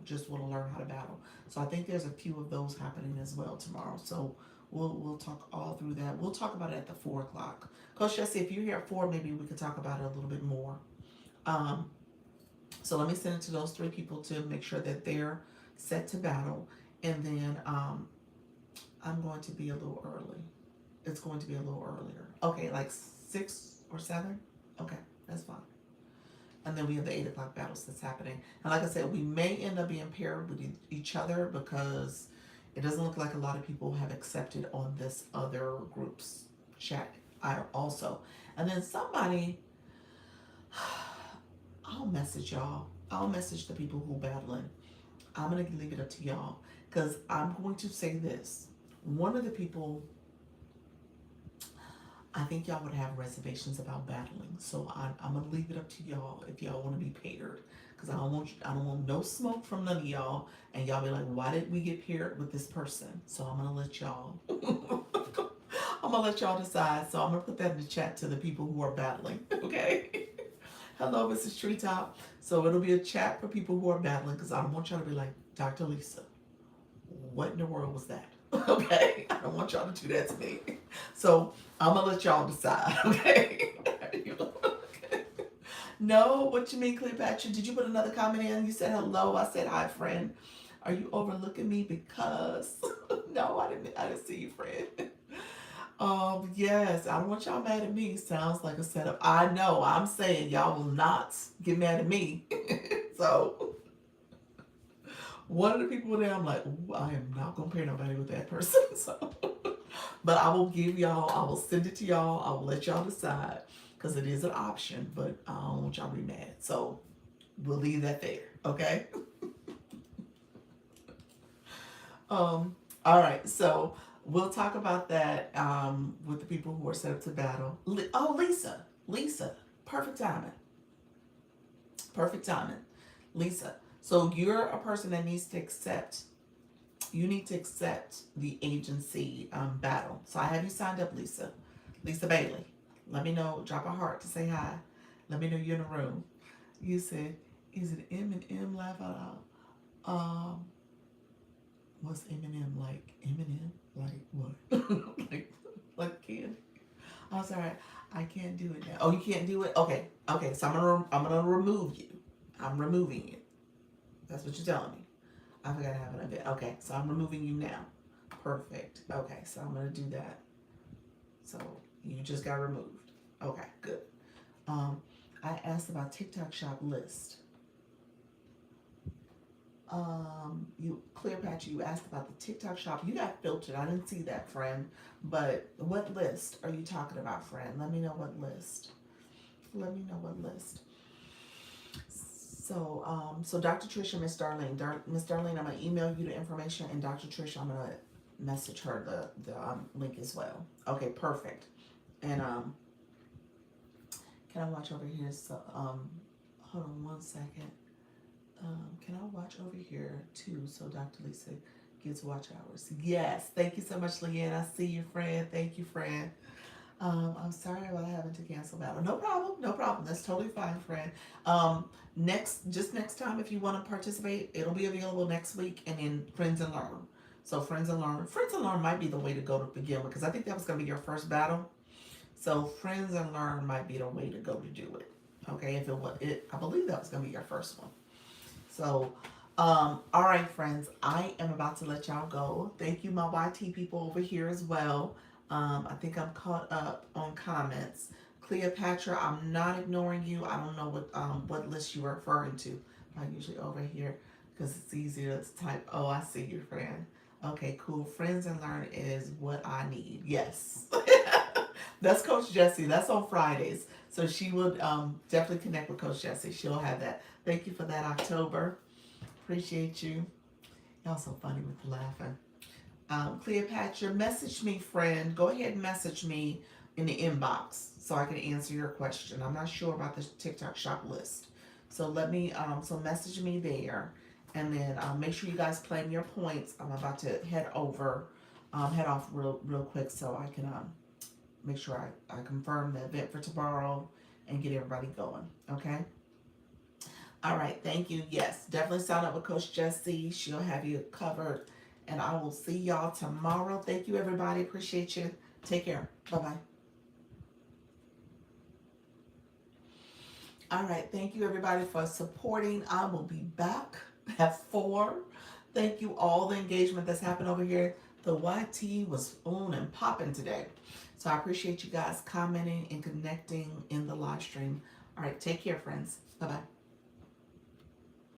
just want to learn how to battle. So I think there's a few of those happening as well tomorrow. So we'll talk all through that. We'll talk about it at the 4 o'clock. Coach Jesse, if you're here at 4, maybe we could talk about it a little bit more. So let me send it to those 3 people to make sure that they're set to battle. And then I'm going to be a little early. It's going to be a little earlier. Okay, like 6 or 7? Okay, that's fine. And then we have the 8 o'clock battles that's happening. And like I said, we may end up being paired with each other because it doesn't look like a lot of people have accepted on this other group's chat also. And then somebody, I'll message y'all. I'll message the people who are battling. I'm going to leave it up to y'all because I'm going to say this. One of the people, I think y'all would have reservations about battling, so I'm gonna leave it up to y'all if y'all want to be paired, because I don't want no smoke from none of y'all, and y'all be like, why did we get paired with this person? So I'm gonna let y'all, I'm gonna let y'all decide. So I'm gonna put that in the chat to the people who are battling. Okay. Hello, Mrs. Treetop. So it'll be a chat for people who are battling, because I don't want y'all to be like, Dr. Lisa, what in the world was that? Okay, I don't want y'all to do that to me. So I'm gonna let y'all decide. Okay. No, what you mean, Cleopatra? Did you put another comment in? You said hello. I said hi, friend. Are you overlooking me because? No, I didn't see you, friend. Yes, I don't want y'all mad at me. Sounds like a setup. I know. I'm saying y'all will not get mad at me. So One of the people there, I'm like, ooh, I am not gonna pair nobody with that person. So, but I will give y'all, I will send it to y'all. I will let y'all decide because it is an option. But I don't want y'all to be mad. So we'll leave that there. Okay. All right. So we'll talk about that with the people who are set up to battle. Oh, Lisa, perfect timing. Perfect timing. Lisa. So you're a person that needs to accept. You need to accept the agency battle. So I have you signed up, Lisa. Lisa Bailey. Let me know. Drop a heart to say hi. Let me know you're in the room. You said, "Is it Eminem? Laugh out loud." What's Eminem like? Eminem like what? like candy? I'm sorry. I can't do it now. Oh, you can't do it. Okay. Okay. So I'm gonna remove you. I'm removing you. That's what you're telling me. I forgot to have an event. Okay, so I'm removing you now. Perfect. Okay, so I'm gonna do that. So you just got removed. Okay, good. Um, I asked about TikTok shop list. You Cleopatra, you asked about the TikTok shop. You got filtered. I didn't see that, friend. But what list are you talking about, friend? Let me know what list. Let me know what list. So Dr. Trish and Miss Darlene, Miss Darlene, I'm gonna email you the information, and Dr. Trish, I'm gonna message her the link as well. Okay, perfect. And can I watch over here? So hold on one second. Can I watch over here too? So Dr. Lisa gives watch hours. Yes, thank you so much, Leanne. I see you, friend. Thank you, friend. I'm sorry about having to cancel battle. No problem, no problem. That's totally fine, friend. Next time, if you want to participate, it'll be available next week, and then Friends and Learn. So Friends and Learn might be the way to go to begin with, because I think that was going to be your first battle. So Friends and Learn might be the way to go to do it. Okay, if it was it, I believe that was going to be your first one. So, all right, friends, I am about to let y'all go. Thank you, my YT people over here as well. I think I'm caught up on comments. Cleopatra, I'm not ignoring you. I don't know what list you are referring to. I'm usually over here because it's easier to type. Oh, I see your friend. Okay, cool. Friends and Learn is what I need. Yes. That's Coach Jessie. That's on Fridays. So she will definitely connect with Coach Jessie. She'll have that. Thank you for that, October. Appreciate you. Y'all so funny with the laughing. Cleopatra, message me, friend. Go ahead and message me in the inbox so I can answer your question. I'm not sure about the TikTok shop list. So let me, so message me there. And then make sure you guys claim your points. I'm about to head off real quick so I can make sure I confirm the event for tomorrow and get everybody going. Okay? All right, thank you. Yes, definitely sign up with Coach Jessie. She'll have you covered. And I will see y'all tomorrow. Thank you, everybody. Appreciate you. Take care. Bye bye. All right, thank you, everybody, for supporting. I will be back at 4. Thank you, all the engagement that's happened over here. The YT was on and popping today. So I appreciate you guys commenting and connecting in the live stream. All right, take care, friends. Bye bye.